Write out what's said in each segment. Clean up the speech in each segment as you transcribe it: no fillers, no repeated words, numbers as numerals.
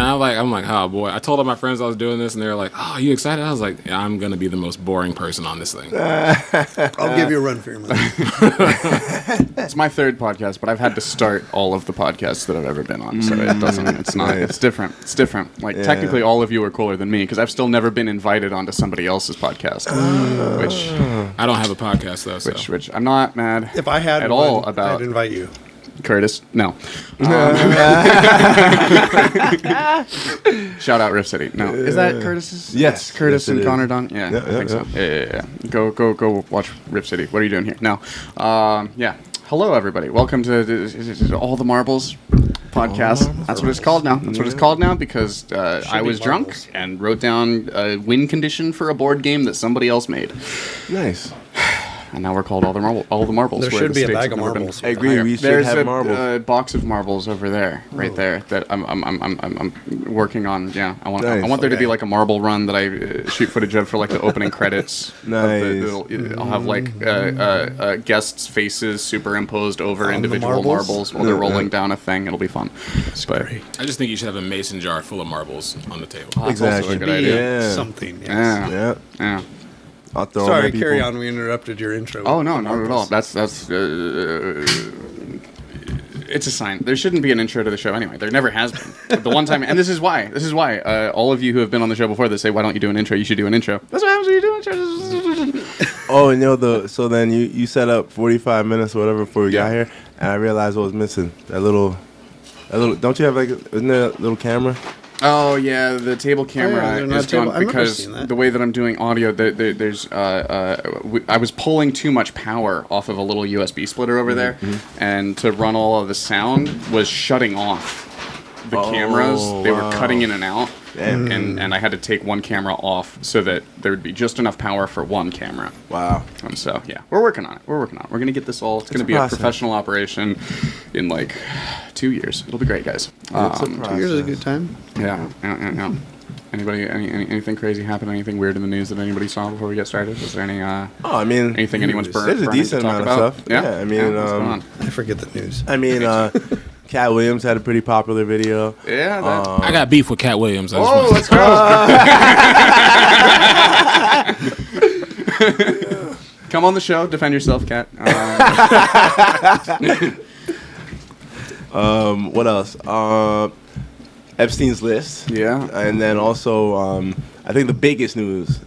I'm like, oh boy. I told all my friends I was doing this, and they were like, oh, are you excited? I was like, yeah, I'm gonna be the most boring person on this thing. I'll give you a run for your money. It's my third podcast, but I've had to start all of the podcasts that I've ever been on, so it doesn't. It's not. It's different. It's different. Like technically, all of you are cooler than me because I've still never been invited onto somebody else's podcast, which I don't have a podcast though. So. Which I'm not mad. If I had at one, all about, I'd invite you. Curtis, no. Shout out Riff City. No, is that Curtis's? Yes, Curtis yes, and Connor Dunn. Yeah, Yeah, I think so. Yeah. Go watch Riff City. What are you doing here? No. Yeah. Hello, everybody. Welcome to All the Marbles podcast. That's what it's called now. That's what it's called now because I was drunk and wrote down a win condition for a board game that somebody else made. Nice. And now we're called All the Marbles. There should be a bag of marbles. I agree. We should There's have a marbles. box of marbles over there, right there, that I'm working on. Yeah, I want there to be like a marble run that I shoot footage of for like the opening credits. Nice. I'll have like guests' faces superimposed over On the individual marbles? marbles while they're rolling down a thing. It'll be fun. That's great. I just think you should have a mason jar full of marbles on the table. That's also a good idea. Yeah. Something. Yes. Yeah. I'll throw Sorry, my carry people. on. We interrupted your intro. Oh no, not at all. That's it's a sign. There shouldn't be an intro to the show anyway. There never has been. The one time, and this is why. All of you who have been on the show before that say, "Why don't you do an intro? You should do an intro." That's what happens when you do an intro. Oh, and so then you set up 45 minutes or whatever before we got here, and I realized what was missing. That little. Don't you have isn't there a little camera? Oh yeah, the table camera is gone I've never because seen that. the way that I'm doing audio, there's I was pulling too much power off of a little USB splitter over there, and to run all of the sound was shutting off the cameras. They were cutting in and out, and I had to take one camera off so that there would be just enough power for one camera. Wow. And so yeah, we're working on it. We're gonna get this all. It's gonna be a professional operation in like 2 years. It'll be great, guys. 2 years is a good time. Yeah. Anybody, anything crazy happen? Anything weird in the news that anybody saw before we get started? Was there any? Anything anyone's there's a burning decent to talk amount about? of stuff. Yeah, I mean, what's going on? I forget the news. I mean, Cat Williams had a pretty popular video. Yeah. I got beef with Katt Williams. Let's go. Come on the show, defend yourself, Kat. What else? Epstein's List. Yeah. And then also, I think the biggest news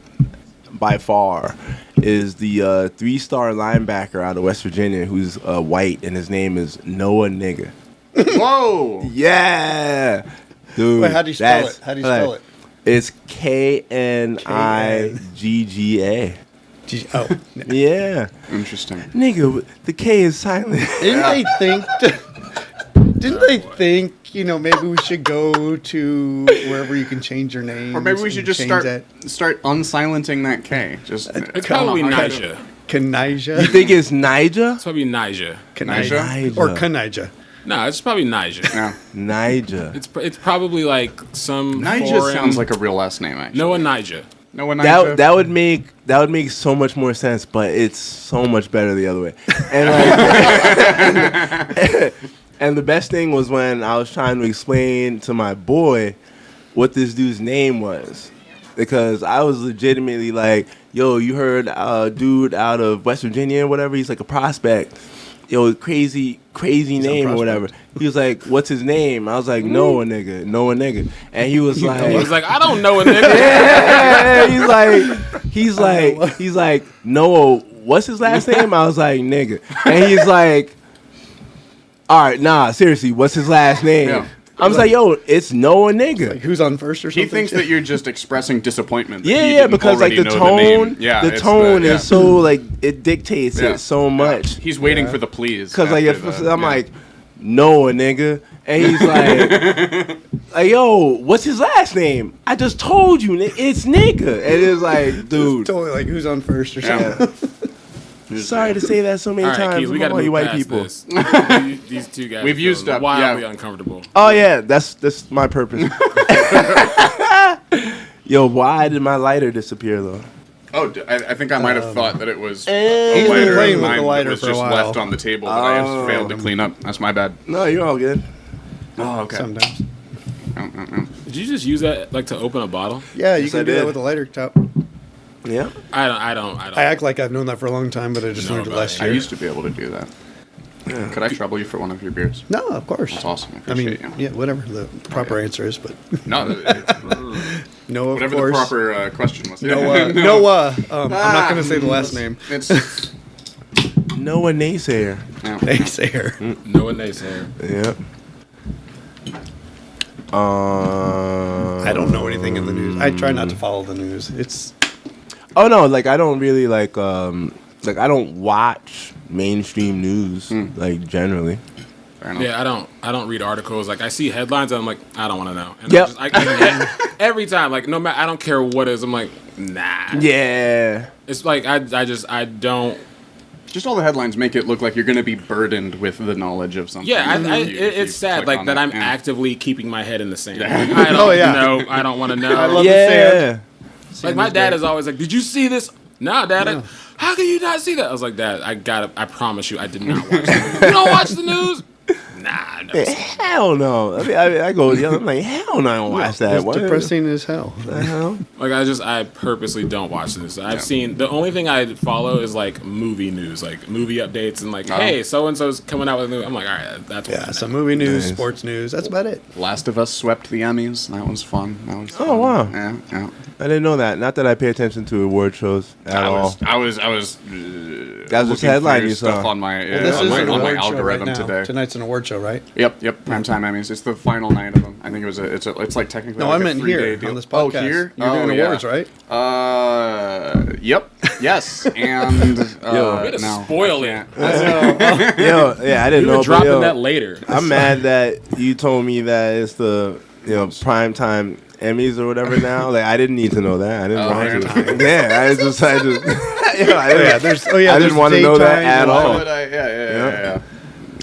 by far is the 3-star linebacker out of West Virginia who's white, and his name is Noah Nigga. Whoa! Yeah! Dude. Wait, how do you spell it? How do you spell it? It's Knigga. Oh. Yeah. Interesting. Nigga, the K is silent. Didn't they think, maybe we should go to wherever you can change your name? Or maybe we should just start unsilencing that K. It's probably Nija. Kanija? You think it's Nija? It's probably Nija. Nija. Or Kanija. No, it's probably Nija. Yeah. Nija. It's probably like some Nija foreign... sounds like a real last name, actually. Noah Nija. Noah Nija. That would make so much more sense, but it's so much better the other way. And and the best thing was when I was trying to explain to my boy what this dude's name was, because I was legitimately like, "Yo, you heard a dude out of West Virginia or whatever? He's like a prospect. Yo, crazy name or whatever." He was like, "What's his name?" I was like, Noah nigga. And he was like, I don't know a nigga. Yeah, he's like, Noah, what's his last name? I was like, nigga. And he's like, all right, nah, seriously, what's his last name? Yeah. I was like, yo, it's Noah nigga. Like, who's on first or something? He thinks that you're just expressing disappointment. Because like the tone is so like it dictates it so much. He's waiting for the please. Because like if I'm like, Noah nigga, and he's like, yo, what's his last name? I just told you, it's nigga. And it's like, dude, it's totally like who's on first or something. Sorry to say that so many times. Keith, we got to all you move white past people. This. These two guys. We've used up. Wildly uncomfortable. Oh yeah, that's my purpose. Yo, why did my lighter disappear though? Oh, I think I might have thought that it was He's a been lighter playing and with the mine lighter was for a just while. left on the table that I have failed to clean up. That's my bad. No, you're all good. Oh, okay. Sometimes. Did you just use that like to open a bottle? Yeah, you Yes, can I do that did. with a lighter top. Yeah. I don't. I act like I've known that for a long time, but I just Know learned it about last I year. used to be able to do that. Could I trouble you for one of your beers? No, of course. That's awesome. I I mean, appreciate you. yeah, whatever the proper answer is, but No, no, of whatever course. the proper question was. I'm not going to say the last name. It's Noah Naysayer. Naysayer. no one naysayer. Yeah. I don't know anything in the news. I try not to follow the news. It's Oh no, like I don't really like I don't watch mainstream news like generally. fair enough. Yeah, I don't read articles. Like I see headlines, and I'm like, I don't want to know. And Yep. every time, like no matter, I don't care what it is. I'm like, nah. Yeah. It's like I don't. Just all the headlines make it look like you're going to be burdened with the knowledge of something. Yeah, if you it's sad, click like on that. it. I'm Yeah. actively keeping my head in the sand. Yeah. I don't Oh, yeah. know. I don't want to know. I love the Yeah. sand. Like my is dad great. is always like, "Did you see this?" No, Dad. Yeah. How can you not see that? I was like, Dad, I promise you, I did not watch the news. You don't watch the news? Nah, I never seen it. Hell no. I go, I'm like, hell no, I don't watch that. It's What depressing as hell. the hell? Like I purposely don't watch the news. I've seen the only thing I follow is like movie news, like movie updates, and like, hey, so and so's coming out with a movie. I'm like, all right, that's what Yeah, some movie news, Nice. sports news. That's about it. Last of Us swept the Emmys. That was fun. Oh, wow. Yeah, yeah. I didn't know that. Not that I pay attention to award shows at all. I was That was just headline you stuff saw. on my Well, this on is my, an on my award show algorithm right now. today. Tonight's an award show, right? Yep, primetime Emmys. It's the final night of them. I think it's like technically. No, like I a meant 3-day here deal. on this podcast. Oh, here You're doing yeah. awards, right? Yep, yes, and Yo, Way to no, spoil I it. can't. Yo, yeah, I didn't You know. were but dropping yo, that later. I'm mad that you told me that it's the primetime Emmys or whatever now. Like I didn't need to know that. I didn't want primetime. to. Yeah, I just I there's I didn't want to know that at daytime, all. Why would I? Yeah.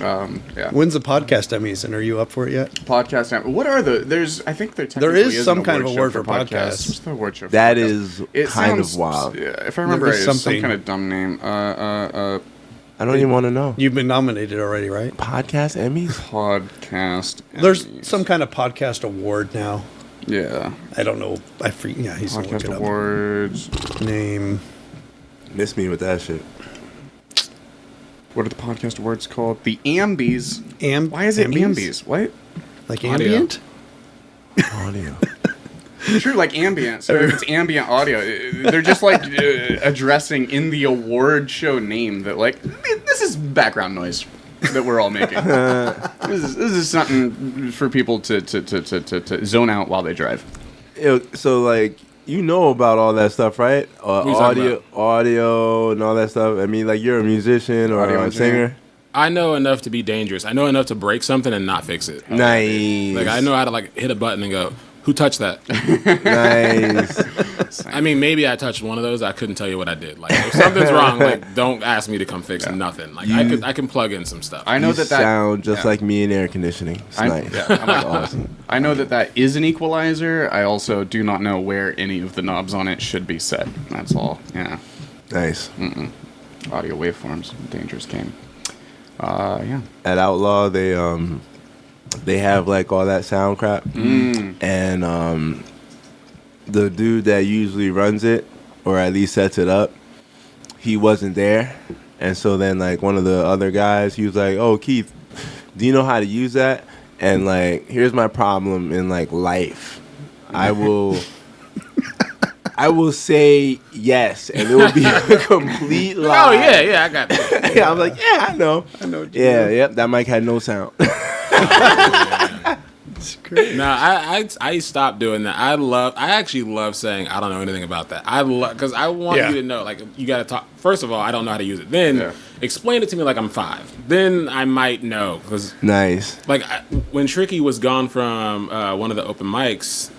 Yeah. When's the podcast Emmys, and are you up for it yet? Podcast. What are the? There's. I think there. There technically is some an kind of show award for podcasts. What's the award show? For That podcasts? is It kind of sounds- wild. Yeah, if I remember, There right, is it's some something. kind of dumb name. I don't even want to know. You've been nominated already, right? Podcast Emmys? Podcast. There's Emmys. some kind of podcast award now. Yeah. I don't know. Yeah, he's gonna look Podcast it up. awards. Name. Miss me with that shit. What are the podcast awards called? The Ambies. Why is it Ambience? Ambies? What? Like Audio. ambient? Audio. True, like ambient. So if it's ambient audio, they're just like addressing in the award show name that like this is background noise that we're all making. This is something for people to zone out while they drive. Yo, so like you know about all that stuff, right? are you talking Audio, and all that stuff. I mean, like you're a musician or Audio a engineer. singer. I know enough to be dangerous. I know enough to break something and not fix it. Nice. Like I know how to like hit a button and go, "Who touched that?" Nice. I mean, maybe I touched one of those. I couldn't tell you what I did. Like if something's wrong, like don't ask me to come fix nothing. Like I can plug in some stuff. I know You that sound just yeah. like me in air conditioning. It's I- nice. yeah, I'm like, Awesome. I know that is an equalizer. I also do not know where any of the knobs on it should be set. That's all. Yeah. Nice. Audio waveforms, dangerous game. Yeah. At Outlaw, they have like all that sound crap, and the dude that usually runs it, or at least sets it up, he wasn't there, and so then like one of the other guys, he was like, "Oh, Keith, do you know how to use that?" And like, here's my problem in like life, I will say yes, and it will be a complete lie. Oh yeah, I got that. Yeah, I'm like, yeah, I know. what you Yeah, yep. That mic had no sound. It's great. No, I stopped doing that. I actually love saying I don't know anything about that. I love because I want Yeah. you to know. Like you got to talk. First of all, I don't know how to use it. Then explain it to me like I'm 5. Then I might know because Nice. like when Tricky was gone from one of the open mics,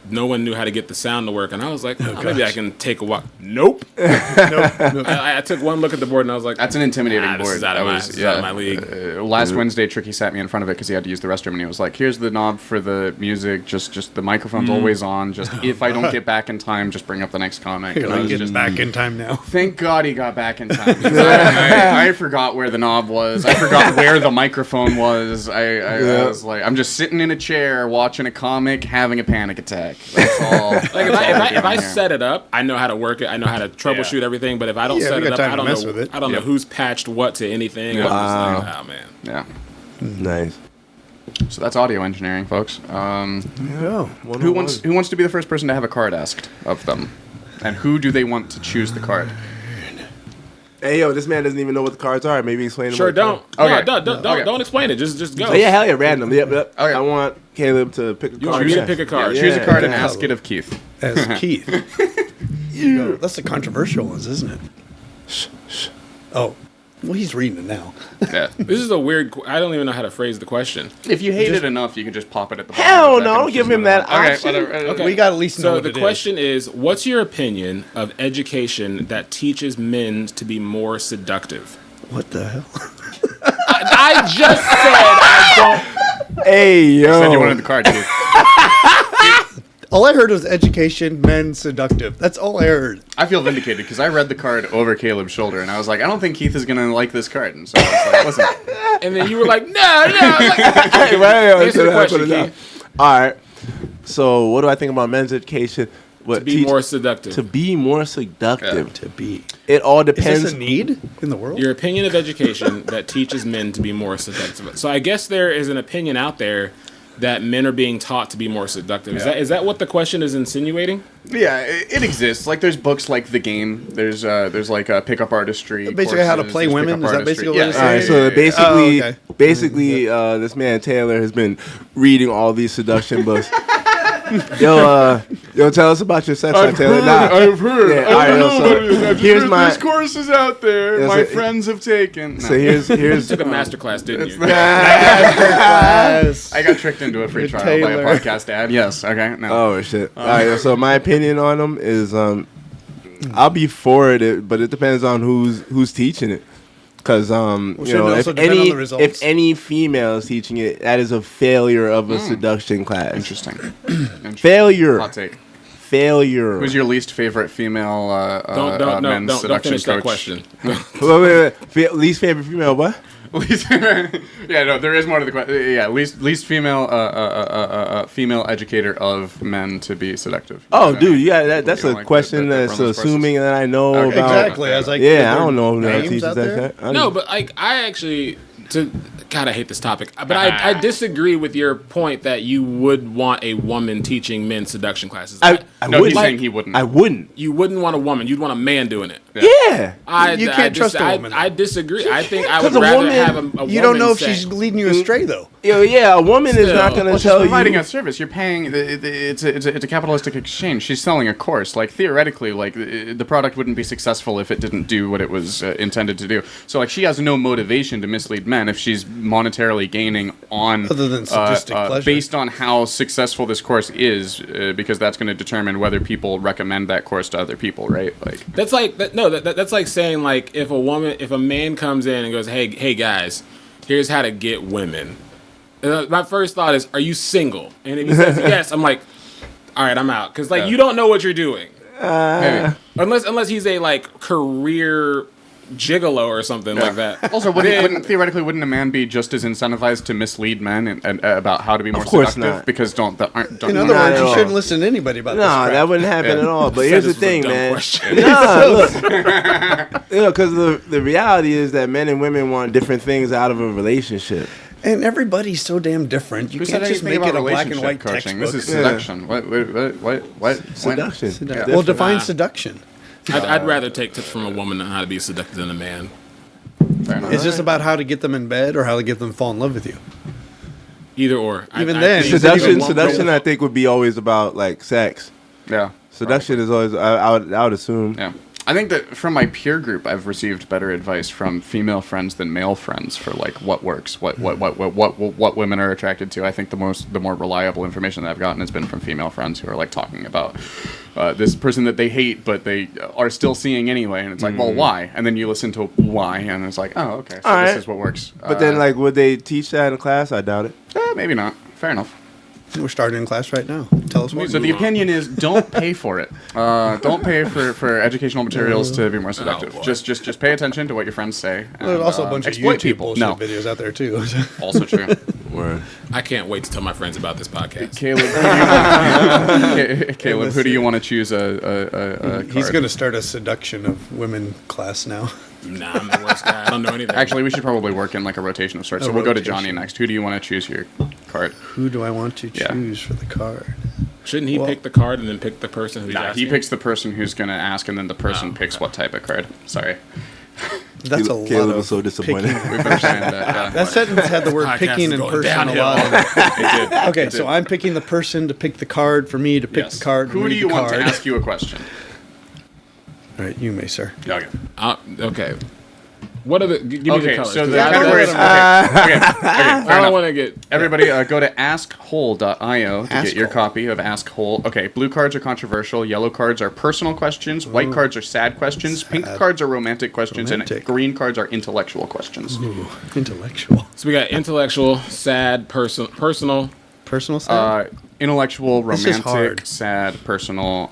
no one knew how to get the sound to work, and I was like, maybe I can take a walk. Nope. I took one look at the board, and I was like, that's an intimidating this board. is out of my league. Last Wednesday, Tricky sat me in front of it because he had to use the restroom, and he was like, "Here's the knob for the music. Just the microphone's always on. Just if I don't get back in time, just bring up the next comic." And I was just back in time now. Thank God he got back in time. I forgot where the knob was. I forgot where the microphone was. I was like, I'm just sitting in a chair watching a comic, having a panic attack. That's all. Like if I set it up, I know how to work it. I know how to troubleshoot everything. But if I don't set it up, I don't know. I don't know who's patched what to anything. Yeah. I'm just like, oh man. Yeah. Nice. So that's audio engineering, folks. Who wants to be the first person to have a card asked of them, and who do they want to choose the card? Hey, yo, this man doesn't even know what the cards are. Maybe explain them. Sure, don't. Okay. No, don't explain it. Just go. Oh, yeah, hell yeah, random. Yep. Okay. I want Caleb to pick a You card. want me to pick a card? Choose a card and Yeah. ask it of Keith. As Keith. That's the controversial ones, isn't it? Shh. Oh, well, he's reading it now. Yeah. This is a weird. I don't even know how to phrase the question. If you hate it enough, you can just pop it at the bottom. Hell of the deck no, and give choose him that another one. option. Okay, whatever. Okay. We got to at least know So what the it question is, what's your opinion of education that teaches men to be more seductive? What the hell? I just said I don't. Hey, yo. Said you wanted the card, Keith. All I heard was education, men, seductive. That's all I heard. I feel vindicated because I read the card over Caleb's shoulder, and I was like, I don't think Keith is going to like this card. And so I was like, listen. And then you were like, no. I was like, Answer the question, Keith. All right. So, what do I think about men's education? What, To be more seductive. To be more seductive. Yeah. To be. It all Is depends. this a need in the world? Your opinion of education that teaches men to be more seductive. So I guess there is an opinion out there that men are being taught to be more seductive. Is that what the question is insinuating? Yeah, it exists. Like, there's books like The Game. There's like pickup artistry. Basically how to courses, play there's women? pickup Is that artistry. basically what it's All right, saying? so basically, Oh, okay. this man Taylor has been reading all these seduction books. Yo, tell us about your sex life, Taylor. I've heard. Yeah, all right, so here's my. There's courses out there Yeah, my so- friends have taken. No. So here's You took a master class, didn't you? Yes. I got tricked into a free trial by a Taylor. podcast ad. Yes. Okay. No. Oh shit! All right, so my opinion on them is, I'll be for it, but it depends on who's teaching it. Because shouldn't it also depend on the results? if any female is teaching it, that is a failure of a seduction class. Interesting. Failure. Hot take. Failure. Who's your least favorite female men's Don't seduction finish that coach? question. wait. Least favorite female what? Yeah, no, there is more to the question. Yeah, least female female educator of men to be seductive. Oh, So, dude, yeah, that's you a don't like question that that's run those assuming that I know Okay. about. Exactly. I was like, Yeah, I don't know who names teaches out there? that. No, but like I actually God, I hate this topic. But I disagree with your point that you would want a woman teaching men seduction classes. I No, wouldn't. he's saying he wouldn't. I wouldn't. You wouldn't want a woman. You'd want a man doing it. Yeah. You can't trust a woman. I disagree. I think I would Because a rather woman- have a woman You don't know if say- she's leading you astray, though. Yeah, a woman is Still. not going Well, to she's tell providing you. a service. You're paying. It's a capitalistic exchange. She's selling a course. Like theoretically, like the product wouldn't be successful if it didn't do what it was intended to do. So like she has no motivation to mislead men if she's monetarily gaining on Other than sadistic pleasure. based on how successful this course is, because that's going to determine whether people recommend that course to other people, right? Like That's like that's like saying like if a man comes in and goes, hey guys, here's how to get women. My first thought is, are you single? And if he says yes, I'm like, all right, I'm out, because like you don't know what you're doing, maybe. unless he's a like career gigolo or something like that. Also, theoretically, wouldn't a man be just as incentivized to mislead men and about how to be more course seductive? not. Because don't In you other know- words, at you all. shouldn't listen to anybody about this No, crap. that wouldn't happen at all. But Said here's the this was a thing, dumb man. question. Nah, look. Because the reality is that men and women want different things out of a relationship. And everybody's so damn different. You Who can't said just anything make it about a black and relationship white coaching? textbook. This is seduction. What? Seduction. Well, define seduction. I'd rather take tips from a woman on how to be seductive than a man. Fair enough. Is this about how to get them in bed or how to get them to fall in love with you? Either or. Even then, think Seduction, I think, would be always about like sex. Yeah. Seduction is always, I would assume. Yeah. I think that from my peer group, I've received better advice from female friends than male friends for like what works, what women are attracted to. I think the more reliable information that I've gotten has been from female friends who are like talking about this person that they hate, but they are still seeing anyway. And it's like, well, why? And then you listen to why, and it's like, oh, okay, so this is what works. But then, like, would they teach that in class? I doubt it. Maybe not. Fair enough. We're starting in class right now. Tell us more. So the opinion is, don't pay for it. Don't pay for educational materials to be more seductive. Just pay attention to what your friends say. And, There's also a bunch of exploit YouTube people. bullshit videos out there too. Also true. Word. I can't wait to tell my friends about this podcast. Caleb, who do you want to choose a card? He's going to start a seduction of women class now. Nah, I'm the worst guy. I don't know anything. Actually, we should probably work in like a rotation of sorts. So we'll go to Johnny next. Who do you want to choose your card? Who do I want to choose for the card? Shouldn't he pick the card and then pick the person who's asking? He picks the person who's going to ask, and then the person picks what type of card. Sorry. That's a lot Caleb of was so disappointed. We better say that. That sentence had the word Podcast picking is and going person a downhill. lot. It did. Okay, so I'm picking the person to pick the card for me to pick Yes. the card. Who read do you the want to card. ask you a question? All right, you may, sir. Okay. Okay. What are the? Give me the Okay, colors. so the 'cause categories. Okay, I fair don't enough. want to get. Everybody, go to AskHole.io to get your AskHole. copy of AskHole. Okay, blue cards are controversial. Yellow cards are personal questions. White cards are sad questions. Pink cards are romantic questions. Romantic. And green cards are intellectual questions. Ooh, intellectual. So we got intellectual, sad, personal. Personal side? Intellectual, This is hard. romantic, sad, personal,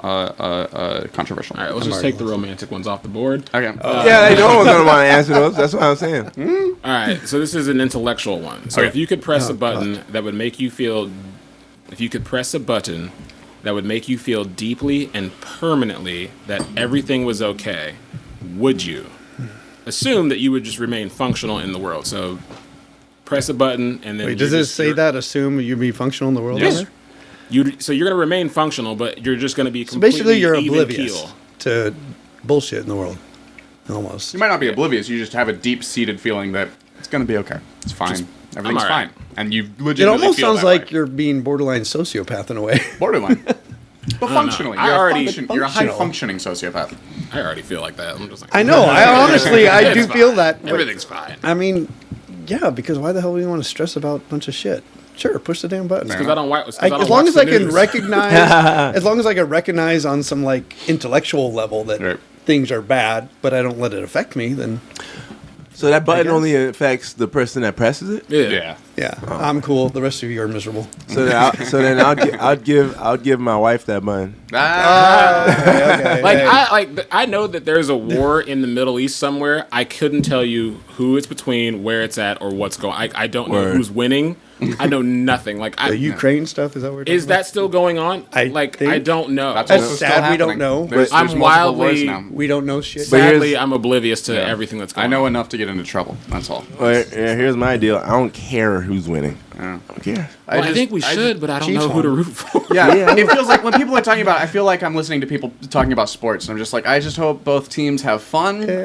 controversial. All right, let's just take the romantic ones off the board. Okay. Yeah, they no one's gonna want to answer those. That's what I'm saying. All right, so this is an intellectual one. So Okay. if you could press a button that would make you feel, deeply and permanently that everything was okay, would you? Assume that you would just remain functional in the world. So press a button and then. Wait, does it say that? Assume you be functional in the world? Yes. on there? So you're going to remain functional, but you're just going to be So completely basically, you're even oblivious keel. to bullshit in the world. Almost. You might not be oblivious. You just have a deep-seated feeling that it's going to be okay. It's fine. Everything's all right. fine. And you It legitimately almost feel sounds that like way. you're being borderline sociopath in a way. Borderline. But functionally. I You're, already- you're a functional. high-functioning sociopath. I already feel like that. I'm just like, I know. I honestly, I do feel that. but- everything's fine. I mean, yeah, because why the hell would you want to stress about a bunch of shit? Sure, push the damn button. Because I don't watch. As long as I can recognize, as long as I can recognize on some like intellectual level that Right. things are bad, but I don't let it affect me, then So that button guess. only affects the person that presses it. Yeah. yeah, I'm cool. The rest of you are miserable. So then I'd give my wife that button. Okay, I know that there's a war in the Middle East somewhere. I couldn't tell you who it's between, where it's at, or what's going. I don't know Word. who's winning. I know nothing. Like the Ukraine stuff is that what we're talking is that still going on? I I think- don't know. That's That's also sad still we don't happening. know. There's I'm multiple wars wildly- now. We don't know shit. But Sadly, here's- I'm oblivious to Yeah. everything that's going I on. know enough to get into trouble. That's all. Well, here's my deal. I don't care who's winning. Yeah. I don't care. Well, I think we should, but I don't know who to root for. Yeah, it feels like when people are talking about, I feel like I'm listening to people talking about sports, and I'm just like, I just hope both teams have fun. Bro,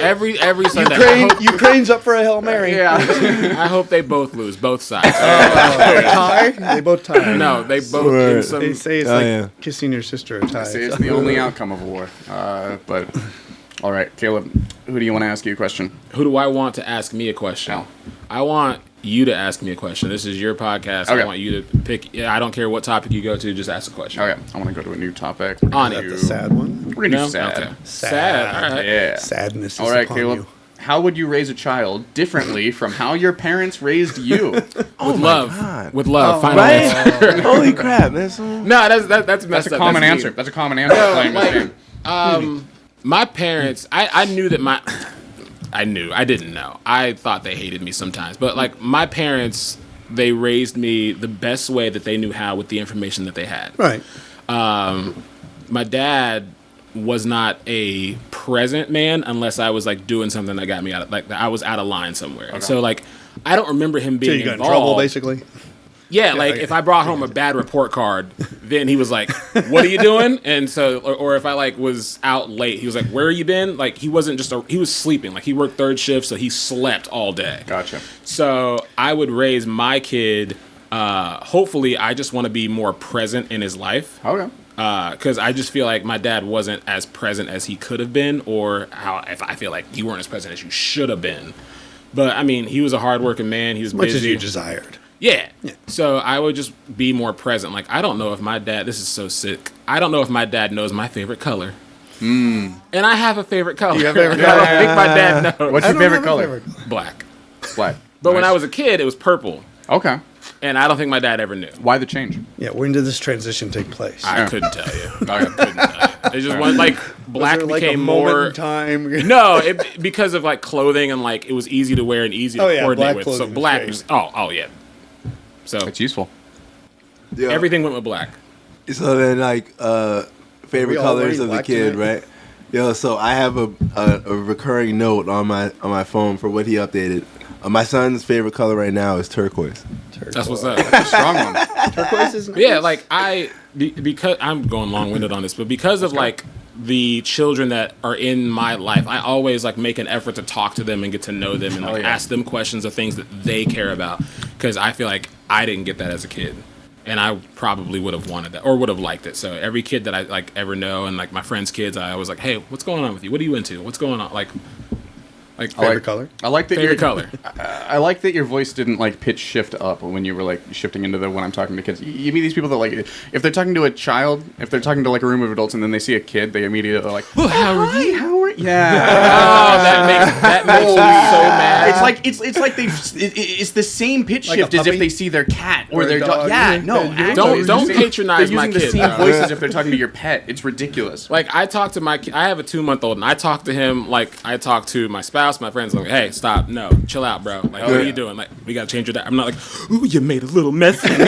every Sunday, Ukraine's up for a Hail Mary. I hope they both lose, both sides. Tie? They both tie. No, they both Word. in some. They say it's Oh, like yeah. kissing your sister a tie. See, it's the only outcome of war. But all right, Caleb, who do you want to ask you a question? Who do I want to ask me a question? No. I want you to ask me a question. This is your podcast. Okay. I want you to pick. Yeah, I don't care what topic you go to. Just ask a question. Okay, I want to go to a new topic. On Is it. that the sad one? We're gonna No? do sad. Okay. Sad. All right. Yeah. Sadness is All right, upon Caleb. you. How would you raise a child differently from how your parents raised you? With love. God. With love. Final Right? answer. Holy crap, man! So, No, that's messed That's up. a common mean. answer. That's a common answer playing this game. My parents, I knew that I didn't know. I thought they hated me sometimes. But like my parents, they raised me the best way that they knew how with the information that they had. Right. My dad was not a present man unless I was like doing something that got me out of like I was out of line somewhere. And so like I don't remember him So being you got in involved. trouble, basically? Yeah, like okay. if I brought home a bad report card, then he was like, "What are you doing?" And so, or if I like was out late, he was like, "Where you been?" Like he wasn't just he was sleeping. Like he worked third shift, so he slept all day. Gotcha. So I would raise my kid. Hopefully, I just want to be more present in his life. Okay. Because I just feel like my dad wasn't as present as he could have been, or if I feel like you weren't as present as you should have been. But I mean, he was a hardworking man. He was Much busy. as you desired. Yeah. So I would just be more present. Like, I don't know if my dad, this is so sick. I don't know if my dad knows my favorite color. And I have a favorite color. You have a favorite I don't think my dad knows. What's your favorite color? Black. Black. But when Nice. I was a kid, it was purple. Okay. And I don't think my dad ever knew. Why the change? Yeah, when did this transition take place? I couldn't tell you. I couldn't tell you. It just went like black Was there, like, became a moment more. in time? No, because of like clothing and like it was easy to wear and easy to coordinate black with. So clothing is black great. was oh yeah. So It's useful. Yeah. everything went with black. So then, like, favorite we all colors wearing of the black kid, tonight? right? Yo, so I have a recurring note on my phone for what he updated. My son's favorite color right now is turquoise. That's what's up. That's a strong one. Turquoise is nice. Yeah, like because I'm going long-winded on this, but because of like the children that are in my life, I always like make an effort to talk to them and get to know them and like ask them questions of things that they care about, because I feel like I didn't get that as a kid, and I probably would have wanted that or would have liked it. So every kid that I like ever know, and like my friends' kids, I was like, hey, what's going on with you? What are you into? What's going on? Like Favorite color? I like that favorite color. I like that your voice didn't like pitch shift up when you were like shifting into the when I'm talking to kids. You meet these people that like if they're talking to a child, if they're talking to like a room of adults and then they see a kid, they immediately are like, Well, how are you? how are yeah. Oh, that makes me so mad. It's like it's like it's the same pitch Like a shift as if puppy? they see their cat or Or a their dog. dog. Yeah, Yeah, no, yeah, actually, don't- it's don't the same- patronize they're my using kid, the same bro. voice as if they're talking to your pet. It's ridiculous. Like I talk to I have a 2-month-old, and I talk to him like I talk to my spouse, my friends. Like, hey, stop, no, chill out, bro. Like, what are you doing? Like, we gotta change your diet. I'm not like, ooh, you made a little mess. No,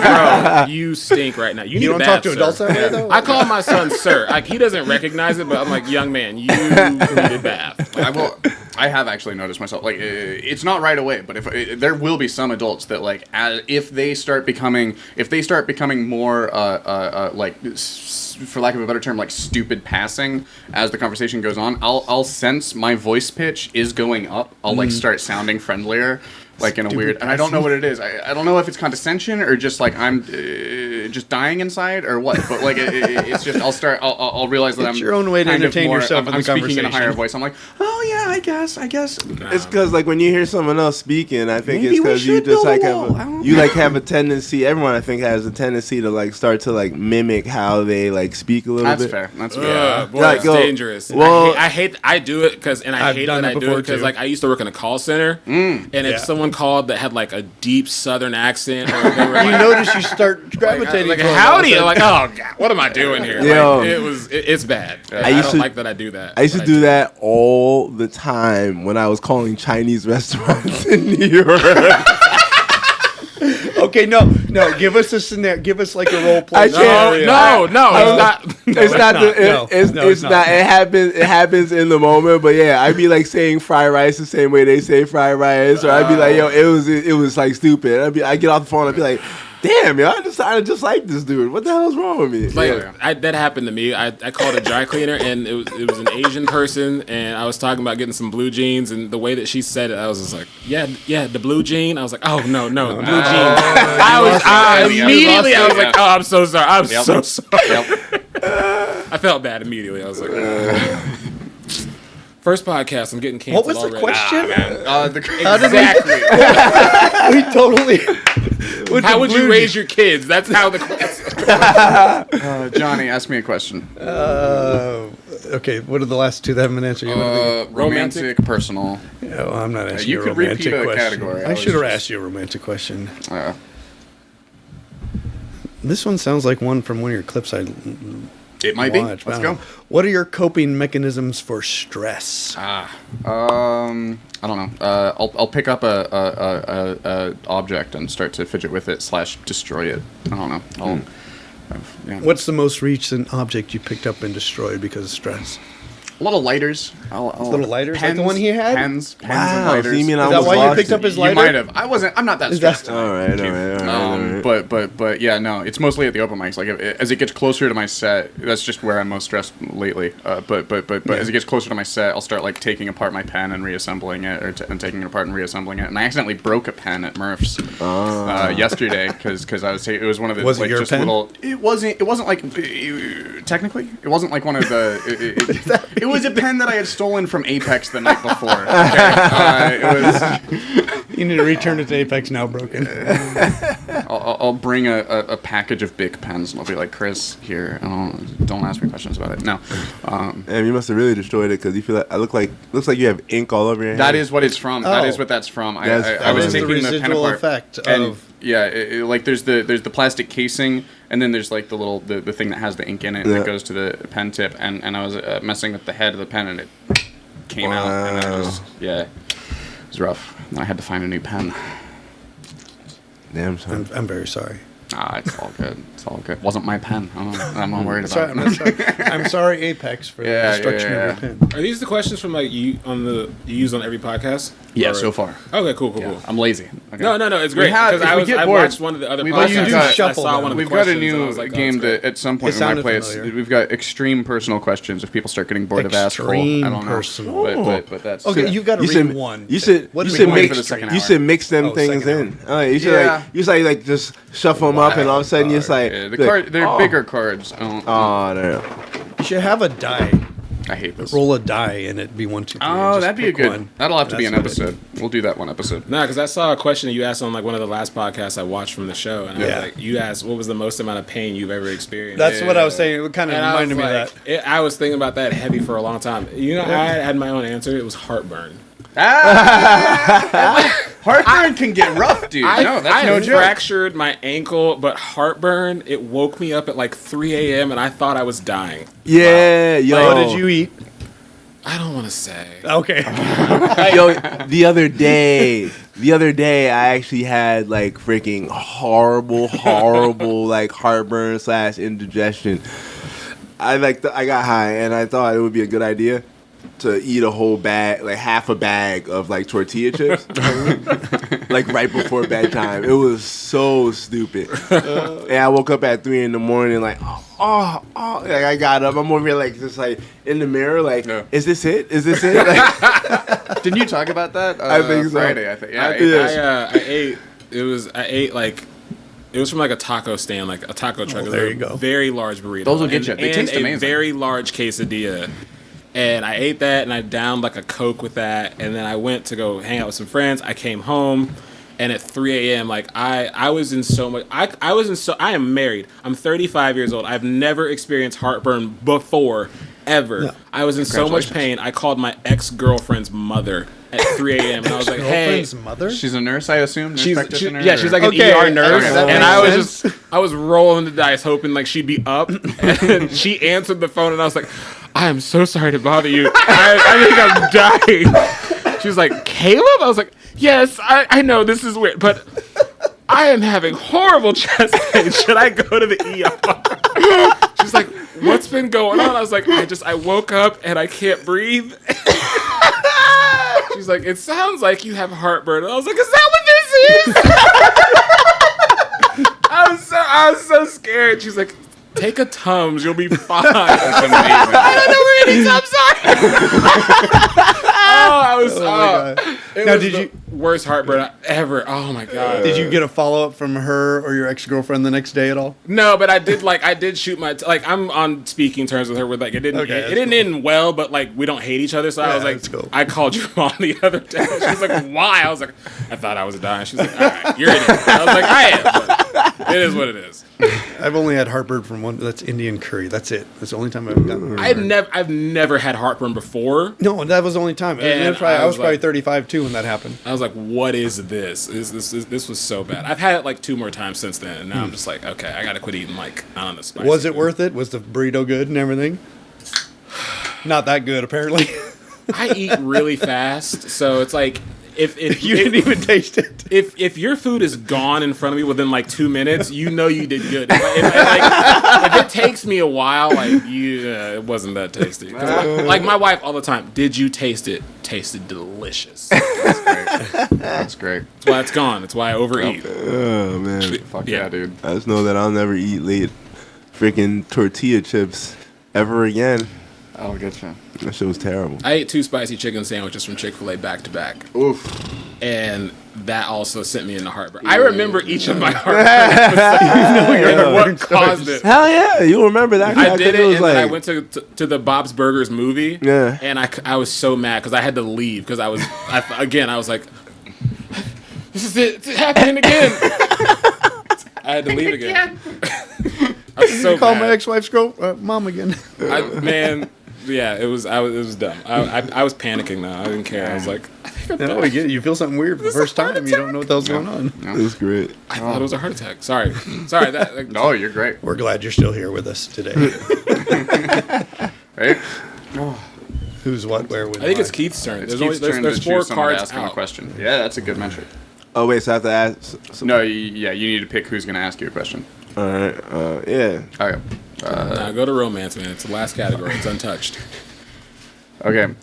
bro, you stink right now. You need You a don't bath, talk to sir. adults that way, though? I call my son sir. Like he doesn't recognize it, but I'm like, young man, you need a bath. I have actually noticed myself like it's not right away, but if there will be some adults that like if they start becoming more like for lack of a better term like stupid passing as the conversation goes on, I'll sense my voice pitch is going up. I'll like start sounding friendlier. Like in a weird, and I don't know what it is. I don't know if it's condescension or just like I'm just dying inside or what. But like it's just I'll realize that It's I'm your own way to kind of entertain more- yourself in I'm the speaking in a higher conversation. voice. I'm like, oh yeah, I guess. It's because like when you hear someone else speaking, I think Maybe it's we because you should just build a like wall. I don't you know. like have a tendency. Everyone I think has a tendency to like start to like mimic how they like speak a little That's bit. fair. That's fair. Boy, Like, it's yo, dangerous. well- I hate I do it because, and I I've hate done that it I do before, it because too. like I used to work in a call center, and if Yeah. someone called that had like a deep Southern accent, or they were like, You notice you start gravitating. like towards howdy, all I'm of like, a oh god, what am I doing here? Yo. Like, it's bad. I used don't to- like that I do that. I used to but do that all the time when I was calling Chinese restaurants in New York. sudden. Okay, no. Give us a scenario. Give us like a role play. I can't- No, it's not. It's not. not. The, it- No. it's No, it's it's not. It happens. It happens in the moment. But yeah, I'd be like saying fried rice the same way they say fried rice, or I'd be like, yo, it was like stupid. I get off the phone. I'd be like, damn, yo, I decided just like this dude. What the hell is wrong with me? Like Yeah. that happened to me. I called a dry cleaner, and it was an Asian person, and I was talking about getting some blue jeans, and the way that she said it, I was just like, yeah, the blue jean. I was like, oh no, the blue jean. I immediately I was like, oh, I'm so sorry. I'm so sorry. Yep. I felt bad immediately. I was like, first podcast, I'm getting canceled. What was the already. question? Exactly. We totally. with How the would you blue raise your kids? That's how the question. Johnny, ask me a question. Okay, what are the last two that haven't been answered? You wanna Romantic, personal. be- Yeah, well, I'm not asking you you a could romantic repeat a question. category. I I was should have just- asked you a romantic question. Uh, This one sounds like one from one of your clips I it might be. watched. Let's I go. don't know. What are your coping mechanisms for stress? I don't know. I'll pick up a object and start to fidget with it / destroy it. I don't know. Yeah. What's the most recent object you picked up and destroyed because of stress? A lot of lighters. Little lighters? Like the one he had? Pens and Wow. lighters. So you mean I Is that almost why you lost picked it. up his You lighter? might have. I'm not that stressed. All right. But yeah, no. It's mostly at the open mics. Like as it gets closer to my set, that's just where I'm most stressed lately. But as it gets closer to my set, I'll start like taking apart my pen and reassembling it, and taking it apart and reassembling it. And I accidentally broke a pen at Murph's yesterday because I was it was one of the Was it like your just pen? little. It wasn't like technically it wasn't like one of the. It was a pen that I had stolen from Apex the night before. Okay? It was. You need to return it to Apex now broken. I'll bring a package of Bic pens and I'll be like, Chris, here. Don't ask me questions about it. No. And you must have really destroyed it because you feel like looks like you have ink all over your hand. That is what it's from. That Oh. is what that's from. I That was is the taking the pen residual apart. effect and of... yeah, like there's the plastic casing, and then there's like the little the thing that has the ink in it, and it goes to the pen tip, and I was messing with the head of the pen, and it came out, and then it was rough. And I had to find a new pen. Damn son. I'm very sorry. It's all good. It's all good. Wasn't my pen. I'm not worried about I'm it. sorry. I'm sorry, Apex, for the destruction of your pen. Are these the questions from like you use on every podcast? Yeah, Or- so far. Okay, cool. I'm lazy. Okay. No, it's great. have- Because if we get I bored, watched one of the other we've podcasts. also you do got- I shuffle saw them. one of the We've got a questions, and I new was like, oh, game that's great. that at some point It we might sounded play. familiar. We've got extreme personal questions if people start getting bored of AskHole. Extreme I don't know. personal. But that's Okay, you've got to You read should one. You should What you is should one wait mix for the second you hour. should mix them Oh, things second in. You should Yeah. like just shuffle them up, and all of a sudden you're just like the like, card. They're bigger cards. Oh no. You should have a die. I hate this. Roll a die and it be 1, 2, 3. and Oh, just that'd be a pick good. one. That'll have to be That's an what it- episode. We'll do that one episode. No, because I saw a question that you asked on like one of the last podcasts I watched from the show, and I was like, you asked what was the most amount of pain you've ever experienced. That's what I was saying. It kind of And I was reminded me of like, that. I was thinking about that heavy for a long time. You know, I had my own answer. It was heartburn. Heartburn can get rough, dude. No, that's I no joke. fractured my ankle, but heartburn, it woke me up at like 3 a.m. and I thought I was dying. Yeah, yo. What did you eat? I don't want to say. Okay. Yo, the other day, I actually had like freaking horrible like heartburn / indigestion. I got high and I thought it would be a good idea to eat a whole bag, like half a bag of like tortilla chips, like right before bedtime. It was so stupid. And I woke up at 3 a.m, like, like I got up. I'm over here like just like in the mirror, like, is this it? Is this it? Like, Didn't you talk about that? I think so. Friday, I think. Yeah, I ate like, it was from like a taco stand, like a taco truck. there you go. Very large burrito. Those will get you. They and taste a amazing. very large quesadilla. And I ate that, and I downed like a Coke with that, and then I went to go hang out with some friends. I came home, and at 3 a.m., like I was in so much. I am married. I'm 35 years old. I've never experienced heartburn before, ever. No. I was in so much pain. I called my ex-girlfriend's mother at 3 a.m. and I was like, "Hey." Girlfriend's mother? She's a nurse, I assume. Nurse practitioner. She's like Okay, an ER nurse, okay, that and makes I was rolling the dice, hoping like she'd be up. And she answered the phone, and I was like, "I am so sorry to bother you. I think I'm dying." She was like, "Caleb?" I was like, "Yes, I know this is weird, but I am having horrible chest pain. Should I go to the ER?" She's like, "What's been going on?" I was like, I woke up and I can't breathe." She's like, "It sounds like you have heartburn." And I was like, "Is that what this is?" I was so scared. She's like, "Take a Tums, you'll be fine." That's amazing. I don't know where any Tums are. It Now, was did the you- worst heartburn ever. Oh my god. Did you get a follow up from her or your ex girlfriend the next day at all? No, but I did shoot my I'm on speaking terms with her. With like it didn't end well, but like we don't hate each other. So I was like, that's cool. I called your mom the other day. She was like, "Why?" I was like, "I thought I was dying." She's like, "All right, you're an idiot." I was like, "I am." But it is what it is. I've only had heartburn from one. That's Indian curry. That's it. That's the only time I've gotten heartburn. I've never had heartburn before. No, that was the only time. And I was probably like- 35 too when that happened. I was like, "What is this? This was so bad." I've had it like 2 more times since then, and now I'm just like, "Okay, I got to quit eating like I don't know." Spicy Was it food. worth it? Was the burrito good and everything? Not that good, apparently. I eat really fast, so it's like if You didn't even taste it. if your food is gone in front of me within like 2 minutes, you know you did good. If it takes me a while, like it wasn't that tasty. 'Cause like my wife all the time, did you taste it? Tasted delicious. That's great. That's why it's gone. That's why I overeat. Oh man, Fuck yeah, dude. I just know that I'll never eat late freaking tortilla chips ever again. I'll get you. That shit was terrible. I ate 2 spicy chicken sandwiches from Chick-fil-A back to back. Oof. And that also sent me into heartburn. I remember each of my heartburn and what caused it. Hell yeah, you remember that? I did it, was and like, then I went to the Bob's Burgers movie. Yeah. And I was so mad because I had to leave because I was like, this is it. It's happening again. I had to leave again. I was so Call mad. my ex-wife's girl, mom again. Man, yeah, it was dumb. I was panicking though. I didn't care. I was like, I think I'm No, done. we get it. You feel something weird for the first time. You don't know what the hell's going on. it was great. I thought it was a heart attack. Sorry. No, you're great. We're glad you're still here with us today. Right? Who's what, where, when, I think why. it's Keith's turn. It's There's Keith's turn there's to 4 choose someone to cards ask him a out. question. Yeah, that's a good metric. Oh wait, so I have to ask. No, you need to pick who's going to ask you a question. All right. Yeah. Okay. Now go to romance, man. It's the last category. It's untouched. Okay.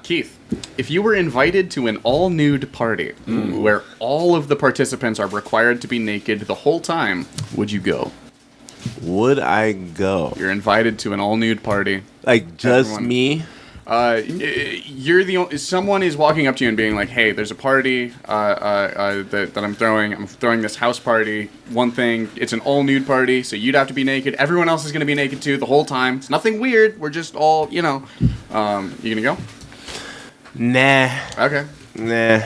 Keith, if you were invited to an all-nude party where all of the participants are required to be naked the whole time, would you go? Would I go? You're invited to an all-nude party. Like just Everyone. me? You're the only, someone is walking up to you and being like, "Hey, there's a party that I'm throwing. I'm throwing this house party. One thing, it's an all nude party, so you'd have to be naked. Everyone else is gonna be naked too the whole time. It's nothing weird. We're just all, you gonna go? Nah. Okay. Nah.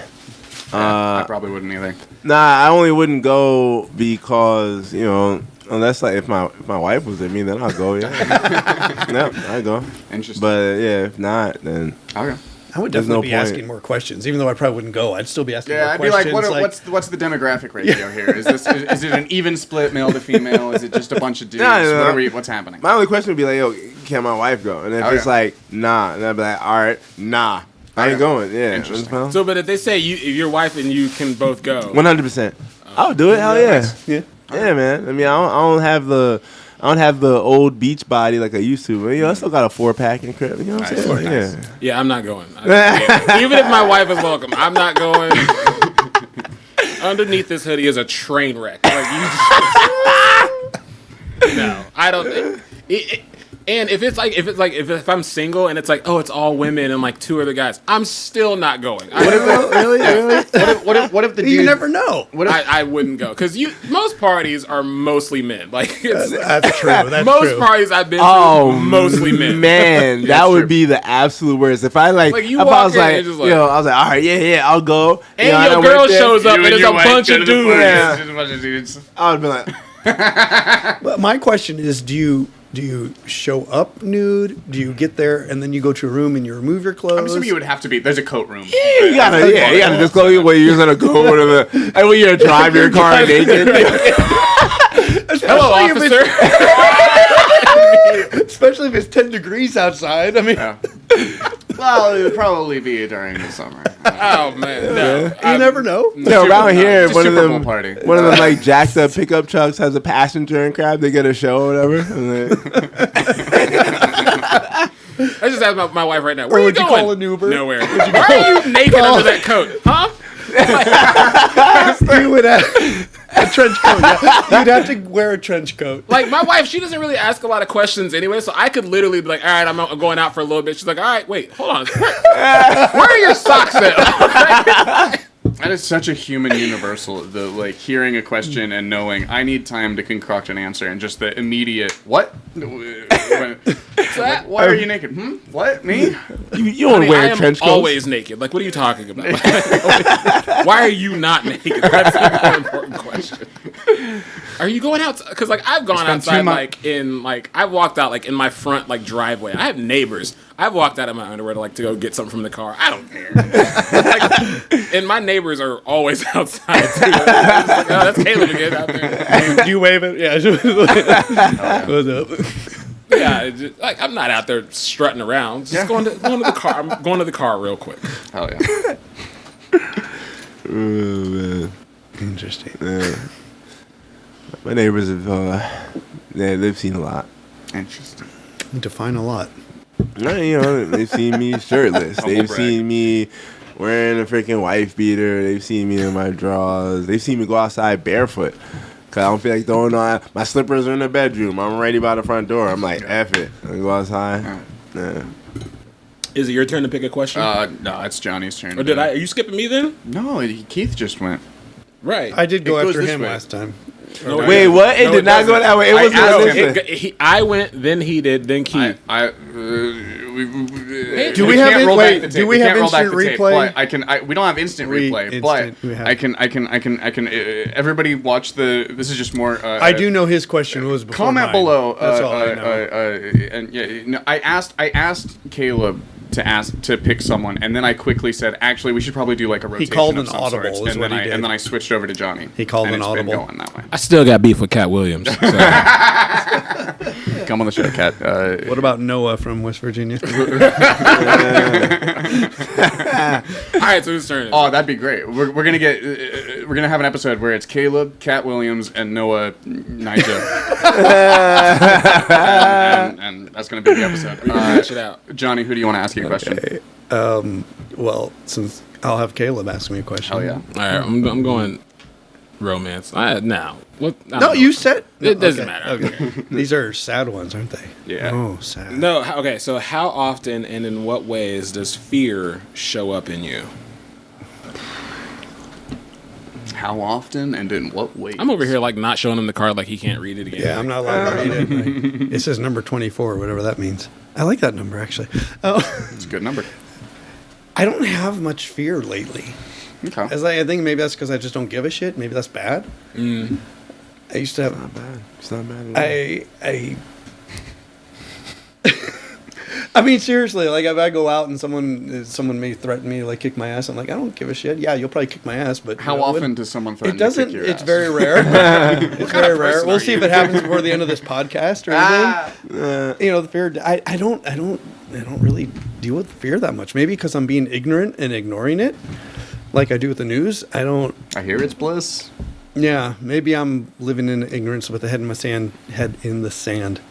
I probably wouldn't either. Nah, I only wouldn't go because, unless like if my wife was with me, then I'll go, yeah. Yep, I'd go. Interesting. But yeah, if not, then Okay. I would There's definitely no be point. asking more questions, even though I probably wouldn't go. I'd still be asking Yeah, more I'd be questions. like, what's the demographic ratio here? Is it an even split male to female? Is it just a bunch of dudes? No. What's happening? my only question would be like, yo, can my wife go? And if Okay. it's like, nah, then I'd be like, all right, nah. I ain't Okay. going. Yeah. Interesting. So, but if they say if your wife and you can both go, 100%. I'll do it. Hell yeah. Yeah, man. I mean, I don't have the old beach body like I used to, but I still got a 4-pack in crib. You know what I'm saying? Nice. Yeah. yeah, I'm not going. Even if my wife is welcome, I'm not going. Underneath this hoodie is a train wreck. Like no, I don't. And if I'm single and it's like, oh, it's all women and like 2 other guys, I'm still not going. Really? What if the dude? You never know. I wouldn't go because most parties are mostly men. Like That's true. That's most true. parties I've been Oh, to, mostly men. Man, that would be the absolute worst. If I Like, you if I walk was in like, and just like- I was like, all right, yeah, I'll go. And I your went girl there. shows up and there's a bunch of dudes. I would be like, But my question is, do you show up nude? Do you get there and then you go to a room and you remove your clothes? I'm assuming you would have to be. There's a coat room. you gotta disclose where you're gonna go to the, and when you're drive your car naked. Hello, officer. Especially if it's 10 degrees outside. I mean, Yeah. Well, it would probably be during the summer. Oh man, no. you never know. No, around here, It's a one of Super Bowl them, party. one of them like jacked up pickup trucks has a passenger in crab. They get a show or whatever. And I just asked my wife right now. Where are you would you going? call an Uber? Nowhere. Why are you naked under that coat? Huh? You would have a trench coat. Yeah. You'd have to wear a trench coat. Like my wife, she doesn't really ask a lot of questions anyway, so I could literally be like, all right, I'm going out for a little bit. She's like, all right, wait, hold on. Where are your socks at? That is such a human universal. The like hearing a question and knowing I need time to concoct an answer, and just the immediate what? Like, why are you naked? What? Me? you don't Honey, wear I a am trench coat. always naked. Like, what are you talking about? Why are you not naked? That's the more important question. Are you going out? Because like I've gone spent outside 2 months. I've walked out like in my front like driveway. I have neighbors. I've walked out of my underwear to go get something from the car. I don't care. Like, and my neighbors are always outside too. I'm just like, oh, that's Caleb again out there. Do you wave it? Yeah. What's up? Yeah, it's just, like I'm not out there strutting around. Just going to the car. I'm going to the car real quick. Hell yeah. Man. Interesting. Yeah. My neighbors have, they've seen a lot. Interesting. Define a lot. They've seen me shirtless. They've seen me wearing a freaking wife beater. They've seen me in my drawers. They've seen me go outside barefoot. Because I don't feel like throwing on. My slippers are in the bedroom. I'm ready by the front door. I'm like, F it. I go outside. Yeah. Is it your turn to pick a question? No, it's Johnny's turn. Or are you skipping me then? No, Keith just went. Right. I did go It goes after this him way. last time. No, Wait, what? It did not go that way. It was I went, then he did, then Keith. Do we have instant replay? We don't have instant replay, but I can. Everybody watch the. This is just more. I do know his question was before Comment mine. below. That's all I know. And yeah, no, I asked Caleb to pick someone, and then I quickly said, actually, we should probably do like a rotation. He called of an some audible, sorts, is what he did. and then I switched over to Johnny. He called and an it's audible. Been going that way. I still got beef with Katt Williams. So. Come on the show, Katt. What about Noah from West Virginia? All right, so whose turn is it? Oh, that'd be great. We're gonna have an episode where it's Caleb, Katt Williams, and Noah Nija, and that's gonna be the episode. We can hash it out. Johnny, who do you want to ask you a question? Well, since I'll have Caleb ask me a question. Hell yeah. All right, I'm going romance. Now, what? I don't No, know. you said It doesn't okay, matter. Okay. These are sad ones, aren't they? Yeah. Oh, sad. No, okay. So, how often and in what ways does fear show up in you? How often and in what ways? I'm over here like not showing him the card, like he can't read it again. Yeah, I'm not allowed to read it. Like, it says number 24, whatever that means. I like that number actually. Oh, It's a good number. I don't have much fear lately. Okay. I think maybe that's because I just don't give a shit. Maybe that's bad. I used to have. Not bad. It's not bad at all. I mean, seriously, like if I go out and someone may threaten me, like kick my ass, I'm like, I don't give a shit. Yeah, you'll probably kick my ass, but How often does someone threaten it doesn't? to kick your It's ass? very rare. It's very rare. person We'll are see you? if it happens before the end of this podcast or anything. The fear. I don't really deal with fear that much. Maybe because I'm being ignorant and ignoring it, like I do with the news. I hear it's bliss. Yeah, maybe I'm living in ignorance with the head in the sand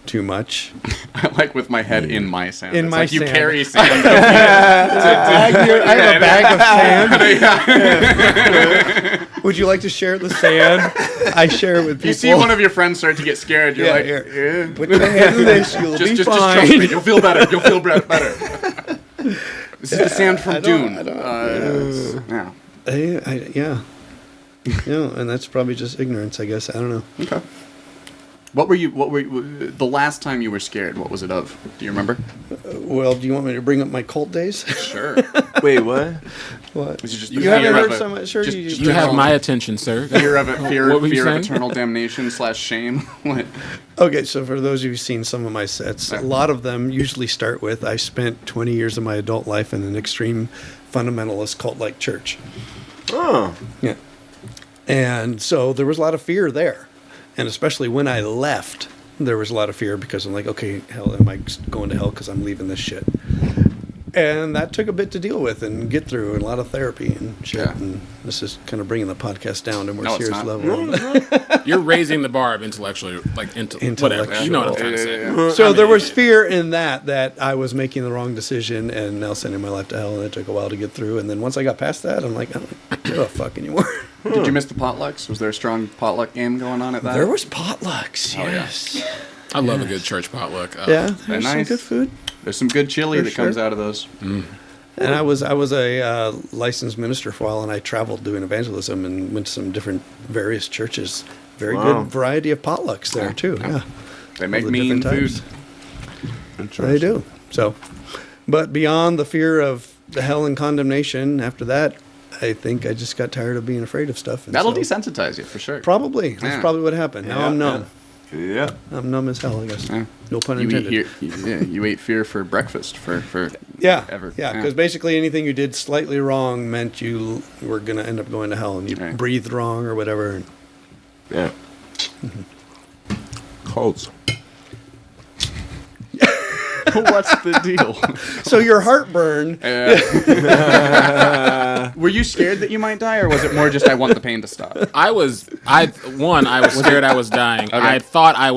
too much. I like with my head in my sand. In It's my like you sand. carry sand. I have a bag of sand. Would you like to share the sand? I share it with people. You see one of your friends start to get scared. You're like, here. Put your hand in this. You'll be just fine. trust me. You'll feel better. You'll feel better. This is the sand from Dune. Yeah. Yeah. Yeah, and that's probably just ignorance, I guess. I don't know. Okay. What were you the last time you were scared? What was it of? Do you remember? Well, do you want me to bring up my cult days? Sure. Wait, what? What? Was it just You the haven't fear heard of a- so much. Sure, just- you just You have general my attention, sir. fear of What were you fear of saying? eternal damnation / shame. What? Okay, so for those of you who've seen some of my sets, a lot of them usually start with I spent 20 years of my adult life in an extreme fundamentalist cult-like church. Oh. Yeah. And so there was a lot of fear there. And especially when I left, there was a lot of fear because I'm like, okay, hell, am I going to hell because I'm leaving this shit? And that took a bit to deal with and get through, and a lot of therapy and shit. Yeah. And this is kind of bringing the podcast down to a more No, it's serious not. level. You're raising the bar of intellectually, like whatever. You know what I'm trying to say. Yeah. So there was fear in that I was making the wrong decision and now sending my life to hell, and it took a while to get through. And then once I got past that, I'm like, I don't give a fuck anymore. Did you miss the potlucks? Was there a strong potluck game going on at that? There was potlucks, Oh, yeah. yes. I love a good church potluck. Yeah, They're there's some nice. good food. There's some good chili For that comes sure. out of those. And I was a licensed minister for a while, and I traveled doing evangelism and went to some different various churches. Very Wow. good variety of potlucks there too. Yeah, They make All the mean different food. types. They do. So, but beyond the fear of the hell and condemnation, after that, I think I just got tired of being afraid of stuff. And That'll so- desensitize you for sure. Probably. That's Yeah. probably what happened. Now I'm numb. Yeah. I'm numb as hell, I guess. Yeah. No pun You intended. you ate fear for breakfast for Yeah, ever. yeah, Yeah. because basically anything you did slightly wrong meant you were going to end up going to hell, and you Right. breathed wrong or whatever. And Yeah. Cults. What's the deal? So your heartburn. Were you scared that you might die, or was it more just I want the pain to stop? I was scared I was dying. Okay. I thought I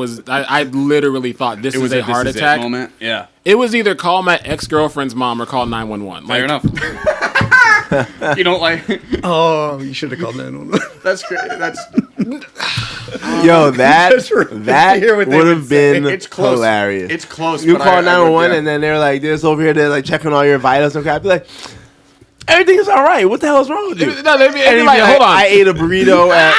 literally thought this is a heart attack. Moment. Yeah. It was either call my ex-girlfriend's mom or call 911. Fair enough. You don't like. Oh, you should have called 911. That's great. That's. Yo, that Just hear what they would would have been It's close. hilarious. It's close. You but call I would- 911 yeah. and then they're like this over here. They're like checking all your vitals and crap. Be like, everything is all right. What the hell is wrong with you? No, they'd be And he'd be like, hold on. I ate a burrito at.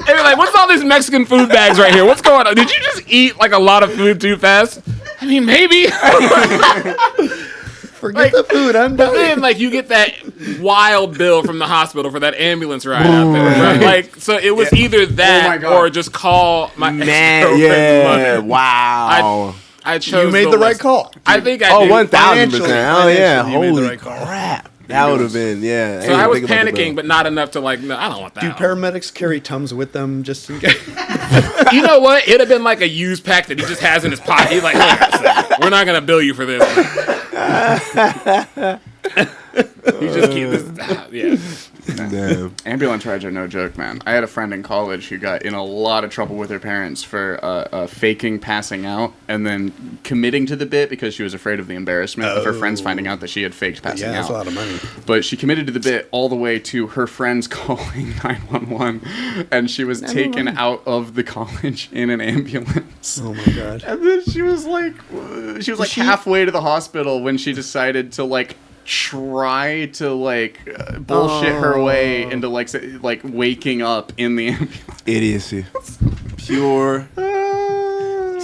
They'd be like, what's all these Mexican food bags right here? What's going on? Did you just eat like a lot of food too fast? I mean, maybe. Forget the food. I'm But then, dying. like, you get that wild bill from the hospital for that ambulance ride out there. Right? Like, so it was either Oh my that God. or just call my Man, ex-girlfriend's yeah, mother. wow. I chose You made the right less- call. I think I Oh, did. 1,000%. Financially, Oh yeah, financially, you made the holy right call. crap. That would have been, yeah. So I was panicking, but not enough to like. No, I don't want that. Do paramedics carry Tums with them just in case? You know what? It'd have been like a used pack that he just has in his pocket. He's like, "Hold on a second. We're not gonna bill you for this." You just keep this. Yeah. Damn. Ambulance rides are no joke, man. I had a friend in college who got in a lot of trouble with her parents for faking passing out and then committing to the bit because she was afraid of the embarrassment of her friends finding out that she had faked passing Yeah, out. that's a lot of money. But she committed to the bit all the way to her friends calling 911, and she was taken out of the college in an ambulance. Oh my god. And then she was like halfway to the hospital when she decided to like try to like bullshit her way into like waking up in the ambulance. Idiocy. Pure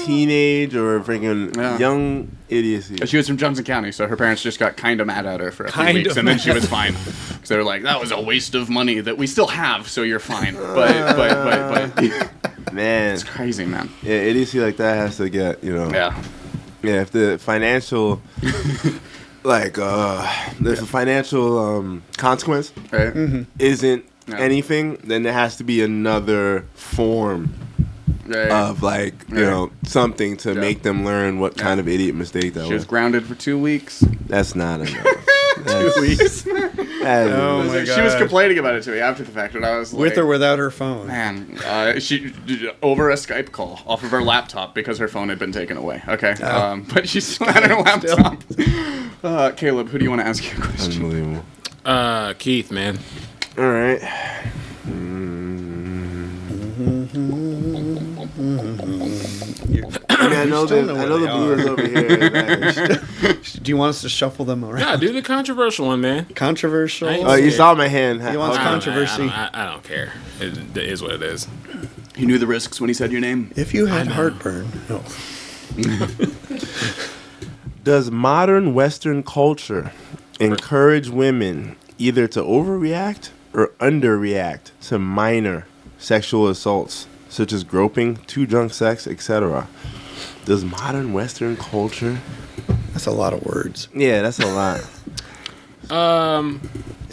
teenage or freaking Yeah. young idiocy. She was from Johnson County, so her parents just got kind of mad at her for a few Kind weeks, of and then mad. she was fine. Because they were like, "That was a waste of money that we still have, so you're fine." But Man. it's crazy, man. Yeah, idiocy like that has to get, Yeah. Yeah, if the financial like there's a financial consequence Right. isn't Yeah. anything, then there has to be another form Right. of like, something to Yeah. make them learn what kind of idiot mistake that She was was. grounded for 2 weeks. That's not enough. That's, Weeks. Oh my She was God. complaining about it to me after the fact, and I was like, With or without her phone. Man, she over a Skype call off of her laptop because her phone had been taken away. Okay, Oh. but she still had her laptop. Caleb, who do you want to ask you a question? unbelievable. Keith, man. All right. I know still the know where they Blues over here. Do you want us to shuffle them around? Yeah, do the controversial one, man. Controversial. I ain't Oh, you scared. saw my hand. He wants I don't- controversy. I don't care. It is what it is. He knew the risks when he said your name. If you had heartburn. Oh. Does modern Western culture encourage women either to overreact or underreact to minor sexual assaults, such as groping, too drunk sex, etc.? Does modern Western culture? That's a lot of words. Yeah, that's a lot.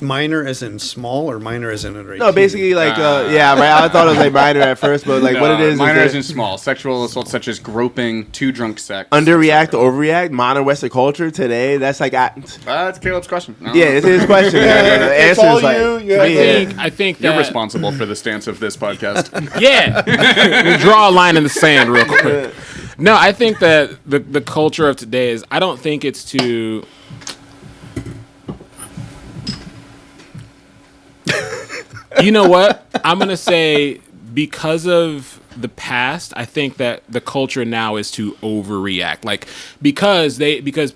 Minor as in small or minor as in a No, basically like yeah, right. I thought it was like minor at first, but like what it is minor is isn't small. Sexual assaults such as groping, too drunk sex. underreact to overreact. Modern Western culture today. That's like That's Caleb's question. No. yeah, it's his question. The It's answer all is like you. Yeah. I think that You're responsible for the stance of this podcast. Yeah, draw a line in the sand real quick. No, I think that the culture of today is. I don't think it's to. You know what? I'm gonna say because of the past, I think that the culture now is to overreact. Like because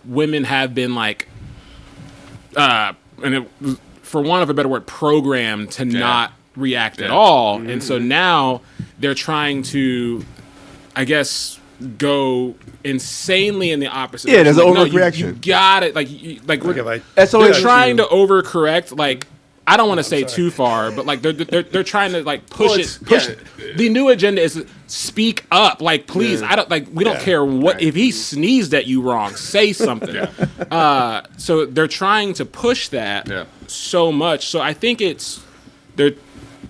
women have been like, for want of a better word, programmed to not react at all, and so now they're trying to, I guess, go insanely in the opposite. Yeah, there's direction. an Like, no, overreaction. You got it. Like that's they're always trying to overcorrect. Like I don't want to say too far, but like they're trying to like push it. The new agenda is speak up. Like please, I don't like. We don't care what if he sneezed at you wrong. Say something. So they're trying to push that so much. So I think they're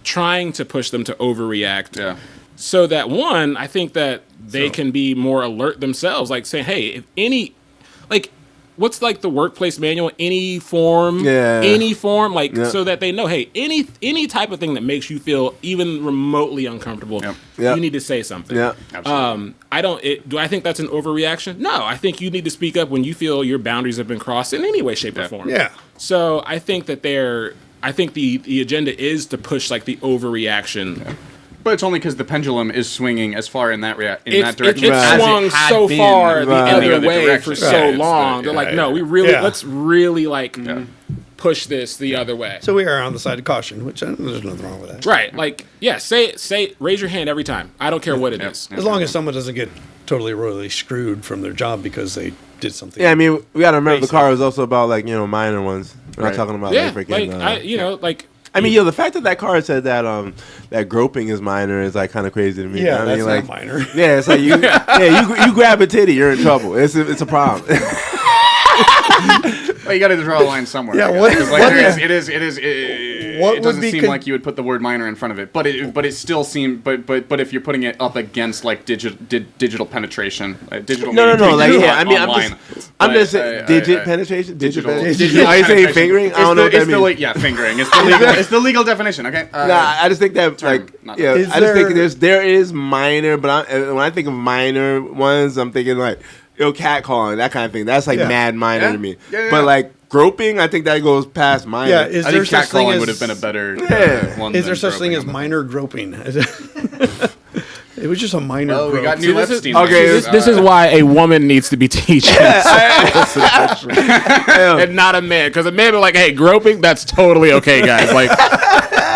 trying to push them to overreact. Yeah. so that one, I think that they can be more alert themselves, like saying, hey, if any, like, what's like the workplace manual, any form, like, so that they know, hey, any type of thing that makes you feel even remotely uncomfortable, you need to say something. Yeah, do I think that's an overreaction? No, I think you need to speak up when you feel your boundaries have been crossed in any way, shape, or form. Yeah. So I think that the agenda is to push like the overreaction. Yeah. But it's only because the pendulum is swinging as far in that direction. It swung so far the other way for so long. They're like, no, let's really like push this the other way. So we are on the side of caution, which there's nothing wrong with that. Right. Like, yeah, raise your hand every time. I don't care what it is. As long as someone doesn't get totally royally screwed from their job because they did something. Yeah, I mean, we got to remember the car was also about like, minor ones. We're not talking about like I mean, the fact that car said that that groping is minor is like kind of crazy to me. Yeah, I that's mean, like, not minor. Yeah, it's like you grab a titty, you're in trouble. It's a problem. Well, you got to draw a line somewhere. Yeah, it doesn't seem like you would put the word minor in front of it, but it still seems. But if you're putting it up against like digital penetration, digital. No. Like, yeah, I mean, online, I'm just saying digit penetration. Digital. Are you saying fingering? I don't know what that means. Yeah, fingering. It's the legal definition. Okay. I just think that there is minor, but when I think of minor ones, I'm thinking like catcalling, that kind of thing. That's like mad minor to me. Yeah. But like groping, I think that goes past minor. Yeah, I think catcalling would have been a better one. Is there such thing as minor groping? It was just a minor grope. We got new Epstein. Okay, this is why a woman needs to be teaching. And not a man. Because a man be like, hey, groping, that's totally okay, guys. Like,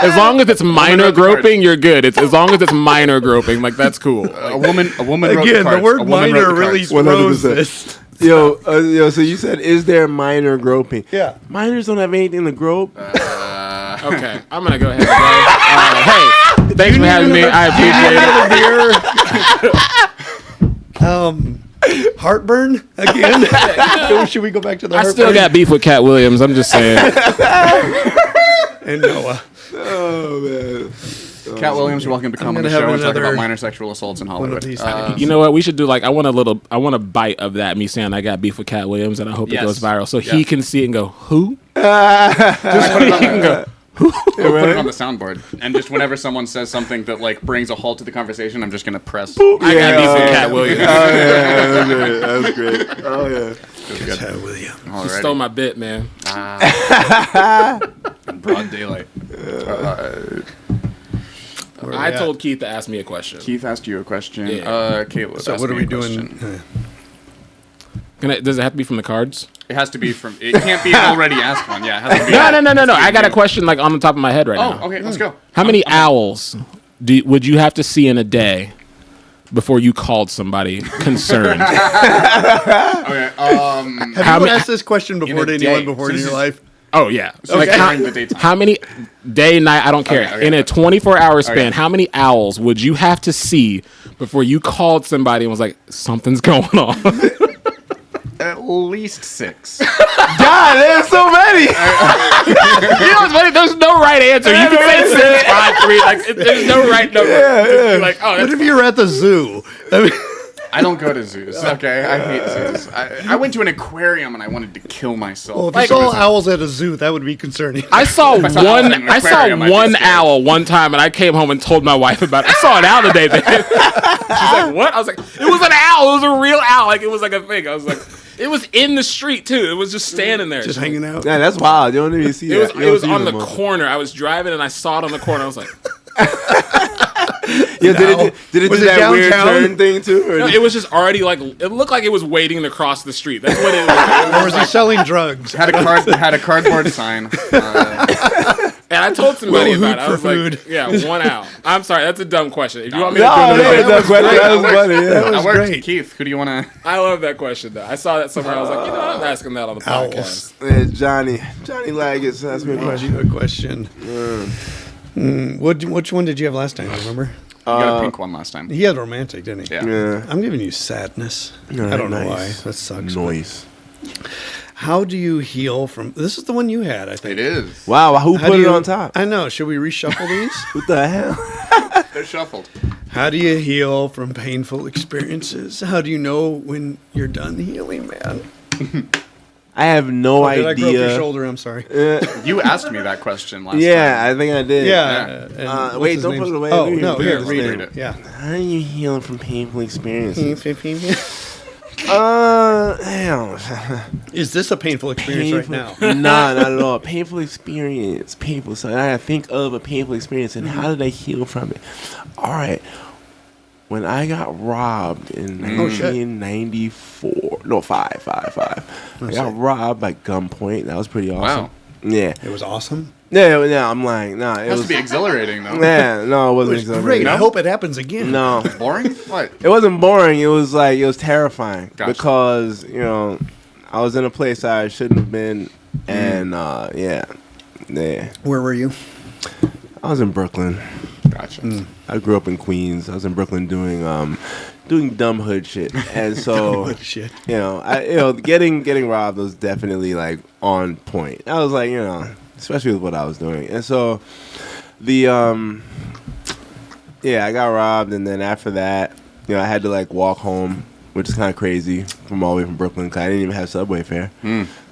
as long as it's minor groping, you're good. As long as it's minor groping, like, that's cool. A woman wrote again, the cards. The word minor really throws this. Yo, so you said, is there minor groping? Yeah. Minors don't have anything to grope. Okay, I'm going to go ahead and go. Hey, thanks for having me. I appreciate it. Heartburn again? Should we go back to the heartburn? I still got beef with Katt Williams. I'm just saying. And Noah. Oh, man. Katt Williams, you're welcome to come on the show and talk about minor sexual assaults in Hollywood. You know what? We should do like I want a bite of that. Me saying I got beef with Katt Williams, and I hope it goes viral, so he can see it and go, who? Just put it on and go. Put it on the soundboard, and just whenever someone says something that like brings a halt to the conversation, I'm just gonna press. I got beef with Katt Williams. Oh yeah, that was great. Oh yeah, Katt Williams. You stole my bit, man. In broad daylight. I told Keith to ask me a question. Keith asked you a question. Yeah. Caleb. So what are we doing? Does it have to be from the cards? It has to be from. It can't be an already asked one. Yeah. It has to be No. I got a question like on the top of my head right now. Oh, okay. Let's go. How many owls would you have to see in a day before you called somebody concerned? Okay. Have you asked this question before to anyone before in your life? Oh yeah. So like during the daytime. How many day, night? I don't care. Okay, in a 24-hour span, how many owls would you have to see before you called somebody and was like, something's going on? At least 6. God, there's so many. You know what's funny? There's no right answer. You can say 6, 5, 3. Like there's no right number. Yeah. Like, oh, What if you're at the zoo? I don't go to zoos. Okay, I hate zoos. I went to an aquarium and I wanted to kill myself. Well, if you saw owls at a zoo, that would be concerning. I saw one owl one time, and I came home and told my wife about it. I saw an owl today. She's like, "What?" I was like, "It was an owl. It was a real owl. Like it was like a thing." I was like, "It was in the street too. It was just standing there, just hanging out." Yeah, that's wild. You don't even see that. It was on the corner. I was driving and I saw it on the corner. I was like. Yeah, did it do that weird turn thing too? No, it was just already like it looked like it was waiting to cross the street. That's what it was. Or was he selling drugs? Had a cardboard sign. And I told somebody about it. I was like, yeah, one owl. I'm sorry, that's a dumb question. If you want me to do it, that was funny. Yeah. That was great. Keith, who do you want to? I love that question though. I saw that somewhere. I was like, you know, I'm asking that on the podcast. Johnny Laggett asked me a question. Which one did you have last time? Remember? You got a pink one last time. He had romantic, didn't he? Yeah. I'm giving you sadness. I don't know why. That sucks. Noise. How do you heal from? This is the one you had, I think. It is. Wow, who put it on top? I know. Should we reshuffle these? What the hell? They're shuffled. How do you heal from painful experiences? How do you know when you're done healing, man? I have no idea. Did I grope your shoulder? I'm sorry. You asked me that question last time. Yeah, I think I did. Yeah. and Wait, what's his don't name? put it away. Oh, Read no, it. here, Read read it. it. Yeah. How are you healing from painful experiences? Damn. Is this a painful experience right now? Nah, not at all. Painful experience. Painful. So I gotta think of a painful experience and how did I heal from it? All right. When I got robbed in 1994, no, five. I got robbed by gunpoint. That was pretty awesome. Wow. Yeah. It was awesome. Yeah, I'm lying. Nah, It has to be exhilarating, though. Yeah, no, it It wasn't was exhilarating. great. I hope it happens again. No. Boring? What? It wasn't boring. It was like, it was terrifying. Gotcha. Because, I was in a place I shouldn't have been. And, yeah. Where were you? I was in Brooklyn. Gotcha. I grew up in Queens. I was in Brooklyn doing dumb hood shit. And so, Shit. getting robbed was definitely like on point. I was like, especially with what I was doing. And so I got robbed, and then after that, I had to like walk home, which is kind of crazy from all the way from Brooklyn because I didn't even have subway fare.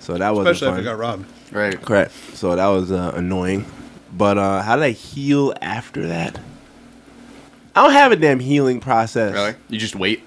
So that wasn't Especially fun. if you got robbed. Right. Correct. So that was annoying. But how did I heal after that? I don't have a damn healing process. Really? You just wait?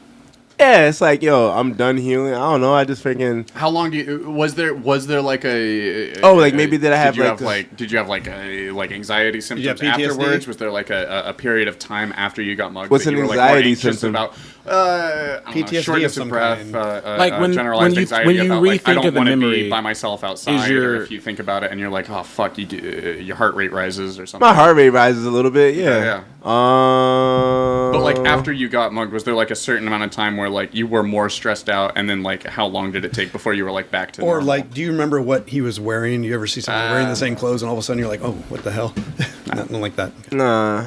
Yeah, it's like, I'm done healing. I don't know. I just freaking. How long do you? Was there like a? Maybe did I have Did you have like anxiety symptoms have PTSD? afterwards? Was there like a period of time after you got mugged? What's that an you were, anxiety like, more anxious symptom? about I don't know, PTSD shortness of some of breath, kind. Like when generalized you- anxiety when you about like I rethink don't of the want to be memory, by myself outside. your- Or if you think about it and you're like, oh fuck, your heart rate rises or something. My heart rate rises a little bit. Yeah. Yeah. But But like after you got mugged, was there like a certain amount of time where like you were more stressed out, and then like how long did it take before you were like back to Or normal? like, do you remember what he was wearing? You ever see someone wearing the same clothes and all of a sudden you're like, oh, what the hell? Nothing like that. nah.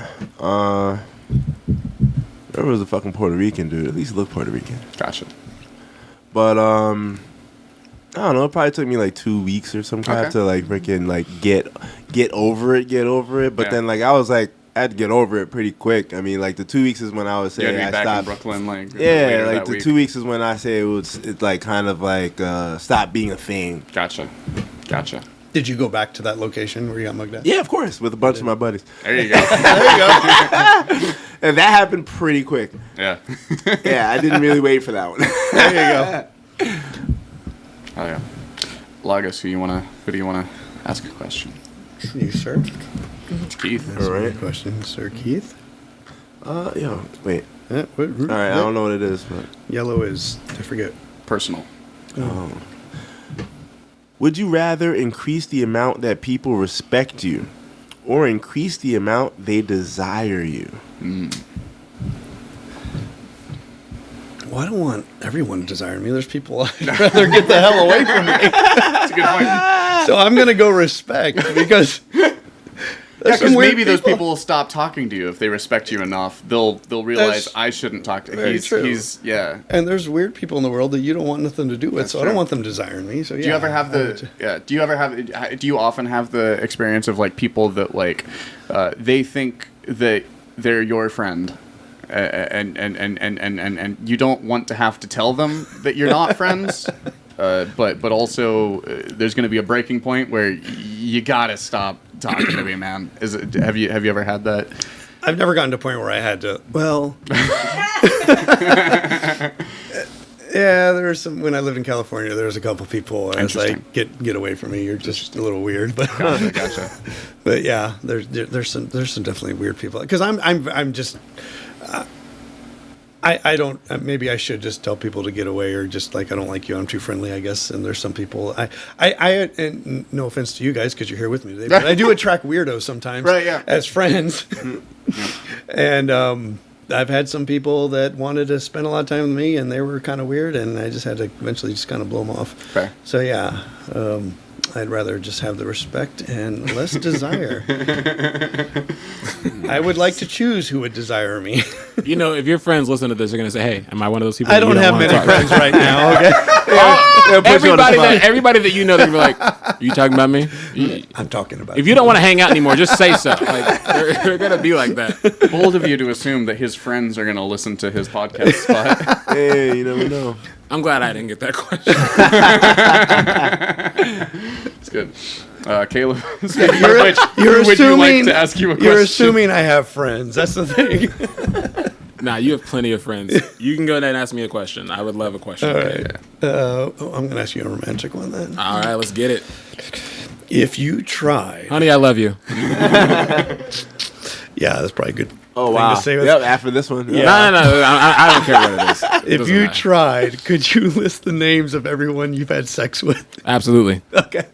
There was a fucking Puerto Rican dude. At least look Puerto Rican. Gotcha. But I don't know. It probably took me like 2 weeks or some crap Okay. to like freaking like get over it. But Yeah. then like I was like I had to get over it pretty quick. I mean like the 2 weeks is when I was You had saying to be I back in stopped. Brooklyn like Yeah, later like that the week. 2 weeks is when I say it's like kind of like stop being a thing. Gotcha. Did you go back to that location where you got mugged at? Yeah, of course, with a bunch of my buddies. There you go. And that happened pretty quick. Yeah. Yeah, I didn't really wait for that one. There you go. Oh yeah. Lagos, who do you wanna ask a question? You, sir? It's Keith. All right. Good question, Sir Keith. Wait. What, All right, I don't know what it is, but Yellow is, I forget. Personal. would you rather increase the amount that people respect you or increase the amount they desire you? Well, I don't want everyone to desire me. There's people I'd rather get the hell away from me. That's a good point. So I'm going to go respect because there's Because some weird maybe those people will stop talking to you if they respect you enough. They'll realize That's I shouldn't talk to. very true. He's yeah. And there's weird people in the world that you don't want nothing to do with, That's so I don't true. want them desiring me. So yeah. Do you ever have I would- Do you often have the experience of like people that like they think that they're your friend, and you don't want to have to tell them that you're not friends, but also there's going to be a breaking point where you gotta stop talking to me, man. Have you ever had that? I've never gotten to a point where I had to. Well, yeah, there were some when I lived in California. There was a couple people, and it's like, get away from me. You're just a little weird, but Gotcha. but yeah, there's some definitely weird people because I'm just. I don't. Maybe I should just tell people to get away, or just like I don't like you. I'm too friendly, I guess. And there's some people. And no offense to you guys because you're here with me today, but I do attract weirdos sometimes, Right, yeah. as friends. And I've had some people that wanted to spend a lot of time with me, and they were kind of weird, and I just had to eventually just kind of blow them off. Fair. So yeah, I'd rather just have the respect and less desire. I would like to choose who would desire me. You know, if your friends listen to this, they're gonna say, "Hey, am I one of those people?" I that you don't have wanna many talk to?" friends right now. Okay. everybody that you know, they're gonna be like, "Are you talking about me?" I'm talking about. If you don't want to hang out anymore, just say so. Like they're gonna be like that. Bold of you to assume that his friends are going to listen to his podcast spot. Hey, you never know. I'm glad I didn't get that question. It's good. Caleb, You're would you like assuming to ask you a question? You're assuming I have friends. That's the thing. Nah, you have plenty of friends. You can go ahead and ask me a question. I would love a question. All right. I'm gonna ask you a romantic one then. All right, let's get it. If you tried, Honey, I love you. yeah, that's probably a good. Oh thing wow. To say. Yep. After this one. Yeah. No. I don't care what it is. It If doesn't you matter. tried, could you list the names of everyone you've had sex with? Absolutely. Okay.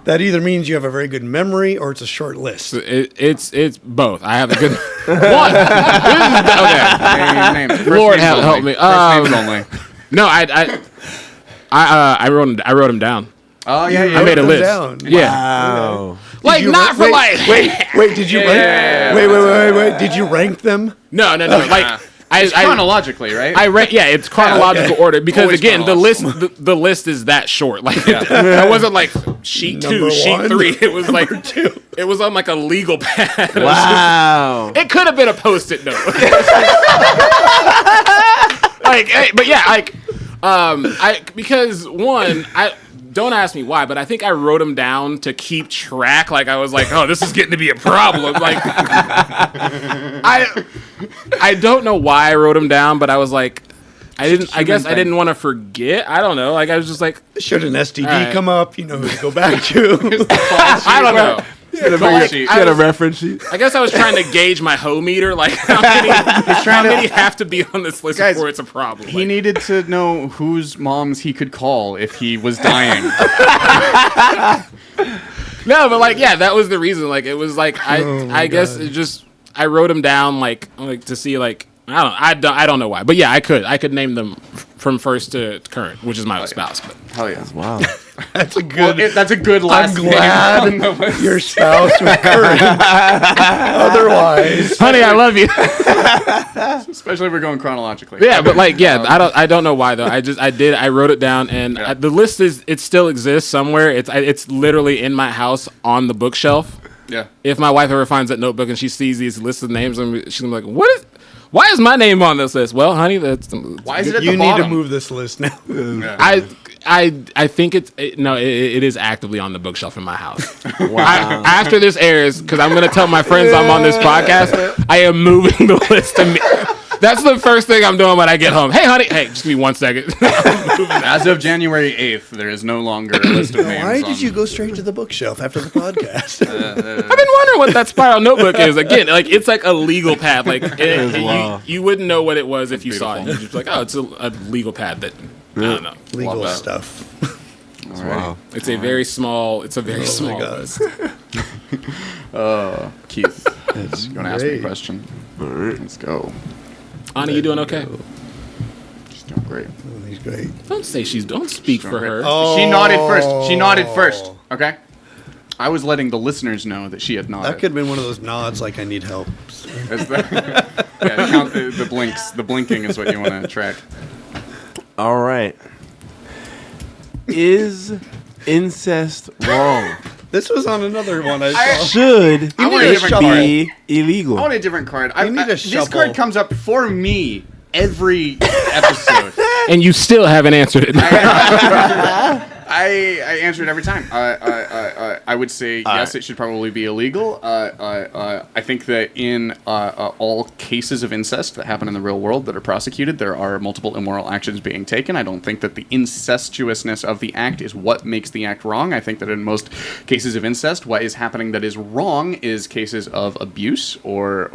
That either means you have a very good memory or it's a short list. It's both. I have a good one. Okay. Names. First Lord names help only. me. First names only. No, I wrote them down. Oh yeah, I made a them list. down. Yeah. Wow. Like you not rank- for wait, like Wait, did you rank? Wait. Did you rank them? No. Like It's chronologically, right? it's chronological order because Always again the list is that short. Like I wasn't like sheet Number 2, sheet one, 3. It was like two. it was on like a legal pad. Wow. It could have been a post-it note. But yeah, because one, I don't ask me why, but I think I wrote them down to keep track. Like I was like, oh, this is getting to be a problem. Like I don't know why I wrote them down, but I was like, I guess I didn't want to forget. I don't know. Like I was just like, Should an STD right. come up, you know who to go back to. I don't know. She had a reference sheet. I guess I was trying to gauge my hoe meter, like how many have to be on this list Guys, before it's a problem. He needed to know whose moms he could call if he was dying. No, but like, yeah, that was the reason. Like, it was like I guess God. it just I wrote them down like to see like I don't know why, but yeah, I could name them from first to current, which is my spouse. But Hell yeah. Wow. That's a good. That's a good last I'm name glad on the list. your spouse was current. Otherwise, honey, I love you. Especially if we're going chronologically. Yeah, but like, yeah, I don't know why though. I wrote it down, and the list it still exists somewhere. It's literally in my house on the bookshelf. Yeah. If my wife ever finds that notebook and she sees these lists of names, she's gonna be like, why is my name on this list? Well, honey, Why is it at you the need bottom? to move this list now. Yeah. I think it is actively on the bookshelf in my house. Wow. After this airs, because I'm going to tell my friends I'm on this podcast, I am moving the list to me. That's the first thing I'm doing when I get home. Hey, honey. Hey, just give me 1 second. As of January 8th, there is no longer a list of names. Why did you go straight to the bookshelf after the podcast? I've been wondering what that spiral notebook is. Again, like it's like a legal pad. Like you wouldn't know what it was if you saw it. You'd just be like, oh, it's a legal pad that I don't know. Legal Love that. stuff. Wow. It's a very small. It's a very Oh small my God. list. Keith, you want to ask me a great. question? All right. Let's go. Anna, you doing okay? She's doing great. Oh, he's great. Don't speak for her. Oh. She nodded first. She nodded first. Okay. I was letting the listeners know that she had nodded. That could have been one of those nods like I need help. Is that- yeah, count the blinks. The blinking is what you want to track. All right. Is incest wrong? This was on another one I saw. Should I want a need a different shovel. card. be illegal? I want a different card. You need a this shovel. card comes up for me every episode. And you still haven't answered it. I answer it every time. I would say yes, it should probably be illegal. I think that in all cases of incest that happen in the real world that are prosecuted, there are multiple immoral actions being taken. I don't think that the incestuousness of the act is what makes the act wrong. I think that in most cases of incest, what is happening that is wrong is cases of abuse or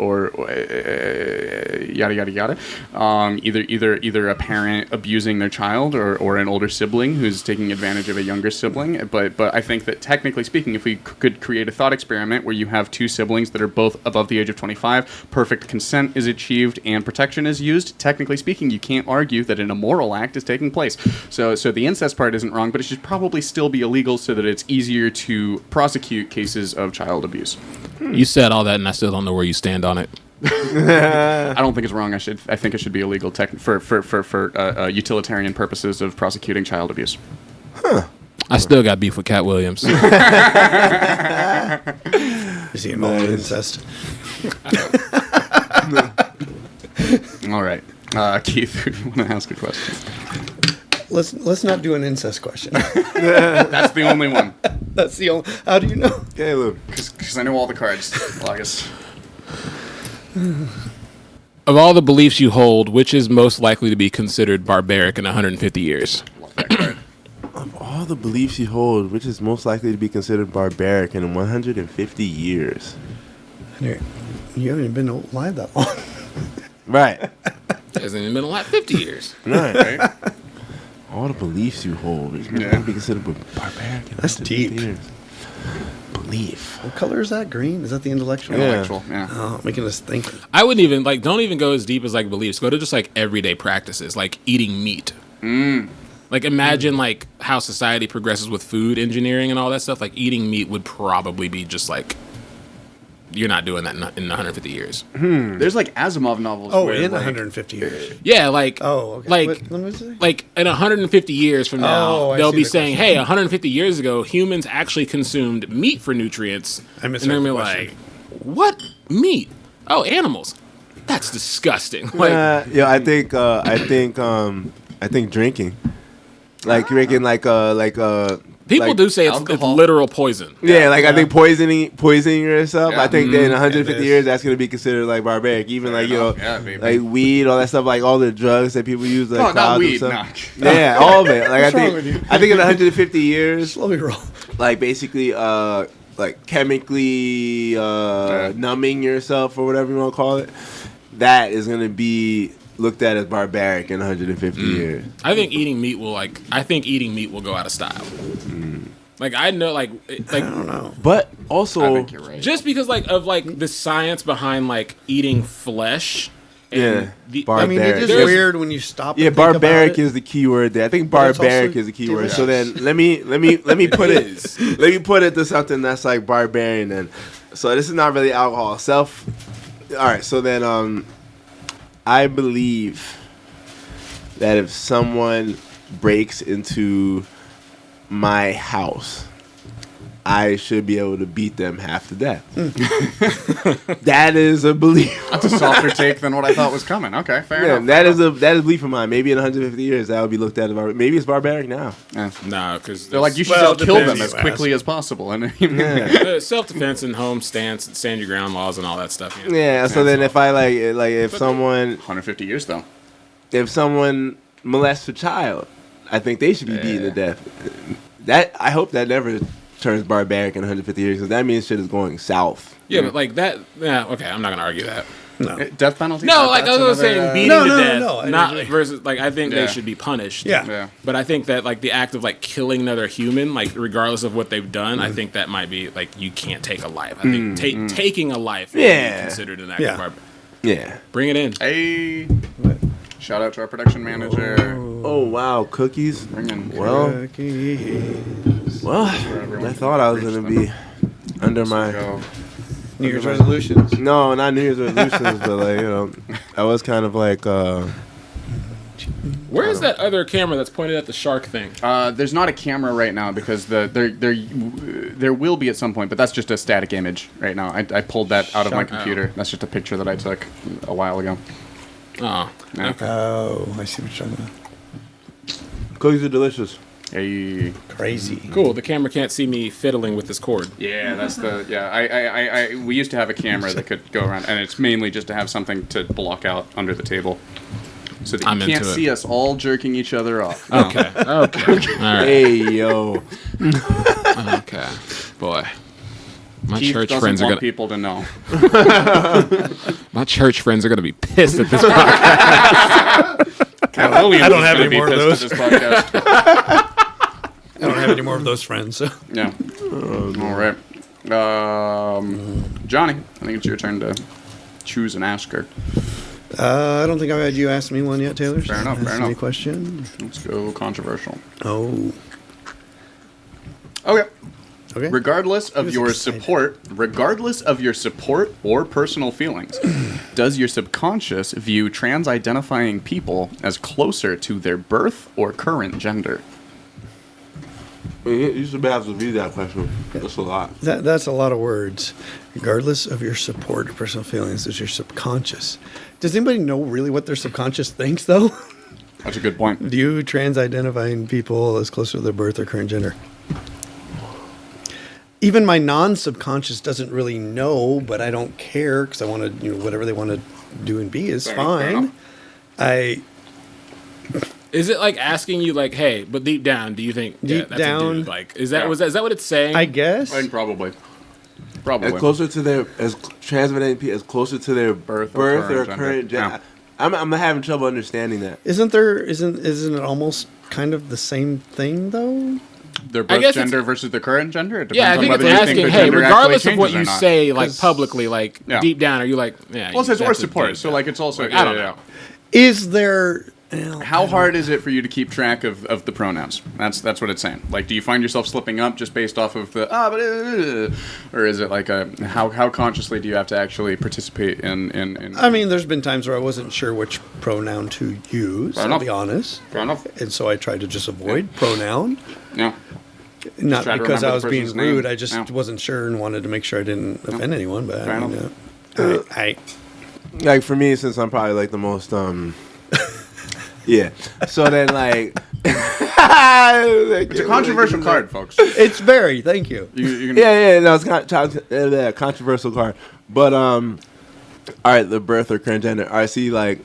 yada yada yada. Either a parent abusing their child or an older sibling who's taking advantage of a younger sibling. But I think that technically speaking, if we could create a thought experiment where you have two siblings that are both above the age of 25, perfect consent is achieved and protection is used, technically speaking, you can't argue that an immoral act is taking place. So the incest part isn't wrong, but it should probably still be illegal so that it's easier to prosecute cases of child abuse. You said all that, and I still don't know where you stand on it. I don't think it's wrong. I think it should be illegal for utilitarian purposes of prosecuting child abuse. I still got beef with Katt Williams. Is he involved in incest? All right, Keith, do you want to ask a question? Let's not do an incest question. That's the only one. That's the only. How do you know? Caleb. Because I know all the cards. Well, I guess. Of all the beliefs you hold, which is most likely to be considered barbaric in 150 years? Love that card. Of all the beliefs you hold, which is most likely to be considered barbaric in 150 years? You haven't been alive that long. Right. Hasn't even been alive 50 years. Right. All the beliefs you hold, which most likely to be considered barbaric in That's 150 deep. years. Belief. What color is that? Green? Is that the intellectual? Intellectual, yeah. Oh, making us think. I wouldn't even don't even go as deep as like beliefs. Go to just like everyday practices, like eating meat. Like imagine like how society progresses with food engineering and all that stuff. Like eating meat would probably be just like you're not doing that in 150 years. There's like Asimov novels. Oh, where, in like, 150 years. Yeah, like Oh, okay. like What was it? like in 150 years from now, Oh, I they'll see be the saying, question. "Hey, 150 years ago, humans actually consumed meat for nutrients." I and misheard they're gonna be the like, question. "What meat? Oh, animals. That's disgusting." Like, Yeah, I think drinking, like drinking, people like do say it's alcohol. literal poison. Yeah, like I think poisoning yourself. Yeah. I think that in 150 It is. years, that's gonna be considered like barbaric. Even like enough. Yeah, baby. like weed, all that stuff, like all the drugs that people use, like No, not clouds and weed. stuff. No. Yeah, all of it. Like What's wrong with you? I think in 150 years, Slowly roll. like basically, like chemically numbing yourself or whatever you want to call it, that is gonna be looked at as barbaric in 150 years. I think eating meat will go out of style. Like I know, like I don't know. But I also, think you're right. just because like of like the science behind like eating flesh. And yeah, I mean, it is There's- weird when you stop. yeah, and think barbaric about it. is the key word there. I think But it's barbaric also is the key word. delicious. So then let me put it let me put it to something that's like barbarian then. So this is not really alcohol. All right, so then I believe that if someone breaks into my house, I should be able to beat them half to death. That is a belief. That's a softer take than what I thought was coming. Okay, fair Yeah, enough. that is a belief of mine. Maybe in 150 years that would be looked at as maybe it's barbaric now. Yeah. Nah, because They're like, you should Well, just kill them depends as who quickly as possible. And self-defense and home stance, stand your ground laws and all that stuff. You know? Yeah. So then if I like if someone 150 years though. if someone molests a child, I think they should be beaten to death. That I hope that never turns barbaric in 150 years because that means shit is going south. Yeah, but like that. Yeah, okay, I'm not gonna argue that. No. Death penalty? No, like I was saying, beating No, to no, no, death, no, I not agree. versus like I think Yeah. they should be punished. Yeah. Yeah. But I think that like the act of like killing another human, like regardless of what they've done, I think that might be like you can't take a life. I think taking a life would Yeah. be considered an act Yeah. of barbar. Yeah. Bring it in. Hey. Shout out to our production manager. Oh wow, cookies. Bringing Well, everyone I thought I was reach gonna them. be under my Go. New Year's resolutions. no, not New Year's resolutions, but like I was kind of like Where is that other camera that's pointed at the shark thing? There's not a camera right now because there will be at some point, but that's just a static image right now. I pulled that out of my Shark. computer. That's just a picture that I took a while ago. Oh, Yeah. okay. Oh, I see what you're talking about. cookies are delicious. Hey. Crazy. Cool. The camera can't see me fiddling with this cord. Yeah, that's the we used to have a camera that could go around, and it's mainly just to have something to block out under the table, so that I'm you can't into it. see us all jerking each other off. No. Okay. Okay. All right. Hey yo, Okay. Boy. My Keith church doesn't friends are want gonna. people to know. My church friends are gonna be pissed at this podcast. Katt Williams I don't is have gonna any be more of pissed those. at this podcast. I don't have any more of those friends. So. Yeah. All right. Johnny, I think it's your turn to choose an asker. I don't think I've had you ask me one yet, Taylor. Fair enough, fair Ask me a enough. question. Let's go controversial. Oh. Okay. Okay. Regardless of was your excited. support or personal feelings, Does your subconscious view trans-identifying people as closer to their birth or current gender? You should be able to read that question. That's a lot. That's a lot of words. Regardless of your support or personal feelings, is your subconscious. Does anybody know really what their subconscious thinks, though? That's a good point. View trans-identifying people as closer to their birth or current gender. Even my non-subconscious doesn't really know, but I don't care because I want to, whatever they want to do and be is fine. Is it like asking you, like, hey, but deep down, do you think Deep that's down, a dude? Like, is that what it's saying? I guess. I think probably. As closer to their as trans-identifying people as closer to their birth or current gender. Yeah. I'm having trouble understanding that. Isn't it almost kind of the same thing though? Their birth gender versus the current gender? It Yeah, I think on it's whether you asking, their hey, gender regardless actually of what changes you or not. say, like, publicly, like, Yeah. deep down, are you like, yeah. Well, it says or that's a support, dude, so, like, it's also... like, I don't know. Is there... How hard is it for you to keep track of the pronouns? That's what it's saying. Like, do you find yourself slipping up just based off of the or is it like how consciously do you have to actually participate in I mean, there's been times where I wasn't sure which pronoun to use. I'll be honest. Fair enough. And so I tried to just avoid pronoun. Yeah. Not try to because I remember was the being person's name. rude. I just Yeah. wasn't sure and wanted to make sure I didn't offend anyone. But Fair I mean, enough. I Like for me, since I'm probably like the most yeah. So then like It's a controversial card, folks. it's very. Thank you. No, it's controversial card. But all right, the birth or current gender. All right, see, like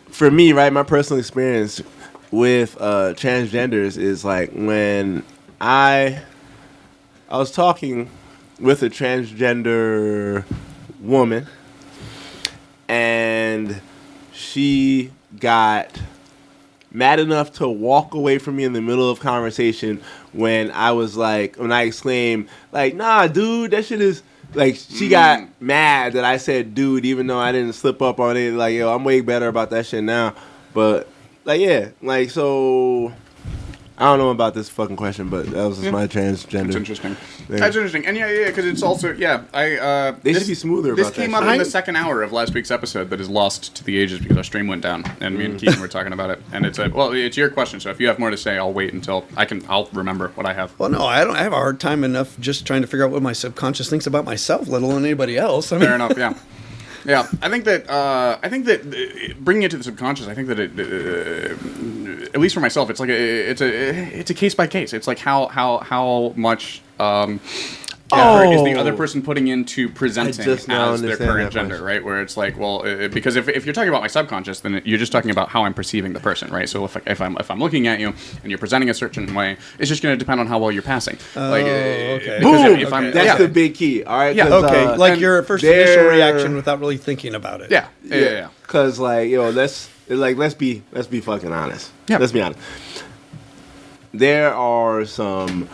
for me, right, my personal experience with transgenders is like when I was talking with a transgender woman, and she got mad enough to walk away from me in the middle of conversation when I exclaimed, like, nah, dude, that shit is, like, she got mad that I said dude, even though I didn't slip up on it. Like, yo, I'm way better about that shit now. But, like, yeah, like, so... I don't know about this fucking question, but that was just my transgender. That's interesting. Yeah. That's interesting, and because it's also they should be smoother. This about came that up shit. in the second hour of last week's episode that is lost to the ages because our stream went down, and me and Keaton were talking about it. And it's it's your question, so if you have more to say, I'll wait until I'll remember what I have. Well, no, I have a hard time enough just trying to figure out what my subconscious thinks about myself, let alone anybody else. I mean, Fair enough. Yeah. Yeah, I think that bringing it to the subconscious, I think that at least for myself, it's like it's a case by case. It's like how much effort is the other person putting into presenting as their current gender, right? Where it's like, well, because if you're talking about my subconscious, then you're just talking about how I'm perceiving the person, right? So if I'm looking at you and you're presenting a certain way, it's just going to depend on how well you're passing. Okay. Boom! That's the big key. All right. Yeah. Okay. Like your first initial reaction without really thinking about it. Yeah. Because like, yo, let's be fucking honest. Yeah. Let's be honest. There are some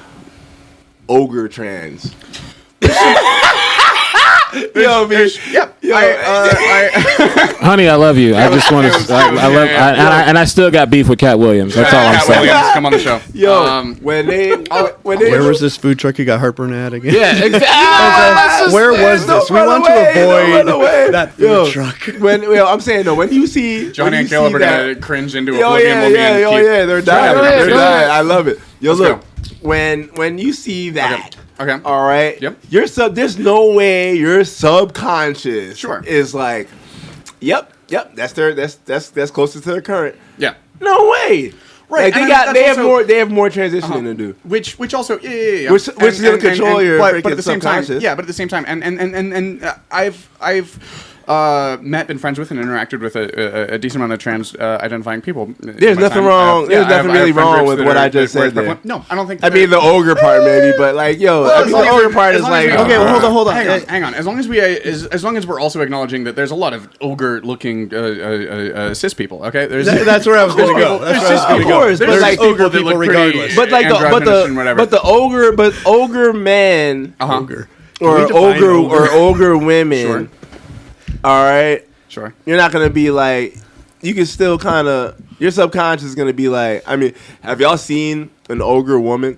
ogre trans. Yo, bitch. Yep. Honey, I love you. I just want to. I still got beef with Katt Williams. That's all I'm Katt saying. Williams, come on the show. Yo, when they Where was this food truck you got heartburn at again? Yeah, exactly. Where was this? We want to avoid that food truck. I'm saying no. When you see Johnny and Caleb are gonna cringe into Yo, oblivion. they're dying. They're They're dying. I love it. Yo, Let's look. go. When you see that. Okay. All right. Yep. There's no way your subconscious Sure. is like, yep. That's closer to their current. Yeah. No way. Right. Like they have more transitioning to do. Which also yeah. Which is gonna control your but at freaking the same time, subconscious. yeah. But at the same time, and I've met, been friends with, and interacted with a decent amount of trans identifying people. There's nothing wrong. There's nothing really wrong with what I just said there. No, I don't think. I mean the ogre part maybe, but like yo, the ogre part is like Okay, well, hold on. Hang on. As long as we're also acknowledging that there's a lot of ogre-looking cis people. Okay, That's where I was going to go. Of course, There's like ogre people people regardless. but like the ogre men Ogre. or ogre women. Sure. All right. Sure. You're not gonna be like. You can still kind of. Your subconscious is gonna be like. I mean, have y'all seen an ogre woman?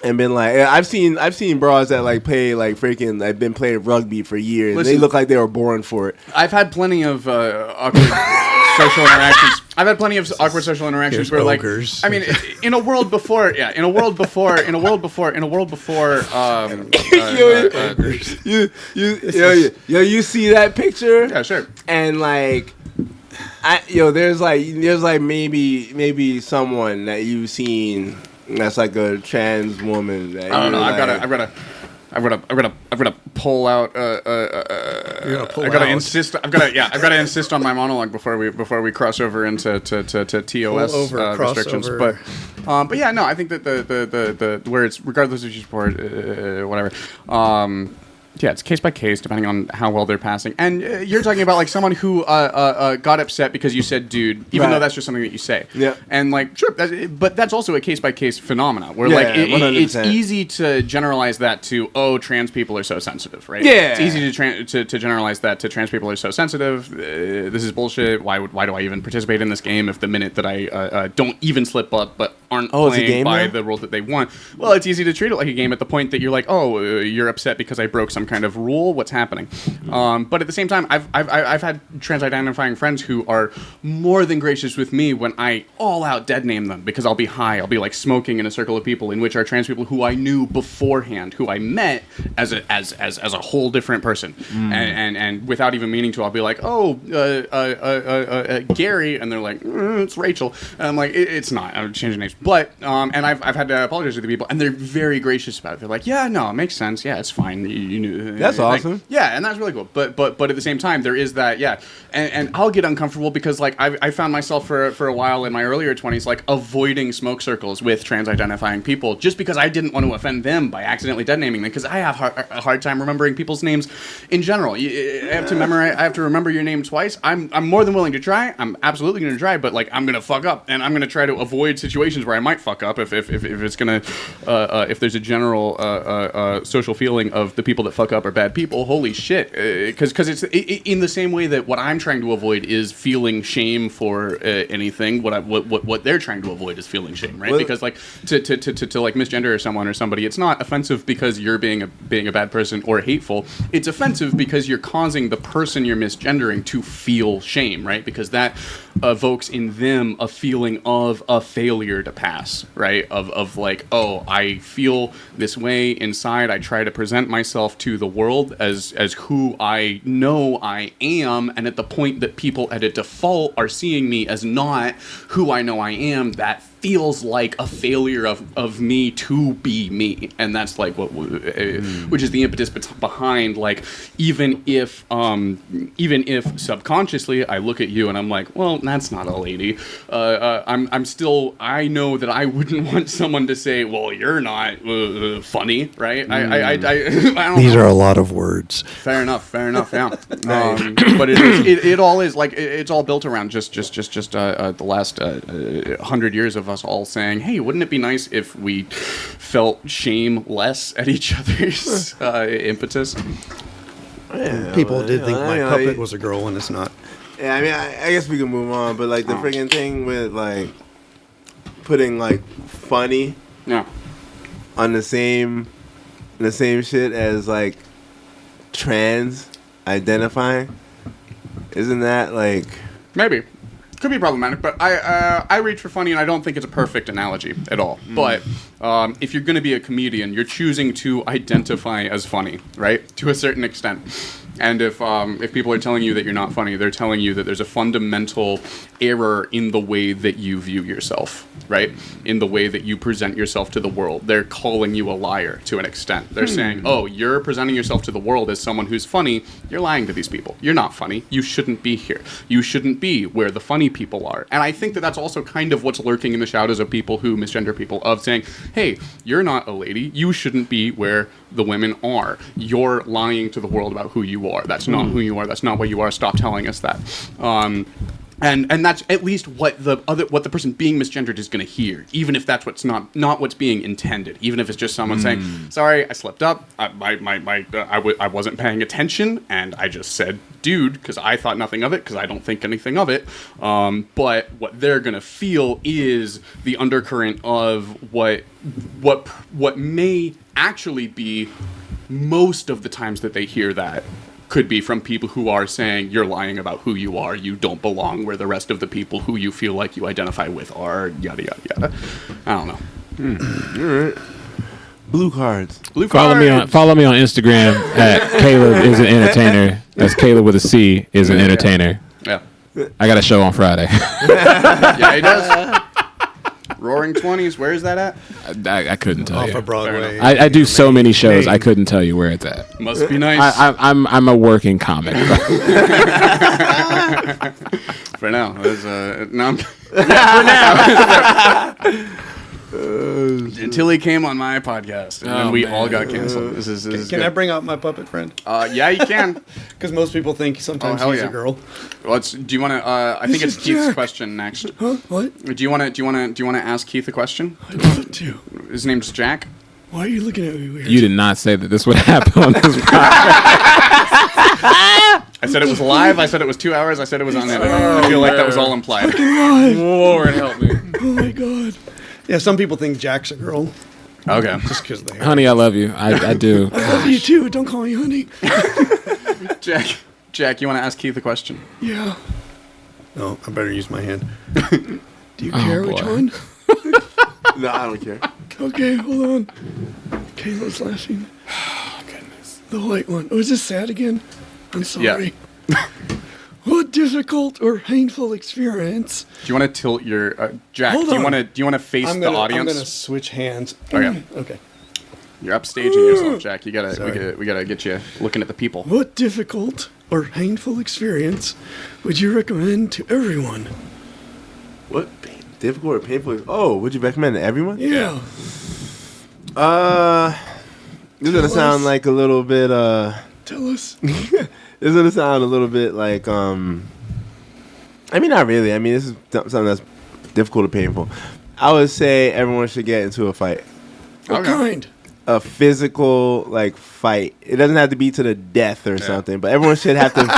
and been like, I've seen bras that like play like freaking like been playing rugby for years. Listen, they look like they were born for it. I've had plenty of awkward social interactions. I've had plenty of awkward social interactions where, like, ogres. I mean, in a world before, you see that picture? Yeah, sure. And like, there's like maybe someone that you've seen that's like a trans woman. That I don't know. like, I've got to pull out. You're gonna pull I've got to out. insist. I've got to insist on my monologue before we cross over into to TOS restrictions. But yeah, no, I think that the where it's regardless of support, whatever. Yeah, it's case by case, depending on how well they're passing. And you're talking about like someone who got upset because you said "dude," even though that's just something that you say. Yeah. And like, sure, but that's also a case by case phenomena where it's easy to generalize that to trans people are so sensitive, right? Yeah. It's easy to generalize that to trans people are so sensitive. This is bullshit. Why do I even participate in this game if the minute that I don't even slip up but aren't playing by the rules that they want? Well, it's easy to treat it like a game at the point that you're like, you're upset because I broke some kind of rule. What's happening? But at the same time, I've had trans-identifying friends who are more than gracious with me when I all out dead name them because I'll be high. I'll be like smoking in a circle of people in which are trans people who I knew beforehand, who I met as a whole different person, and without even meaning to, I'll be like, Gary, and they're like, it's Rachel, and I'm like, it's not. I'm changing names, but and I've had to apologize to the people, and they're very gracious about it. They're like, yeah, no, it makes sense. Yeah, it's fine. You knew. That's awesome. Like, yeah, and that's really cool. But at the same time, there is that, and I'll get uncomfortable because like I found myself for a while in my earlier 20s like avoiding smoke circles with trans-identifying people just because I didn't want to offend them by accidentally dead naming them, because I have a hard time remembering people's names in general. I have to remember your name twice. I'm more than willing to try. I'm absolutely going to try, but like I'm going to fuck up, and I'm going to try to avoid situations where I might fuck up if it's going to if there's a general social feeling of the people that fuck up are bad people. Holy shit, because it's in the same way that what I'm trying to avoid is feeling shame for anything. What they're trying to avoid is feeling shame, right? Because like to like misgender someone or somebody, it's not offensive because you're being a bad person or hateful. It's offensive because you're causing the person you're misgendering to feel shame, right? Because that evokes in them a feeling of a failure to pass, right? Of like, I feel this way inside. I try to present myself to the world as who I know I am, and at the point that people at a default are seeing me as not who I know I am, that feels like a failure of me to be me. And that's like what which is the impetus behind like even if subconsciously I look at you and I'm like, well, that's not a lady, I'm still, I know that I wouldn't want someone to say, well, you're not funny, right? I don't These know. are a lot of words. Fair enough, yeah. But it all is like it's all built around just the last 100 years of us all saying, hey, wouldn't it be nice if we felt shame less at each other's impetus? People did think my puppet was a girl when it's not. Yeah, I mean, I guess we can move on, but like the friggin' thing with like putting like funny on the same shit as like trans identifying, isn't that like maybe could be problematic? But I reach for funny, and I don't think it's a perfect analogy at all. But if you're going to be a comedian, you're choosing to identify as funny, right, to a certain extent. And if people are telling you that you're not funny, they're telling you that there's a fundamental error in the way that you view yourself, right? In the way that you present yourself to the world. They're calling you a liar to an extent. They're saying, you're presenting yourself to the world as someone who's funny. You're lying to these people. You're not funny. You shouldn't be here. You shouldn't be where the funny people are. And I think that that's also kind of what's lurking in the shadows of people who misgender people, of saying, hey, you're not a lady. You shouldn't be where the women are. You're lying to the world about who you are. That's not who you are. That's not what you are. Stop telling us that. And that's at least what the person being misgendered is going to hear, even if that's what's not what's being intended. Even if it's just someone saying, "Sorry, I slipped up. I wasn't paying attention, and I just said dude because I thought nothing of it because I don't think anything of it." But what they're going to feel is the undercurrent of what may actually be most of the times that they hear that. Could be from people who are saying you're lying about who you are, you don't belong where the rest of the people who you feel like you identify with are, yada yada yada. I don't know. All right. Blue cards. Follow me on Instagram at Caleb is an entertainer. That's Caleb with a C is an entertainer. Yeah. I got a show on Friday. Yeah, he does. Roaring 20s, where is that at? I couldn't tell Off you. of Broadway. I do so many shows. I couldn't tell you where it's at. Must be nice. I'm a working comic. For now. No, until he came on my podcast, and then we all got canceled. This is Can good. I bring out my puppet friend? Yeah, you can. Because most people think sometimes hell he's yeah. a girl. Do you want to? I think This it's is Keith's Jack. question next. Huh? What? Do you want to ask Keith a question? I love to. His name's Jack. Why are you looking at me weird? You did not say that this would happen on this I said it was live. I said it was 2 hours. I said it was unedited. I feel like that was all implied. Lord help me. Oh my god. Yeah, some people think Jack's a girl Okay. just because they are. Honey, I love you. I do. I love you too. Don't call me honey. Jack, you want to ask Keith a question? Yeah. No, I better use my hand. Do you care which boy. one? No, I don't care. Okay, hold on. Kayla's laughing. Oh, goodness. The white one. Oh, is this sad again? I'm sorry. What difficult or painful experience? Do you want to tilt your Jack? Hold Do you on. want to face I'm the gonna audience? switch hands. Okay. Okay. You're upstaging yourself, Jack. We Sorry. gotta get you looking at the people. What difficult or painful experience would you recommend to everyone? What? Difficult or painful? Oh, would you recommend to everyone? Yeah. This is gonna sound like a little bit. Tell us. This is gonna sound a little bit like. I mean, not really. I mean, this is something that's difficult or painful. I would say everyone should get into a fight. What Okay. kind? A physical fight. It doesn't have to be to the death or something, but everyone should have to.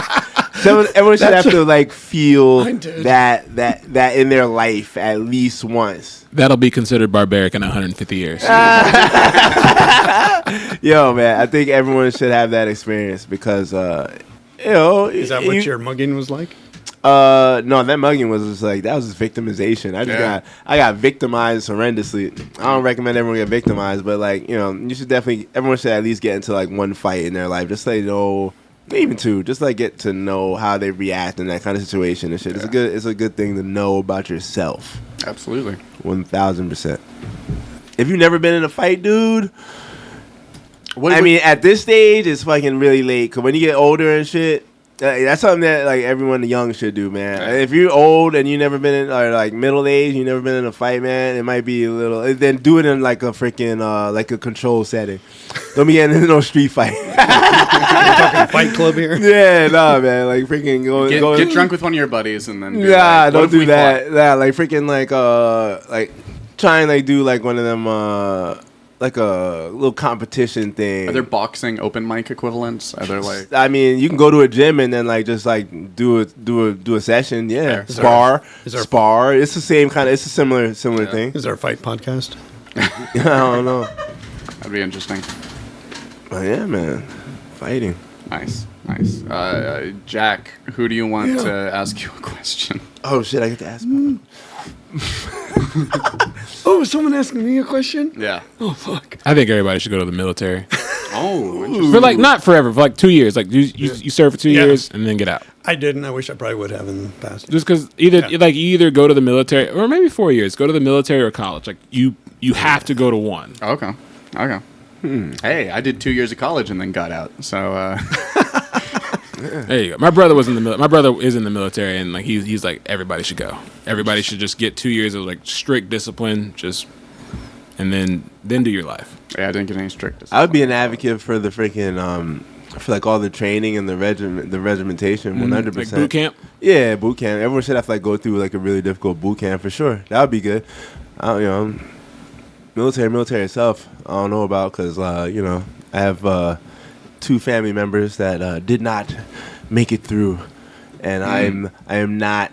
Everyone should have to feel I'm dead. that in their life at least once. That'll be considered barbaric in 150 years. Yo, man, I think everyone should have that experience because Is that what your mugging was like? No, that mugging was just that was just victimization. I got victimized horrendously. I don't recommend everyone get victimized, but you should definitely everyone should at least get into one fight in their life, just so they know, even two, just get to know how they react in that kind of situation and shit. Yeah. It's a good thing to know about yourself. Absolutely. 1000%. If you've never been in a fight, dude. I mean, at this stage, it's fucking really late. Cause when you get older and shit, that's something that everyone young should do, man. Yeah. If you're old and you never been in, or middle age, you never been in a fight, man, it might be a little. Then do it in a freaking a controlled setting. Don't be getting into no street fight. Fucking fight club here. Yeah, nah, man. Freaking go Get drunk with one of your buddies and then. Be Nah, what don't if we do that. fought? Nah, freaking try and do one of them a little competition thing. Are there boxing open mic equivalents? Are there I mean, you can go to a gym and then just do a session. Yeah, Fair. spar. It's the same kind of. It's a similar thing. Is there a fight podcast? I don't know. That'd be interesting. But yeah, man, fighting. Nice. Jack, who do you want to ask you a question? Oh shit, I get to ask. Oh, is someone asking me a question? Yeah. Oh, fuck. I think everybody should go to the military. Oh, interesting. For not forever, for 2 years. You serve for 2 Yeah. years and then get out. I didn't. I wish I probably would have in the past. Just because you either go to the military or maybe 4 years, go to the military or college. You have to go to one. Okay. Hey, I did 2 years of college and then got out. So There you go. My brother was in the my brother is in the military, and he's like, everybody should go. Everybody should just get 2 years of strict discipline, and then do your life. yeah, I didn't get any strict. I would be an advocate for the freaking I feel like all the training and the regimentation, 100%. Like boot camp. Yeah, boot camp. Everyone should have to like go through like a really difficult boot camp for sure. That would be good. Military itself, I don't know about because I have 2 family members that did not make it through, and I am not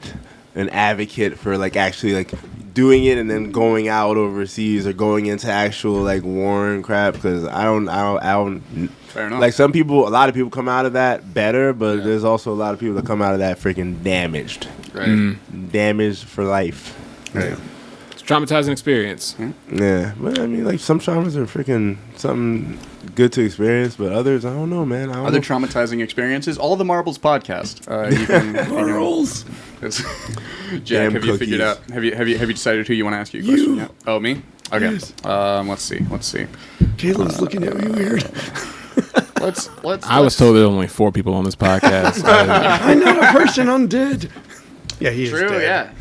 an advocate for like actually like doing it and then going out overseas or going into actual like war and crap because I don't. Fair enough. Like a lot of people come out of that better, but there's also a lot of people that come out of that freaking damaged. Right. Damaged for life. Right. Yeah. It's a traumatizing experience. Yeah, but I mean, like some traumas are freaking something good to experience, but others, I don't know, man. Other traumatizing experiences. All the Marbles podcast. You can, Marbles. Jack, Damn have you figured out? cookies. Have you decided who you want to ask you a question yet? Oh, me? Okay. Yes. Let's see. Caleb's looking at me weird. I was told there are only 4 people on this podcast. I'm not a person. I'm dead. Yeah, he is True. dead. Yeah.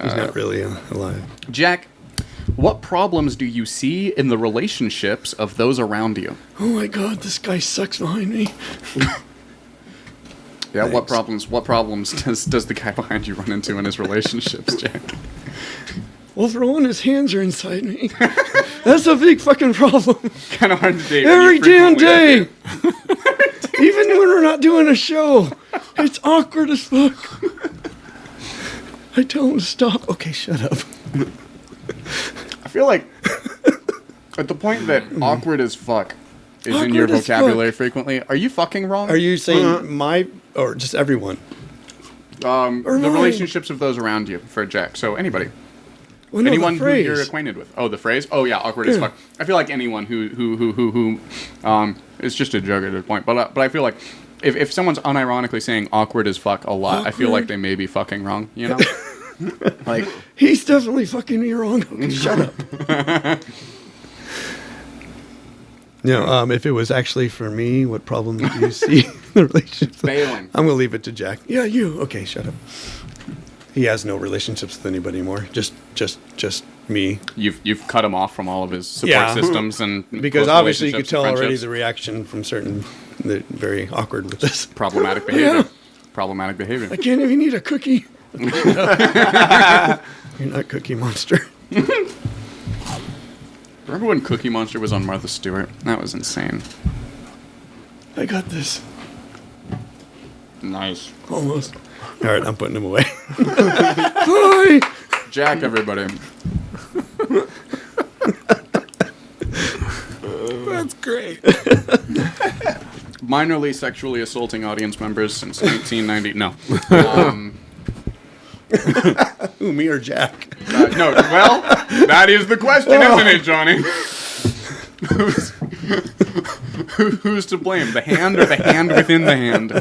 He's not really alive. Jack, what problems do you see in the relationships of those around you? Oh my God, this guy sucks behind me. Yeah. Thanks. What problems does the guy behind you run into in his relationships, Jack? Well, for one, his hands are inside me. That's a big fucking problem. Kind of hard to date. Every damn day. Even when we're not doing a show. It's awkward as fuck. I tell him to stop. Okay, shut up. I feel like at the point that awkward as fuck is in your Awkward as vocabulary frequently, are you fucking wrong? Are you saying my, or just everyone? the mine? relationships of those around you for Jack? So anybody. Well, no, Anyone the who phrase. you're acquainted with. Oh, the phrase? Oh, yeah, awkward as fuck. I feel like anyone who it's just a joke at this point. But I feel like if someone's unironically saying awkward as fuck a lot, I feel like they may be fucking wrong, you know? Like, He's definitely fucking me wrong. Okay, shut up. If it was actually for me, what problem do you see in the relationship? failing. I'm gonna leave it to Jack. Yeah, you. Okay, shut up. He has no relationships with anybody anymore. Just me. You've cut him off from all of his support systems and Because close obviously you could relationships tell and already friendships. the reaction from certain. They're very awkward with this. Problematic behavior. Yeah. Problematic behavior. I can't even eat a cookie. You're not Cookie Monster. Remember when Cookie Monster was on Martha Stewart? That was insane. I got this. Nice. Almost. All right, I'm putting him away. Bye. Jack, everybody. That's great. Minorly sexually assaulting audience members since 1990. No. Who, me or Jack? No, well, that is the question, isn't it, Johnny? Who's to blame? The hand or the hand within the hand?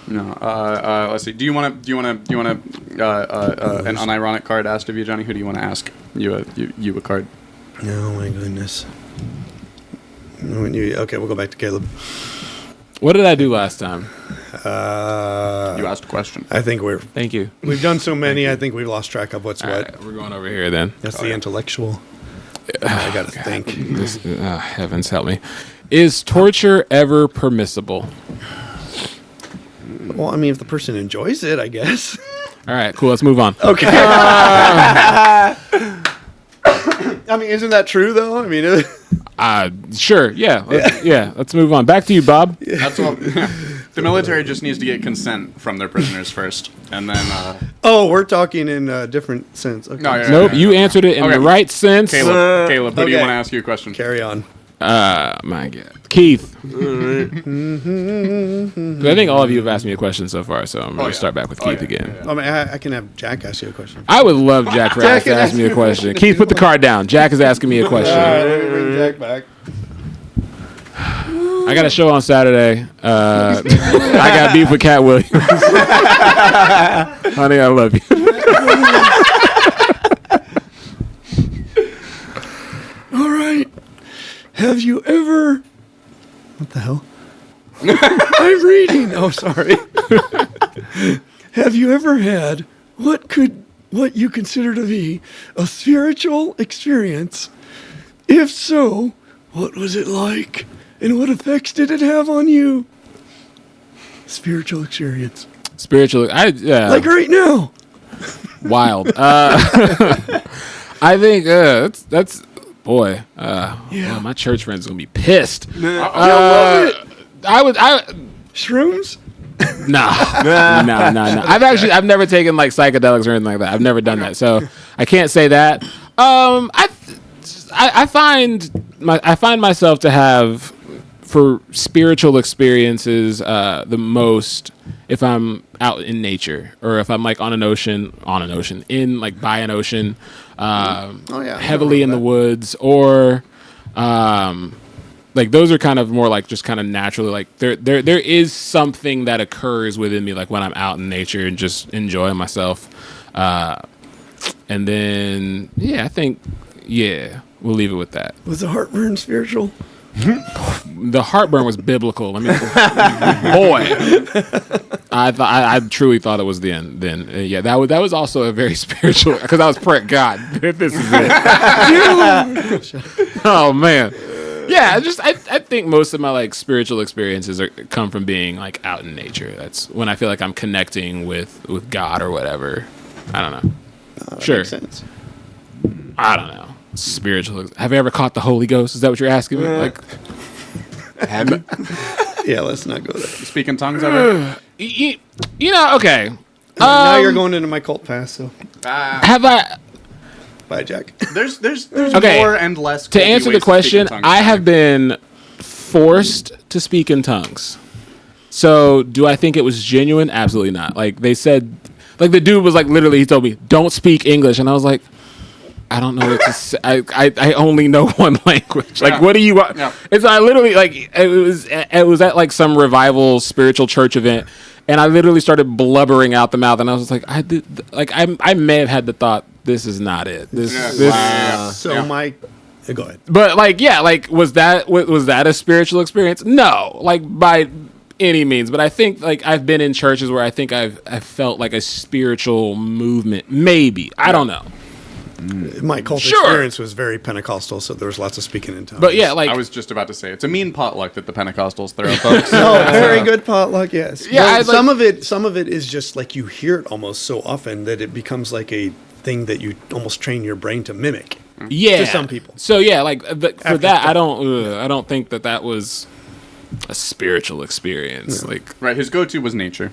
No. Let's see. Do you want an unironic card asked of you, Johnny? Who do you want to ask? You a card. Oh my goodness. Okay, we'll go back to Caleb. What did I do last time? You asked a question. I think Thank you. we've done so many. I think we've lost track of what's All what. right, we're going over here then. That's the intellectual. I gotta think. This, heavens help me. Is torture ever permissible? Well, I mean, if the person enjoys it, I guess. All right, cool. Let's move on. Okay. I mean, isn't that true though? I mean, Sure. Yeah. Let's move on. Back to you, Bob. That's all. The military just needs to get consent from their prisoners first, and then. we're talking in a different sense. Okay. No, yeah. Nope. You answered it in Okay. the right sense. Caleb, who do you Okay. want to ask you a question? Carry on. My God. Keith. I think all of you have asked me a question so far, so I'm going to start back with Keith again. I mean, I can have Jack ask you a question. I would love Jack to ask me a question. Keith, put the card down. Jack is asking me a question. Let me bring Jack back. I got a show on Saturday. I got beef with Katt Williams. Honey, I love you. All right. Have you ever... What the hell? I'm reading. Oh, sorry. Have you ever had what you consider to be a spiritual experience? If so, what was it like? And what effects did it have on you? Spiritual experience. Spiritual. Like right now. Wild. I think that's boy. Well, my church friends are gonna be pissed. Shrooms? No. I've never taken like psychedelics or anything like that. I've never done that, so I can't say that. I find myself to have, for spiritual experiences, the most if I'm out in nature, or if I'm like on an ocean, in like by an ocean, heavily in the woods, or like those are kind of more like just kind of naturally, like there is something that occurs within me, like when I'm out in nature and just enjoying myself. And then I think we'll leave it with that. Was the heartburn spiritual? The heartburn was biblical. I mean, boy, I truly thought it was the end. Then, that was also a very spiritual, because I was praying, God, this is it. Oh man, I think most of my like spiritual experiences come from being like out in nature. That's when I feel like I'm connecting with God or whatever. I don't know. Sure. Makes sense. I don't know. Spiritual. Have you ever caught the Holy Ghost? Is that what you're asking me? Like, Have you? Yeah, let's not go there. Speak in tongues ever? you know, okay. Now you're going into my cult pass, so Have I? bye, Jack. There's Okay. more and less. To culty answer ways the question, speak in tongues. I have been forced to speak in tongues. So, do I think it was genuine? Absolutely not. Like they said, like the dude was like literally, he told me, "Don't speak English," and I was like, I don't know what to say. I only know one language. Like, what do you want? Yeah. It's I literally like it was at like some revival spiritual church event, and I literally started blubbering out the mouth, and I was like, I may have had the thought, this is not it. This. Wow. So Yeah. go ahead. But like, was that a spiritual experience? No, like by any means. But I think like I've been in churches where I think I've felt like a spiritual movement. Maybe, I don't know. My cult Sure. experience was very Pentecostal, so there was lots of speaking in tongues. But yeah, like I was just about to say it's a mean potluck that the Pentecostals throw, folks. no, very good potluck. Yes. Yeah, But I'd some of it is just like you hear it almost so often that it becomes like a thing that you almost train your brain to mimic. yeah, to some people. So yeah, like for After that, stuff. I don't think that was a spiritual experience. Like Right, his go-to was nature.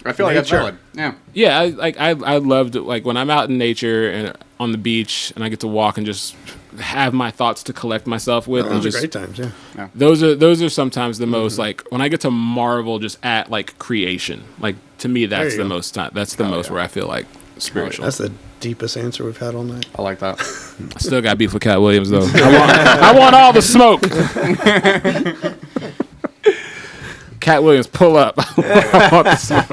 I feel like that's Nature. valid. Yeah. yeah, I loved like when I'm out in nature and on the beach and I get to walk and just have my thoughts to collect myself with, and Those just are great times. Yeah. those are sometimes the most like when I get to marvel just at like creation. Like to me, that's you the go. most time. That's the most where I feel like spiritual. That's the deepest answer we've had all night. I like that. I still got beef with Katt Williams though. I want all the smoke. Katt Williams, pull up. I want the smoke.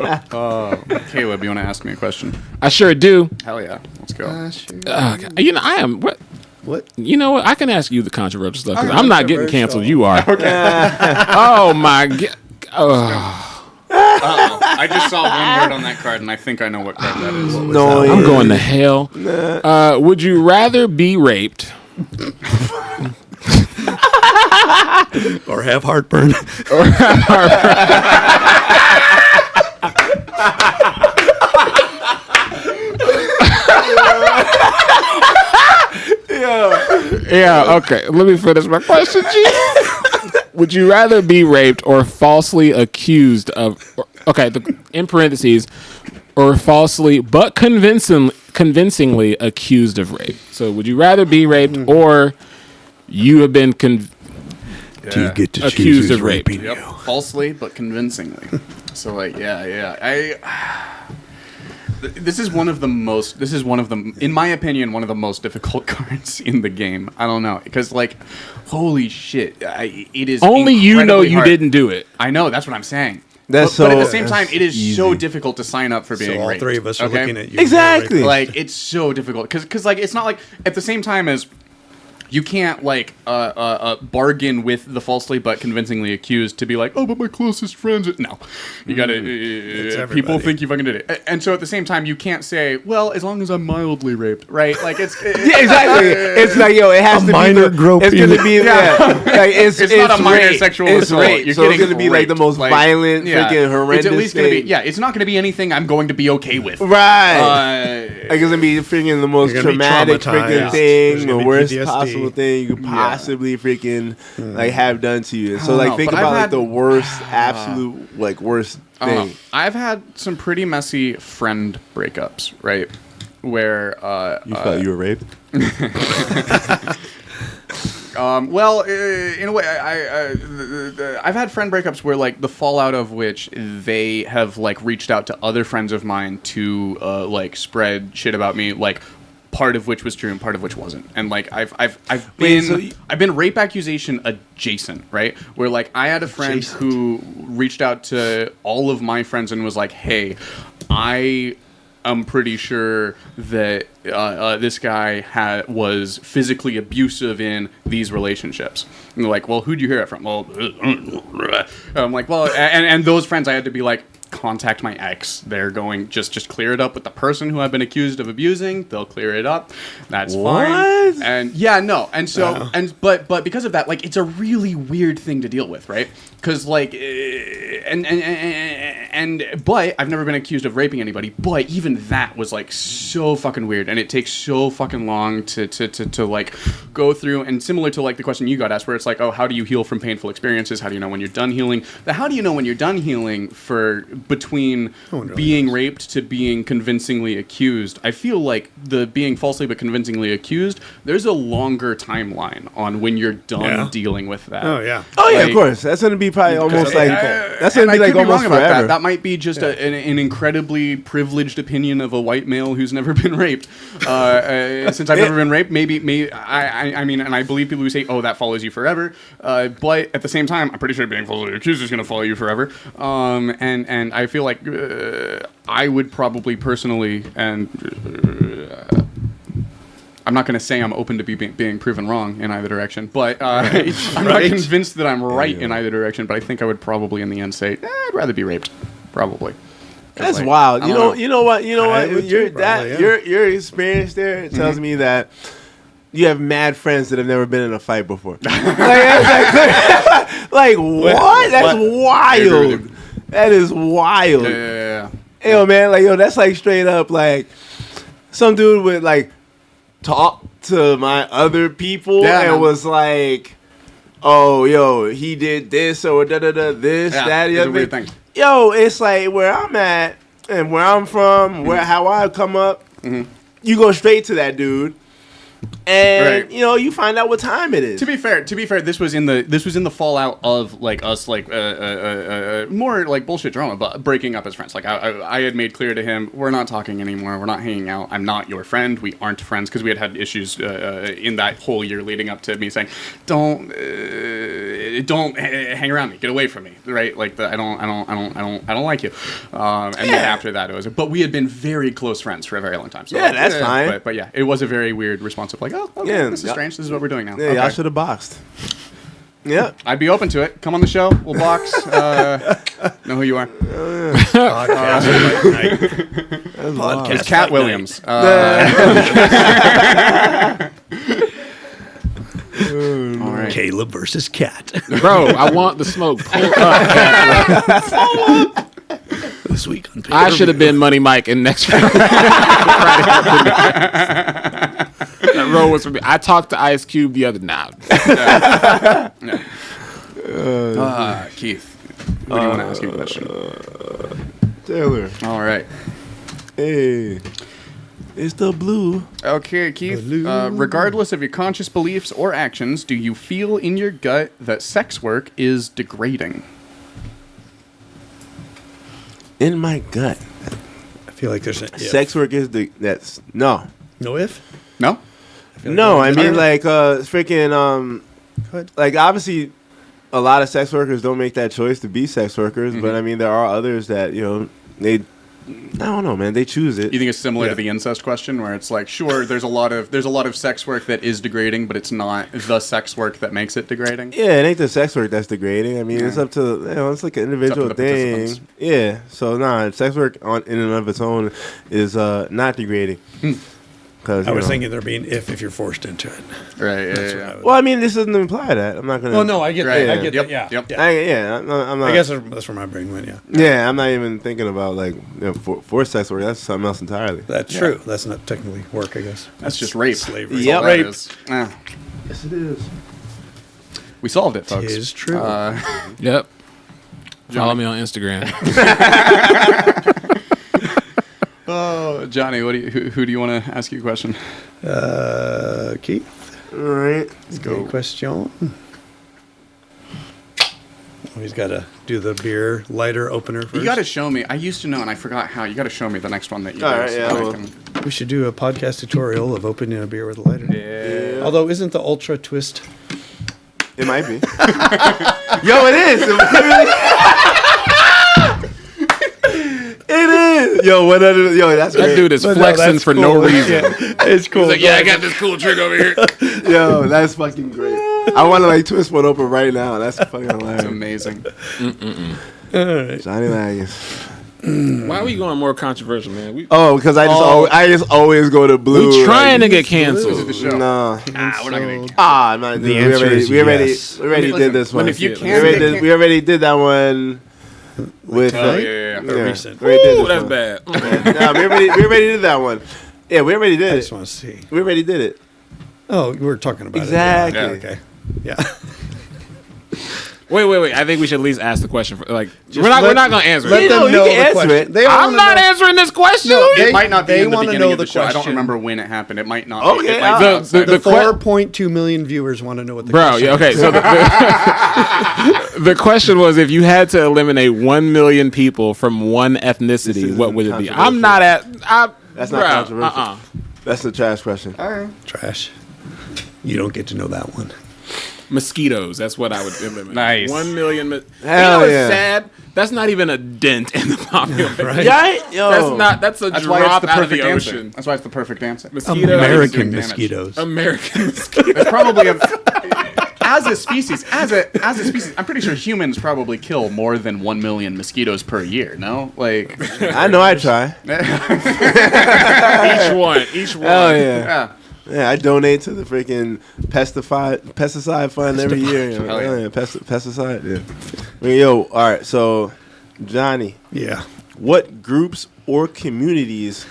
Caleb, you want to ask me a question? I sure do. Hell yeah. Let's go. God. You know, I am what. What? You know what? I can ask you the controversial stuff because All right, I'm not getting canceled. You are. Oh my god. Oh, I just saw one word on that card, and I think I know what card that is. No, I'm going to hell. Would you rather be raped Or have heartburn. Yeah, okay. Let me finish my question, G. Would you rather be raped or falsely accused of... Okay, in parentheses, or falsely but convincingly accused of rape. So would you rather be raped or you have been Do you get to Accused choose of who's rape. raping Yep. you? Falsely, but convincingly. So, like, yeah. This is one of the most. This is one of the, in my opinion, one of the most difficult cards in the game. I don't know, because like, holy shit, it is only you know incredibly you hard. didn't do it. I know, that's what I'm saying. That's but at the so- same time, it is easy. so difficult to sign up for being So all raped. three of us are okay? looking at you. Exactly. Like, it's so difficult because like it's not like at the same time as you can't like bargain with the falsely but convincingly accused to be like, oh, but my closest friends. No, you gotta. People think you fucking did it, and so at the same time, you can't say, well, as long as I'm mildly raped, right? Like it's yeah, exactly. It's like, yo, it has to minor be groping. It's gonna be like it's not a minor rape. sexual it's assault. Rape. You're So it's gonna be like the most violent, freaking horrendous. It's at least gonna be. Yeah, it's not gonna be anything I'm going to be okay with. Right. Like it's gonna be freaking the most traumatic freaking thing, the worst PTSD. possible thing you could possibly freaking like have done to you. So like think about like the worst, absolute like worst thing. I've had some pretty messy friend breakups, right? Where you felt you were raped. Well, in a way, I've had friend breakups where, like, the fallout of which they have, like, reached out to other friends of mine to, like, spread shit about me, like, part of which was true and part of which wasn't. And, like, I've been rape accusation adjacent, right? Where, like, I had a friend who reached out to all of my friends and was like, hey, I'm pretty sure that this guy was physically abusive in these relationships. And they're like, well, who'd you hear it from? Well, I'm like, well, and those friends I had to be like, contact my ex. They're going, just clear it up with the person who I've been accused of abusing. They'll clear it up. That's fine. And yeah, no. And so, but because of that, like, it's a really weird thing to deal with, right? Because like, but I've never been accused of raping anybody. But even that was like so fucking weird, and it takes so fucking long to like go through. And similar to like the question you got asked, where it's like, oh, how do you heal from painful experiences? How do you know when you're done healing? How do you know when you're done healing for between being raped to being convincingly accused? I feel like the being falsely but convincingly accused, there's a longer timeline on when you're done dealing with that. Oh yeah. Oh yeah, like, of course. That's gonna be probably almost like that's gonna be like almost forever. That might be just an incredibly privileged opinion of a white male who's never been raped. Since I've never been raped, maybe I mean, and I believe people who say, "Oh, that follows you forever," but at the same time, I'm pretty sure being falsely accused is going to follow you forever. And I feel like I would probably personally, and I'm not going to say I'm open to being proven wrong in either direction, but I'm not convinced that I'm right in either direction. But I think I would probably in the end say, I'd rather be raped, probably. That's like, wild. You know what? Your experience there tells me that you have mad friends that have never been in a fight before. Like what? That's wild. That is wild. Yeah. Yo, man, like, yo, that's like straight up like some dude would like talk to my other people and was like, oh, yo, he did this or this, that, the other weird thing. Yo, it's like where I'm at and where I'm from, how I come up, you go straight to that dude. And you know, you find out what time it is. To be fair, this was in the fallout of like us like more like bullshit drama, but breaking up as friends. Like I had made clear to him, we're not talking anymore. We're not hanging out. I'm not your friend. We aren't friends because we had issues in that whole year leading up to me saying, don't hang around me. Get away from me. Right? Like I don't like you. And then after that it was. But we had been very close friends for a very long time. So yeah, that's fine. But yeah, it was a very weird response of like, oh, okay, this is strange. This is what we're doing now. Yeah, y'all should have boxed. Yeah, I'd be open to it. Come on the show. We'll box. Know who you are. Podcast. It's Katt Williams. All right. Caleb versus Katt. Bro, I want the smoke. Pull up, Katt. This week on I should have been Money Mike in next Friday. That role was for me. I talked to Ice Cube the other night. Keith, what do you want to ask you a question? Taylor. All right. Hey, it's the blue. Okay, Keith. Regardless of your conscious beliefs or actions, do you feel in your gut that sex work is degrading? In my gut, I feel like there's sex work is that's no if. No. No, I mean like freaking like obviously a lot of sex workers don't make that choice to be sex workers, but I mean there are others that, you know, they I don't know, man. They choose it. You think it's similar Yeah. to the incest question, where it's like, sure, there's a lot of sex work that is degrading, but it's not the sex work that makes it degrading. Yeah, it ain't the sex work that's degrading. I mean, it's up to it's like an individual the thing. participants. Yeah. So sex work in and of its own is not degrading. Cause I was thinking there being if you're forced into it. Right. That's what I Yeah. would- Well, I mean, this doesn't imply that. I'm not gonna. Oh no, I get Right, that. I yeah. get Yep, that. Yeah. yep. Yeah. I'm not. I guess that's where my brain went. Yeah. Yeah, I'm not even thinking about like for sex work. That's something else entirely. That's true. That's not technically work, I guess. That's just rape. Slavery. Yep. All that Rape. is. Ah, Yes, it is. we solved it, folks. It is true. Yep. Follow me on Instagram. Oh, Johnny, who do you want to ask you a question? Keith, All right. Let's go. good question. Oh, he's got to do the beer lighter opener first. You got to show me. I used to know, and I forgot how. You got to show me the next one that you All do. right, so yeah, that I well. can- We should do a podcast tutorial of opening a beer with a lighter. Yeah. Although, isn't the Ultra Twist? It might be. Yo, it is. It is. Yo, that's That great. dude is But no, flexing that's for cool. no reason. It's cool. He's like, yeah, I got this cool trick over here. Yo, that's fucking great. I want to twist one open right now. That's fucking It's hilarious. amazing. All right. Johnny Laggins. Why are we going more controversial, man? We Because I just always go to blue. trying to get This canceled. is the show. No. We're not gonna. I'm not. The answer is we already yes. did Listen, this one. when if you We can't already get did- we already did that one with. Oh, yeah. Recent. We already did Ooh, this that's one. bad. Nah, we already did that one. Yeah, we already I did just it. want to see. We already did it. Oh, we were talking about Exactly. it. Yeah. Okay. Yeah. Wait. I think we should at least ask the question. We're let- not gonna answer Let it. them you know can the answer question. it. They all I'm wanna not know. answering this question. It might not be they in the wanna beginning know of the the show. I don't question. remember when it happened. It might not. Okay, It might I'll- be The- outside the of- 4.2 million viewers want to know what the Bro, question yeah, okay. So the question was, if you had to eliminate 1 million people from one ethnicity, is what would it be? controversial. I'm not at. That's not controversial. Uh-uh. That's the trash question. Trash. You don't get to know that one. Mosquitoes. That's what I would eliminate. Nice. 1 million. You Hell know what's yeah. sad? That's not even a dent in the population. Right? Yeah, yo. That's a That's why it's drop the out of the perfect answer. ocean. That's why it's the perfect answer. Mosquitoes. American damage. mosquitoes. American mosquitoes. There's probably as a species, I'm pretty sure humans probably kill more than 1 million mosquitoes per year. No, like I know I try. Each one. Hell yeah. yeah. Yeah, I donate to the freaking pesticide fund every year. You know? Hell yeah. Oh, yeah, pesticide. Yeah. I mean, yo, all right. So, Johnny, Yeah. what groups or communities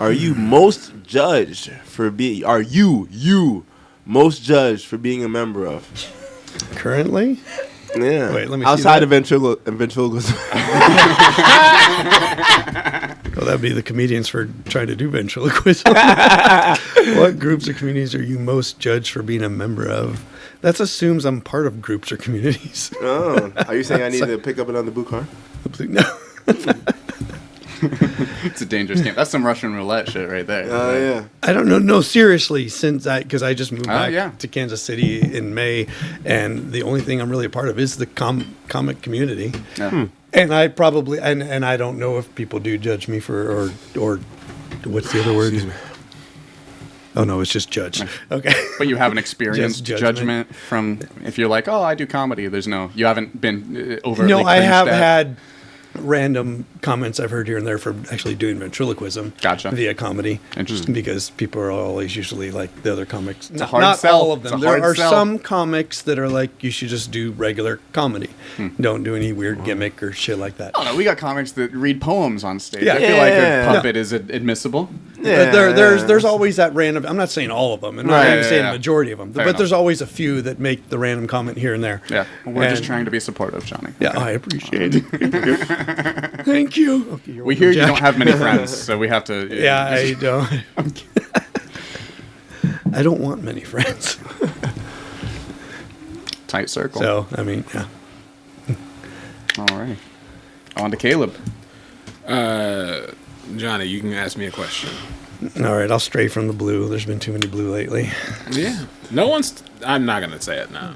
are you most judged for being? Are you most judged for being a member of? Currently? Yeah. Wait, let me see Outside that. of ventriloquism. Well, that'd be the comedians for trying to do ventriloquism. What groups or communities are you most judged for being a member of? That assumes I'm part of groups or communities. Oh, are you saying I need to pick up another blue car? No. It's a dangerous game. That's some Russian roulette shit right there. Oh yeah. I don't know. No, seriously, because I just moved back yeah. to Kansas City in May, and the only thing I'm really a part of is the comic community. Yeah. And I probably and I don't know if people do judge me for or what's the other word? Oh no, it's just judge. Right. Okay. But you haven't experienced Just judgment from if you're like, oh, I do comedy. There's no, you haven't been overtly. No, I cringed have at. had random comments I've heard here and there for actually doing ventriloquism Gotcha. via comedy. Interesting. Because people are always usually like the other comics. a hard not sell. all of It's them. a There hard are sell. some comics that are like, you should just do regular comedy. Hmm. Don't do any weird gimmick or shit like that. I don't know. We got comics that read poems on stage. Yeah. I feel like Yeah. a puppet is admissible. But there's always that random. I'm not saying all of them, and I'm Right, not even saying yeah. the majority of them. Fair but enough. there's always a few that make the random comment here and there. Yeah. We're just And- trying to be supportive, Johnny. Yeah, Okay. I appreciate it. Thank you. Okay, you're We welcome, hear you Jack. don't have many friends, so we have to. Yeah, I don't. I don't want many friends. Tight circle. So I mean, yeah. All right. On to Caleb. Johnny, you can ask me a question. All right, I'll stray from the blue. There's been too many blue lately. Yeah. No one's. I'm not gonna say it now.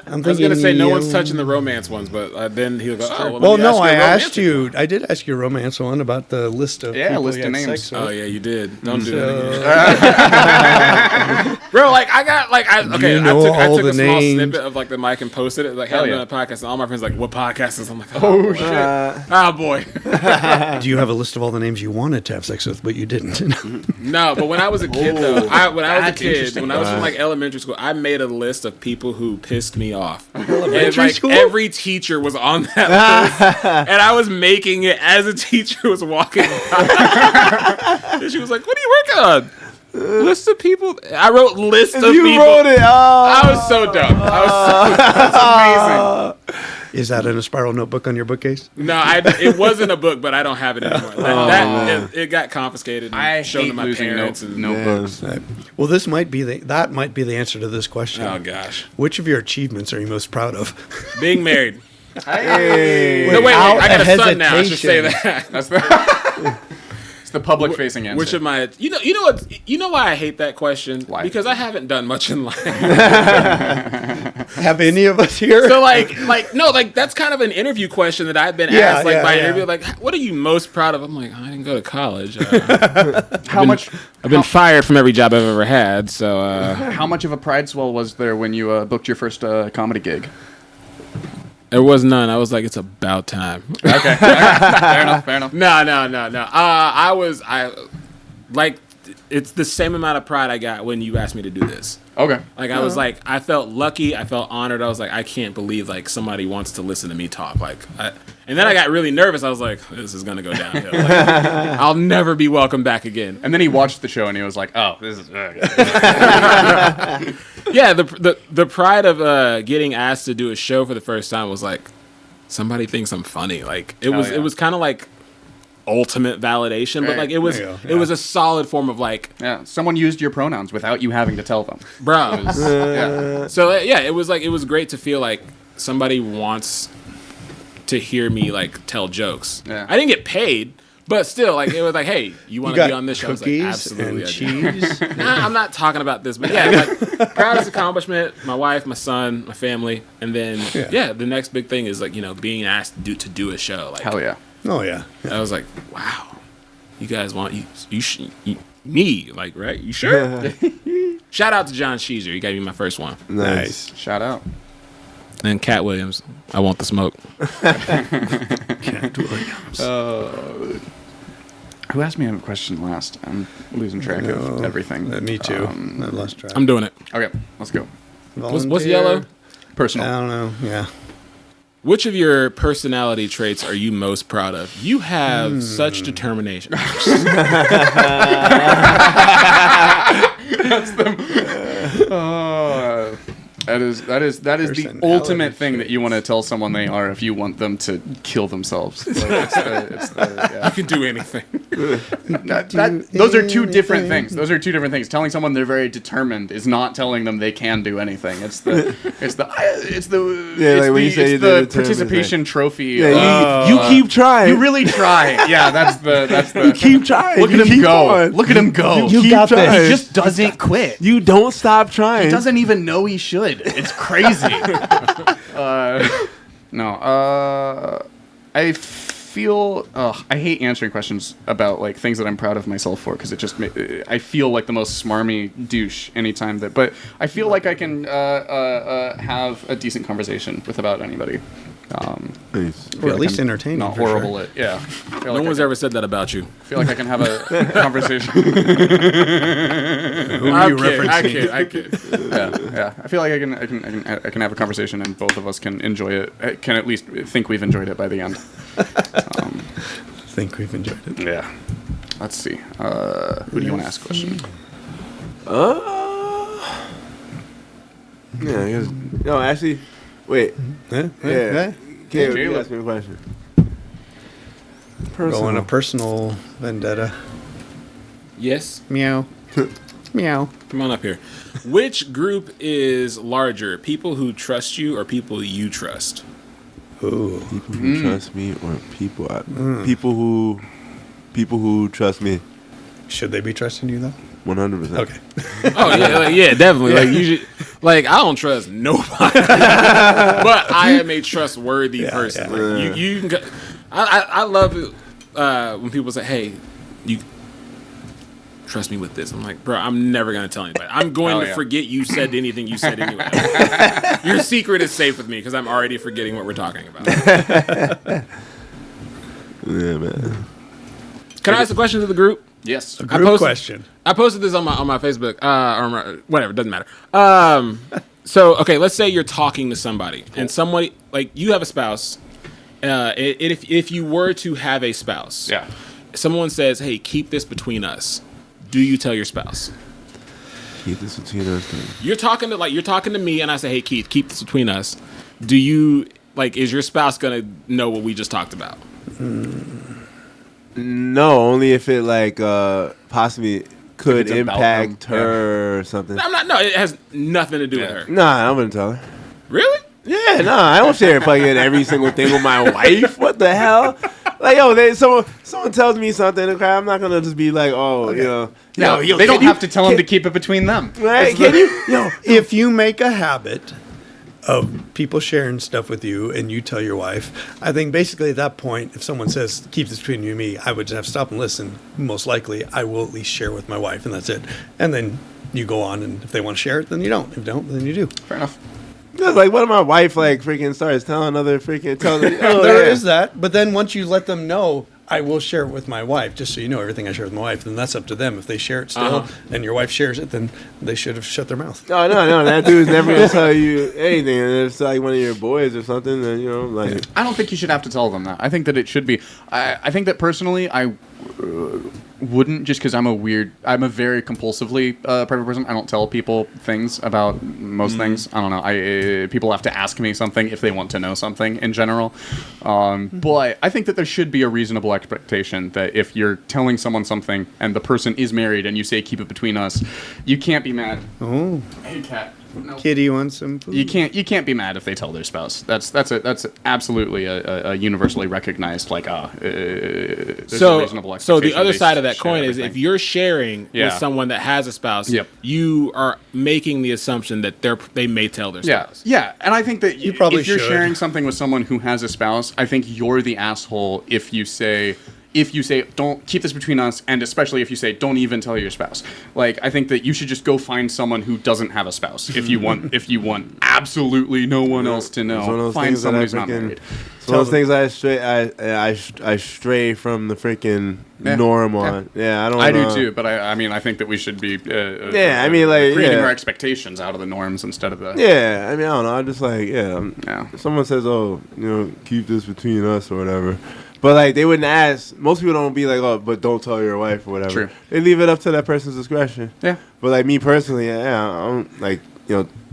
I'm I was gonna say no thinking, one's touching the romance ones, but then he'll go. Oh, Well, let me no, I ask asked you. I did ask you a romance one about the list of people list you of had names. sex with. Oh yeah, you did. Don't do So- that again. Bro, like I got like I okay. You know I all took the a small names. snippet of like the mic and posted it. Like, hey, Hell I'm yeah. doing a podcast, and all my friends like, what podcast is? I'm like, oh shit. Oh boy. Do you have a list of all the names you wanted to have sex with, but you didn't? No, but when I was a kid though, when I was a that's kid, interesting. when I was in like elementary school, I made a list of people who pissed me off. Elementary And like school? every teacher was on that list, and I was making it as a teacher was walking by. And she was like, "What are you working on?" List of people. I wrote list of You people. wrote it. Oh. I was so dumb. That's amazing. Is that in a spiral notebook on your bookcase? No, it wasn't a book, but I don't have it anymore. It got confiscated and I shown hate to my losing parents. And, notebooks. Right. Well, this might be that might be the answer to this question. oh gosh, Which of your achievements are you most proud of? being married. Hey. No, wait, Without I got a a son now. I should say hesitation. that. That's the. It's the public-facing answer. Which of my, you know what, you know why I hate that question? Why? Because I haven't done much in life. Have any of us here? So no, that's kind of an interview question that I've been Yeah, asked, like yeah, by yeah. interview, like, what are you most proud of? I'm like, I didn't go to college. how much? I've been fired from every job I've ever had. So How much of a pride swell was there when you booked your first comedy gig? there was none. I was like, it's about time. Okay, fair enough. Fair enough. No. It's the same amount of pride I got when you asked me to do this. Okay. Like I was like, I felt lucky, I felt honored. I was like, I can't believe like somebody wants to listen to me talk. And then I got really nervous. I was like, this is gonna go downhill. Like, I'll never be welcome back again. And then he watched the show and he was like, "Oh, this is." Yeah, the pride of getting asked to do a show for the first time was like, somebody thinks I'm funny. Like it was kind of like ultimate validation, but Right. like it was There you go, it was a solid form of like, Yeah, someone used your pronouns without you having to tell them. bro. Yeah. So yeah, it was great to feel like somebody wants to hear me like tell jokes. Yeah. I didn't get paid, but still, like it was like, hey, you want to be on this show? I was like, cookies absolutely. and I do. cheese. Nah, I'm not talking about this, but yeah, like proudest accomplishment, my wife, my son, my family, and then Yeah. the next big thing is like, you know, being asked to do a show. Like, Hell yeah. Oh yeah. I was like, wow, you guys want me, like, right? You sure? Shout out to John Sheezer. He gave me my first one. Nice. Shout out. And Katt Williams, I want the smoke. Katt Williams. Who asked me a question last? I'm losing track of everything. Me too. I lost track. I'm doing it. Okay, let's go. What's Volunteer? yellow? Personal. I don't know. Yeah. Which of your personality traits are you most proud of? You have such determination. That is the Personality ultimate thing that you want to tell someone they are if you want them to kill themselves. Like, You can do anything. those are two different things. Those are two different things. Telling someone they're very determined is not telling them they can do anything. It's the when you say they're determined, participation trophy. Yeah, you keep trying. You really try. Yeah, that's the. You keep trying. Look You at him keep go. on. Look at him go. You got keep this. trying. He just doesn't quit. You don't stop trying. He doesn't even know he should. It's crazy. I feel. I hate answering questions about like things that I'm proud of myself for because it just. I feel like the most smarmy douche anytime that. But I feel like I can have a decent conversation with about anybody. Nice. Or at least entertaining. Not for sure. horrible at yeah. No one's ever said that about you. I feel like I can have a conversation. Who are you referencing? I kid. Yeah. I feel like I can have a conversation and both of us can enjoy it. Can at least think we've enjoyed it by the end. Think we've enjoyed it. Yeah. Let's see. Who do you want to ask a question? Yeah. I guess, no, actually, wait. Yeah. Yeah. Caleb, you Caleb. ask me a question. Go on a personal vendetta. Yes. Meow. Meow. Come on up here. Which group is larger, people who trust you or people you trust? Ooh. People who trust me or people who trust me. Should they be trusting you though? 100%. Okay. Oh yeah, definitely. Like you should, like I don't trust nobody, but I am a trustworthy person. Like, you can. I love it when people say, "Hey, you trust me with this." I'm like, bro, I'm never gonna tell anybody. I'm going to forget you said anything you said anyway. Your secret is safe with me because I'm already forgetting what we're talking about. Yeah, man. Can I ask a question to the group? Yes. Group question. I posted this on my Facebook, or whatever, doesn't matter. So, okay, let's say you're talking to somebody, and somebody, like, you have a spouse. If you were to have a spouse, someone says, "Hey, keep this between us." Do you tell your spouse? Keep this between us. You're talking to me, and I say, "Hey, Keith, keep this between us." Do you, like, is your spouse gonna know what we just talked about? No, only if it like possibly could impact her or something. No, it has nothing to do with her. Nah, I'm gonna tell her. Really? Yeah, nah, I don't share fucking every single thing with my wife. What the hell? Like, yo, someone tells me something, okay, I'm not gonna just be like, oh, you know, yo, they don't have to tell them to keep it between them. Right? Can you? Yo, If you make a habit of people sharing stuff with you and you tell your wife, I think basically at that point, if someone says, keep this between you and me, I would just have to stop and listen. Most likely, I will at least share with my wife, and that's it. And then you go on, and if they want to share it, then you don't. If they don't, then you do. Fair enough. just like, what if my wife like freaking starts telling other freaking There is that, but then once you let them know, I will share it with my wife, just so you know everything I share with my wife. Then that's up to them. If they share it still, and your wife shares it, then they should have shut their mouth. No, that dude's never gonna tell you anything. And if it's like one of your boys or something, then like. I don't think you should have to tell them that. I think that it should be. I think that personally, I wouldn't, just because I'm a very compulsively private person. I don't tell people things about most things. I don't know. People have to ask me something if they want to know something in general. But I think that there should be a reasonable expectation that if you're telling someone something and the person is married and you say keep it between us, you can't be mad. Oh, Hey, Katt. No. Kitty wants some food. You can't be mad if they tell their spouse. That's absolutely a universally recognized there's a reasonable expectation. So the other side of that coin is if you're sharing with someone that has a spouse, you are making the assumption that they may tell their spouse. Yeah, and I think that you probably if you're should. sharing something with someone who has a spouse, I think you're the asshole if you say don't keep this between us, and especially if you say don't even tell your spouse. Like, I think that you should just go find someone who doesn't have a spouse. If you want absolutely no one else to know, find someone who's not married. It's one of those things I stray from the freaking norm on. Yeah, I do too, but I think that we should be creating our expectations out of the norms instead of the I don't know. I'm just like if someone says, oh, keep this between us or whatever. But, like, they wouldn't ask. Most people don't be like, oh, but don't tell your wife or whatever. True. They leave it up to that person's discretion. Yeah. But, like, me personally, I don't, like,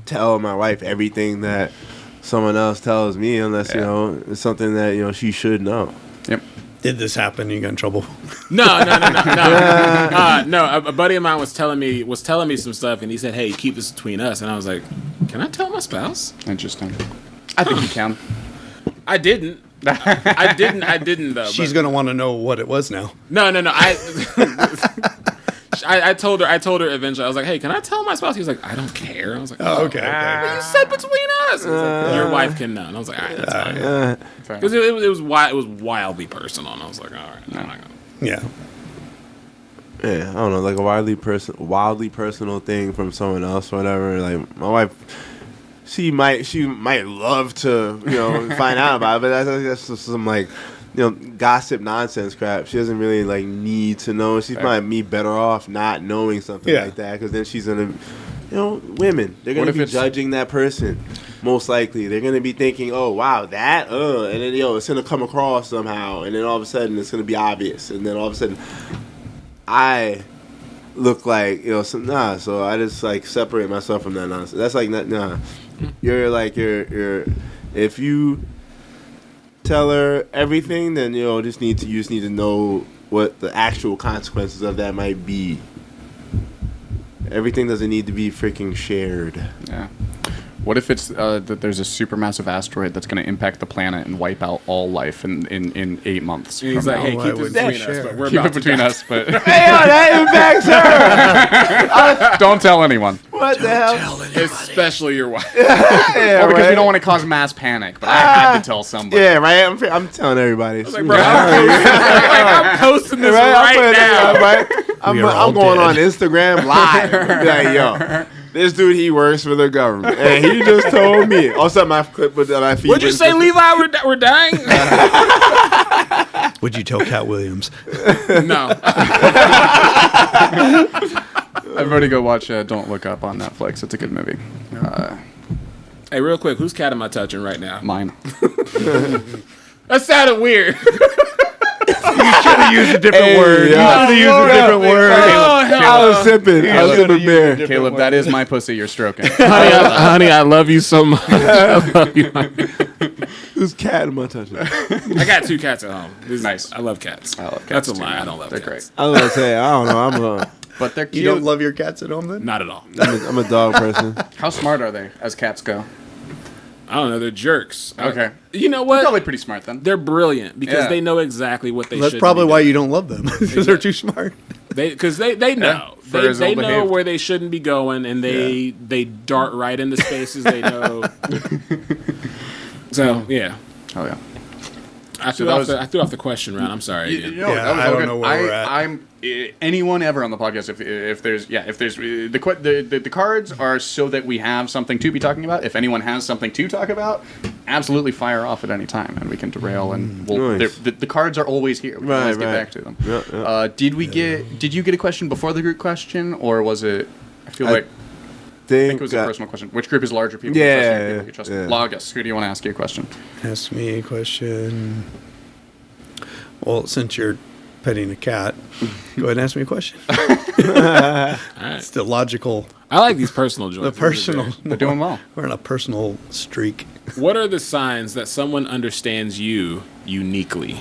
tell my wife everything that someone else tells me unless, it's something that, she should know. Yep. Did this happen? You got in trouble? No. A buddy of mine was telling me some stuff, and he said, hey, keep this between us. And I was like, can I tell my spouse? Interesting. I think you can. I didn't. I didn't though. She's gonna want to know what it was now. No. I told her eventually. I was like, "Hey, can I tell my spouse?" He was like, "I don't care." I was like, "Oh, okay." But you said between us. He was like, your wife can know. And I was like, "All right, that's fine." Because it was wildly personal, and I was like, "All right, I'm not gonna." Yeah. Yeah, I don't know, like a wildly personal thing from someone else or whatever. Like my wife. She might love to, find out about it, but that's just some like, gossip nonsense crap. She doesn't really like need to know. She might be better off not knowing something like that, because then she's gonna, women, they're gonna be judging that person. Most likely, they're gonna be thinking, oh wow, that, and then it's gonna come across somehow, and then all of a sudden it's gonna be obvious, and then all of a sudden, I look like so I just like separate myself from that nonsense. That's like nah. You're if you tell her everything, then you just need to know what the actual consequences of that might be. Everything doesn't need to be freaking shared. Yeah. What if it's that there's a supermassive asteroid that's going to impact the planet and wipe out all life in 8 months? And he's from like, now? hey, I keep this would between share. us, but we're Keep about it between to die. us, but Hey, yo, that impacts her. don't tell anyone. What the hell? Especially your wife. Yeah, Or because right? we don't want to cause mass panic, but I had to tell somebody. Yeah, right. I'm telling everybody. Like, bro, I'm posting this right now. Right? We are all I'm going dead. on Instagram live. Be like, yo, this dude, he works for the government, and he just told me. Also, my clip with my feet. Would you say, Levi, we're dying? Would you tell Cat Williams? No. Everybody go watch Don't Look Up on Netflix. It's a good movie. Hey, real quick, whose cat am I touching right now? Mine. That sounded weird. Use a different word. yeah. You should have used a different word. Oh, hell. I was sipping. I was sipping beer. Caleb, that is my pussy you're stroking. Honey, I love you so much. I love you. Whose cat am I touching? I got 2 cats at home. This is Nice. I love cats. I love That's cats a too, lie. man. I don't love They're cats. great. I was gonna say I don't know. But they're You cute. don't love your cats at home then? Not at all. I'm a dog person. How smart are they as cats go? I don't know. They're jerks. Okay. You know They're what? probably pretty smart then. They're brilliant because Yeah. they know exactly what they That's should probably be why doing. you don't love them. Because they're too smart. Because they know. for They as well know behaved. where they shouldn't be going, and they dart right into spaces they know. So, yeah. Oh yeah. I threw, that off was- I threw off the question round. I'm sorry. You Again. know, Yeah, that was I all don't good. know where we're at. I'm anyone ever on the podcast. If there's the cards are so that we have something to be talking about. If anyone has something to talk about, absolutely fire off at any time, and we can derail. And Nice. the cards are always here. We can always get Right. back to them. Yeah, yeah. Did you get a question before the group question, or was it? I feel like. I think it was a personal question. Which group is larger? People Yeah, you trust, people you trust. yeah. Logus, who do you want to ask you a question? Ask me a question. Well, since you're petting a cat, go ahead and ask me a question. It's the logical, I like these personal joints. the personal. They're doing well. We're on a personal streak. What are the signs that someone understands you uniquely?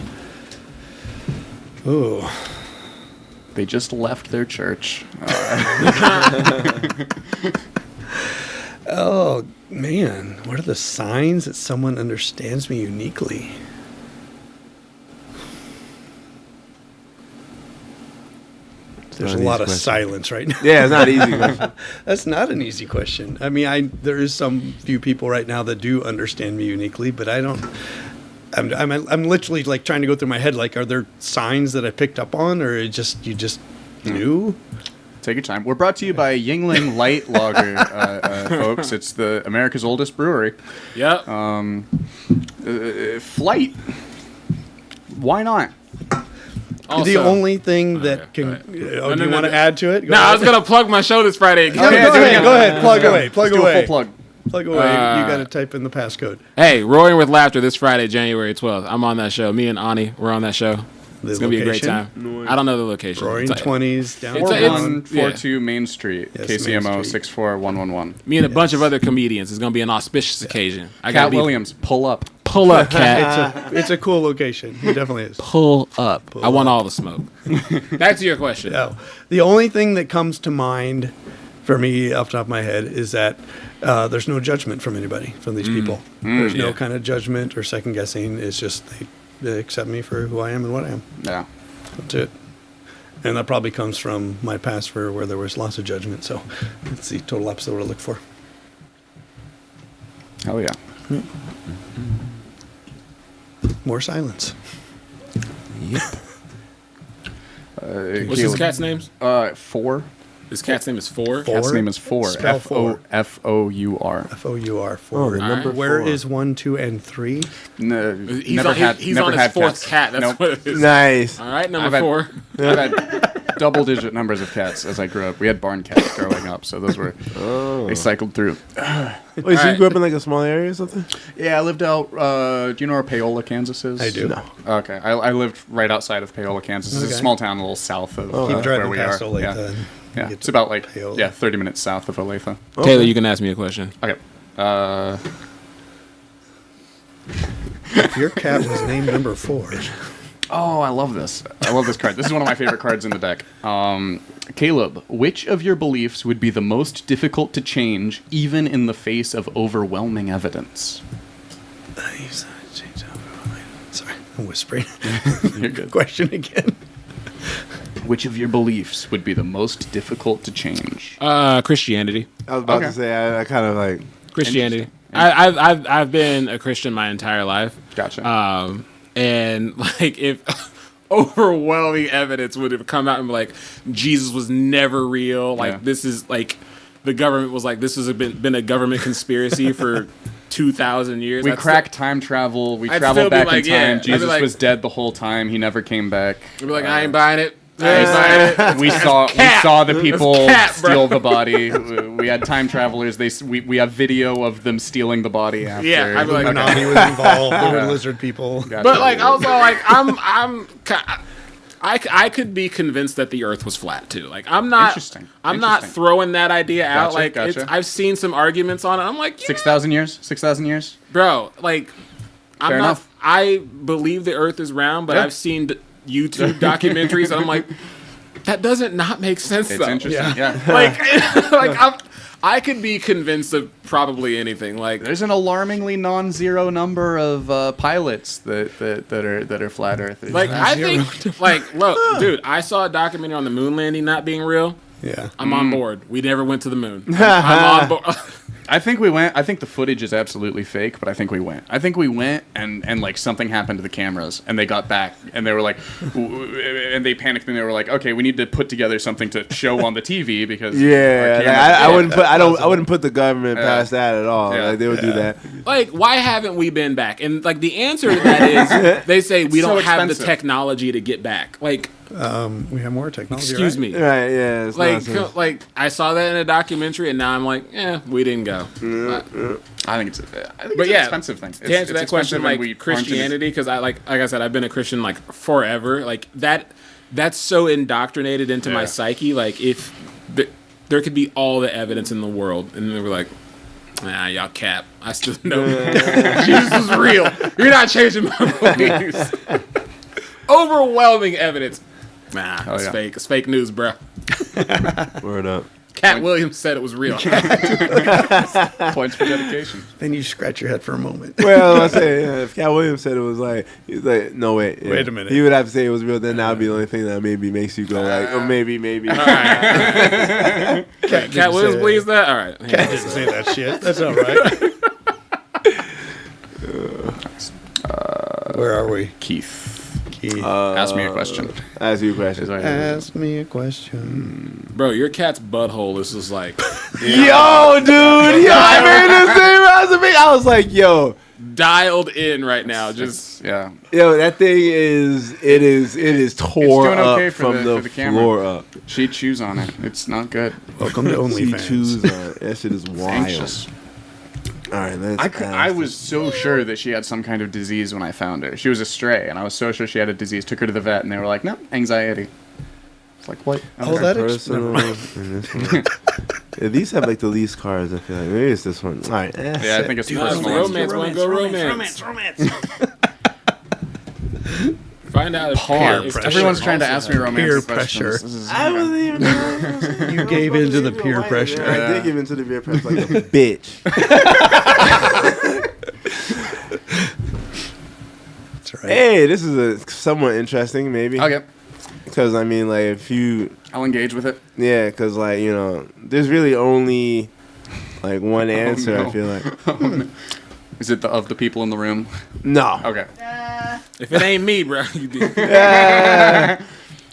Ooh. They just left their church. Oh, man. What are the signs that someone understands me uniquely? There's a not an lot easy of question. silence right now. Yeah, it's not easy. Question. That's not an easy question. I mean, there is some few people right now that do understand me uniquely, but I don't. I'm literally like trying to go through my head. Like, are there signs that I picked up on, or you just knew? Take your time. We're brought to you by Yingling Light Lager, folks. It's the America's oldest brewery. Yep. Flight. Why not? Also, The only thing that Okay, can. go ahead. Oh, No, do no, you no, want to no. add to it? Go No, I ahead. was gonna plug my show this Friday. Go Yeah, do it ahead. again. Go ahead. Plug away. Plug Let's do a away. full plug. Plug away. You got to type in the passcode. Hey, Roaring with Laughter this Friday, January 12th. I'm on that show. Me and Ani, we're on that show. The It's gonna be a great location? time. I don't know the location. Roaring It's like- 20s down. It's a- 4142 Main Street, Yes, Main KCMO Street. 64111. Me and a bunch of other comedians. It's gonna be an auspicious occasion. I gotta Cat be Williams, pull up. pull up, Cat. It's a cool location. It definitely is. Pull up. I want all the smoke. Back to your question. No. The only thing that comes to mind for me off the top of my head is that there's no judgment from anybody, from these people. There's no Yeah. kind of judgment or second guessing. It's just they accept me for who I am and what I am. Yeah. That's it. And that probably comes from my past where there was lots of judgment. So it's the total opposite of what I look for. Hell yeah. More silence. What's his cat's names? 4. His cat's name is Four. Four? Cat's name is 4. Spell four. Four. FOUR. Oh, the Four. number Where 4. is 1, 2, and 3? He's on his fourth cat. That's Nope. what it is. Nice. All right, number I've had- 4. I've had double-digit numbers of cats as I grew up. We had barn cats growing up, so those were they cycled through. Wait, so you grew up in like a small area or something? Yeah, I lived out. Do you know where Paola, Kansas is? I do. No. Okay, I lived right outside of Paola, Kansas. It's Okay. a small town a little south of Keep where driving we past are. Olathe. Yeah. and Yeah, you get it's to about like Paola. 30 minutes south of Olathe. Taylor, you can ask me a question. Okay. If your cat was named number 4, Oh, I love this. I love this card. This is one of my favorite cards in the deck. Caleb, which of your beliefs would be the most difficult to change, even in the face of overwhelming evidence? Sorry, I'm whispering. You're good. Question again. Which of your beliefs would be the most difficult to change? Christianity. I was about Okay. to say I kind of like. Christianity. Interesting. I've been a Christian my entire life. Gotcha. And like if overwhelming evidence would have come out and be like Jesus was never real, like Yeah. this is like the government was like this has been a government conspiracy for 2,000 years. We I'd cracked time travel. We I'd traveled still be back like, in yeah. time. I'd be Jesus like- was dead the whole time. He never came back. I'd be like I ain't buying it. I ain't buying it. We saw the people Katt, bro. steal the body. We had time travelers. We have video of them stealing the body after. Yeah, I'd be like, Illuminati was involved. There were lizard people. Gotcha. But like I was all like I could be convinced that the Earth was flat too. Like I'm not. Interesting. I'm not Interesting. throwing that idea out. Gotcha, Like gotcha. I've seen some arguments on it. I'm like, yeah, 6,000 years. 6,000 years. bro. Like I'm Fair not. enough. I believe the Earth is round, but Yeah. I've seen YouTube documentaries. And I'm like, that doesn't not make sense. It's though. interesting. Yeah. Like I could be convinced of probably anything. Like There's an alarmingly non-zero number of pilots that are flat earthers. like I think like look, dude. I saw a documentary on the moon landing not being real. Yeah. I'm on board. We never went to the moon. I'm on board. I think we went. I think the footage is absolutely fake, but I think we went. I think we went, and like something happened to the cameras, and they got back, and they were like, and they panicked, and they were like, okay, we need to put together something to show on the TV because our Yeah, cameras- I wouldn't put. I wouldn't put the government past that at all. Yeah. Like they would do that. Like, why haven't we been back? And like the answer to that is they say we so don't have the expensive. technology to get back. Like, We have more technology. excuse right? me. Right? Yeah. It's nonsense. Like I saw that in a documentary, and now I'm like, we didn't go. I think it's But an yeah, expensive thing. To answer that question, expensive, and like we aren't in Christianity, because like I said, I've been a Christian like forever. Like that's so indoctrinated into my Yeah. psyche. Like if there could be all the evidence in the world, and they were like, nah, y'all cap. I still know Jesus is real. You're not changing my beliefs. Overwhelming evidence. Nah, Oh, it's yeah. fake. It's fake news, bro. Word up. Katt Williams said it was real. Points for dedication. Then you scratch your head for a moment. Well, I say if Katt Williams said it was like, he's like, no wait, yeah. Wait a minute. He would have to say it was real. Then that would be the only thing that maybe makes you go like, oh, maybe. Katt Williams say believes that. All right. Cat didn't say that shit. That's all right. Where are we? Keith, Keith, ask me a question. Ask you a question. ask me a question. Bro, your cat's butthole is just like Yo, dude, yo, I made the same observation. I was like, yo, dialed in right now. Just Yeah. yo, that thing is tore doing okay up for from the the camera. floor up. She chews on it. It's not good. Welcome to She OnlyFans. chews on it. That shit is wild. Anxious. All right, let's. I was so sure that she had some kind of disease when I found her. She was a stray, and I was so sure she had a disease. Took her to the vet, and they were like, "No, anxiety." It's like what? Oh, that personal. And this one. Yeah, these have like the least cards. I feel like maybe it's this one. All right. Yeah, I think it's no, personal. romance. Want to go romance? Find out if Peer Katt is pressure. Everyone's trying to ask me romantic Peer questions. pressure. This is- I wasn't even. You gave in to the peer pressure. I did give into the peer pressure like a bitch. That's right. Hey, this is a somewhat interesting, maybe. Okay, Because I mean, like, if you, I'll engage with it. yeah, because like there's really only like one answer. no. I feel like Is it of the people in the room? no. Okay. if it ain't me, bro. You do.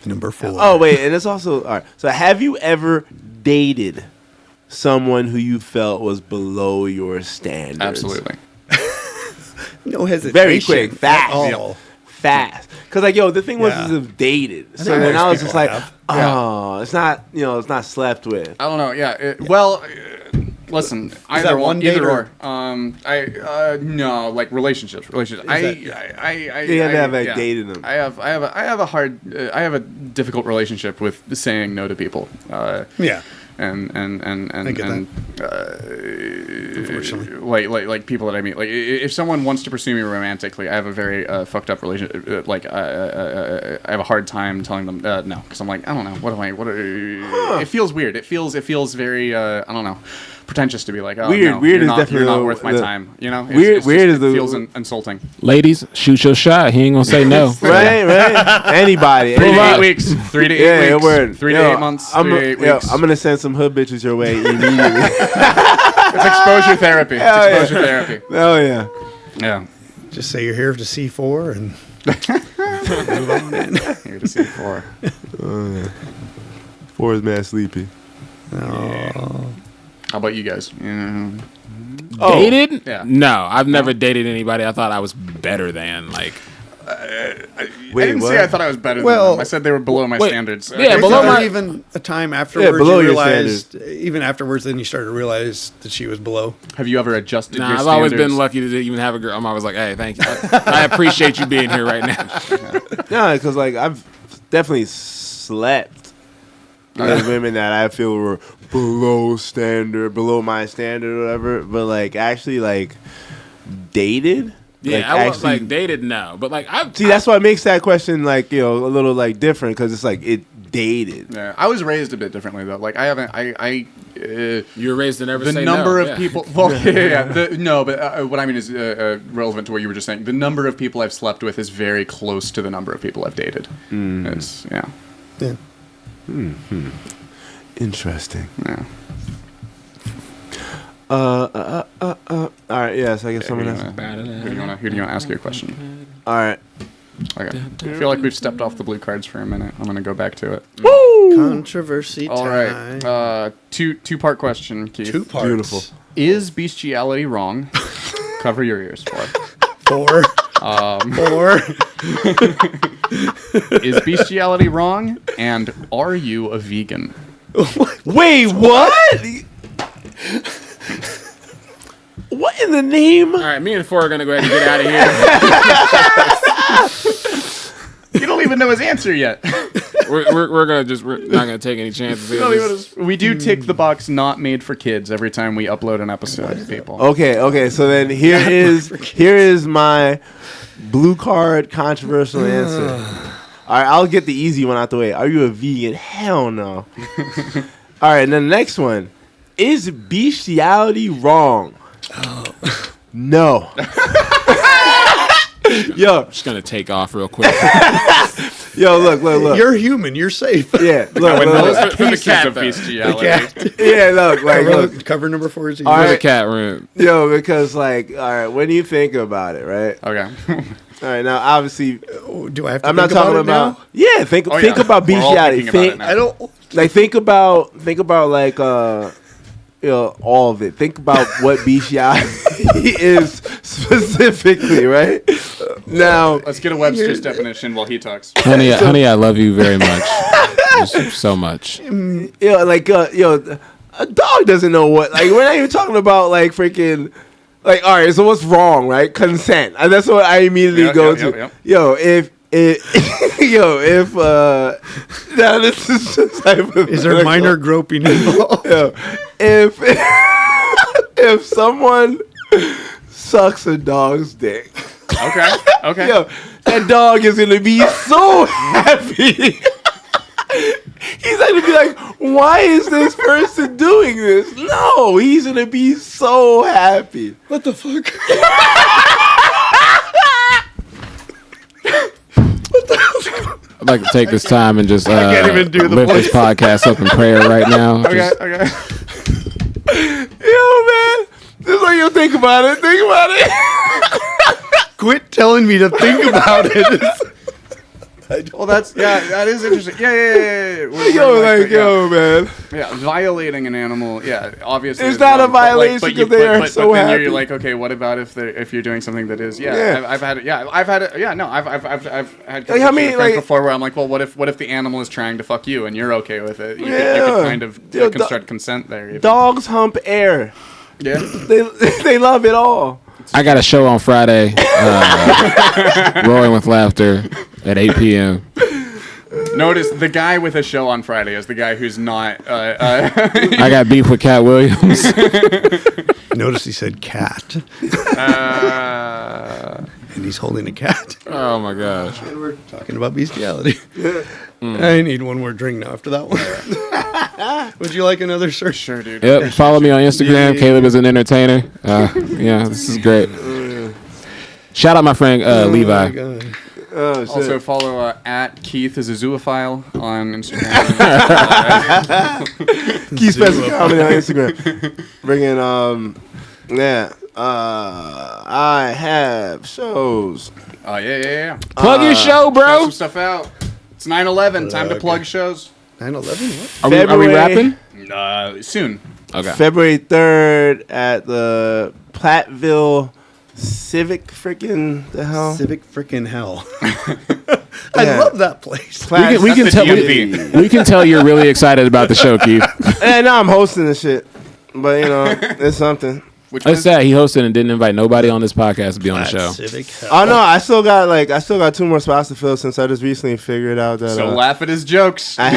Number 4. Oh wait, and it's also all right. So, have you ever dated someone who you felt was below your standards? Absolutely. No hesitation. Very quick, at fast. all. Fast. Because like, yo, the thing was Yeah. is if dated. So think then most I was just people like, have. oh, it's not it's not slept with. I don't know. Yeah. Listen. Either that one date either or- or. No, like relationships. I You had to have like yeah. dated them. I have a difficult relationship with saying no to people. Yeah. I get and unfortunately, like people that I meet, like if someone wants to pursue me romantically, I have a very fucked up relationship. I have a hard time telling them no, because I'm like, I don't know, it feels weird. It feels very I don't know, pretentious to be like, oh, weird. no, Weird you're is not, definitely you're not worth my time. You know, Weird feels insulting. Ladies, shoot your shot. He ain't gonna say no. right. Anybody. 3 to 8 up. weeks. 3 to 8 weeks. Word. 3 to 8 months. 3 to 8 weeks. I'm gonna send some hood bitches your way immediately. It's exposure therapy. It's exposure therapy. Oh yeah. Yeah. just say you're here to C4 and move on in. Here to see 4. Four is mad sleepy. How about you guys? Yeah. Dated? Yeah. No, I've never dated anybody I thought I was better than. Like, I Wait, didn't what? say I thought I was better Well, than them. I said they were below my wait, standards. yeah, Is below there my- even a time afterwards below you your realized, even afterwards, then you started to realize that she was below? Have you ever adjusted your nah, I've standards? always been lucky to even have a girl. I'm always like, hey, thank you. I appreciate you being here right now. No, because like I've definitely slept with women that I feel were below my standard, or whatever. But like actually, like dated. Yeah, like, I was actually- like dated. No, but like I've See, that's what makes that question like a little like different, because it's like it dated. Yeah, I was raised a bit differently though. Like I haven't. you were raised to never The say number no. of Yeah. people. Well, but what I mean is, relevant to what you were just saying. The number of people I've slept with is very close to the number of people I've dated. It's yeah. Yeah. Interesting. Yeah. All right. Yeah. So I guess someone Who else. do you want to ask your question? All right. Okay. I feel like we've stepped off the blue cards for a minute. I'm gonna go back to it. Controversy All time. right. Two-part question, Keith. 2 parts. Beautiful. Is bestiality wrong? Cover your ears for. 4. 4. Is bestiality wrong? And are you a vegan? Wait, what? What in the name? All right, me and Four are gonna go ahead and get out of here. You don't even know his answer yet. we're not gonna take any chances. Here. We do tick the box not made for kids every time we upload an episode, people. Okay. So then here is my blue card controversial answer. All right, I'll get the easy one out the way. Are you a vegan? Hell no. All right, and then the next one. Is bestiality wrong? No. Yo, Just gonna take off real quick. look. You're human. You're safe. Yeah, look. For the cat, of though. bestiality. Yeah, look. Cover number 4 is easy. All For the right. cat room. Yo, because like, all right, when you think about it, right? Okay. All right, now obviously, Oh, do I have to I'm think not talking it about. now? Yeah, think Oh, think yeah. about We're all bestiality. thinking about it now. I don't. Like think about like all of it. Think about what bestiality is specifically, right? Now, Let's get a Webster's definition while he talks. Honey, I love you very much. Just so much. a dog doesn't know what. Like we're not even talking about like freaking. Like, all right, so what's wrong, right? Consent. And that's what I immediately go to. Yep. Yo, now this is just Is there minor groping involved? Yo, if someone sucks a dog's dick, Okay. yo, that dog is gonna be so happy. He's not gonna be like, why is this person doing this? No, he's gonna be so happy. What the fuck? I'd like to take this time and just can't even do the lift this podcast up in prayer right now. Okay. Just- Okay. Yo, man, this is what you think about it. Think about it. Quit telling me to think about it. Well, that is interesting. Yeah. Yo, man. Yeah, violating an animal. Yeah, obviously. It's is not a wrong, but, violation but because they are so but then happy. You're like, okay, what about if you're doing something that is? Yeah, Yeah. I've had it. Yeah, I've had it. Yeah, no, I've had Like, how conversations many, with friends like- before where I'm like, well, what if the animal is trying to fuck you and you're okay with it? You Yeah. could kind of Yo, construct consent there. Even. Dogs hump air. Yeah. They love it all. I got a show on Friday, Roaring with Laughter at 8 p.m. Notice the guy with a show on Friday is the guy who's not. I got beef with Katt Williams. Notice he said cat. And he's holding a cat. Oh my gosh. And we're talking about bestiality. I need one more drink now after that one. Would you like another, sir? Sure, dude. Yep. Follow me on Instagram. Caleb is an entertainer. Yeah, this is great. Shout out my friend Levi. God. Oh, shit. Also follow at Keith is a zoophile on Instagram. Keith Spencer Comedy on Instagram. Bringing, I have shows. Oh, yeah. Plug your show, Got bro. some stuff out. It's 9/11. Time to plug shows. 9/11? What? Are we rapping? Soon. Okay. February 3rd at the Platteville Civic freaking the hell? Civic freaking hell. I Yeah. love that place. We can the tell. DMV. We can tell you're really excited about the show, Keith. And now I'm hosting this shit. But you know, it's something. Which That's is sad. He hosted and didn't invite nobody on this podcast to be on the show. Civic hell. Oh no, I still got 2 more spots to fill since I just recently figured out that So laugh at his jokes. I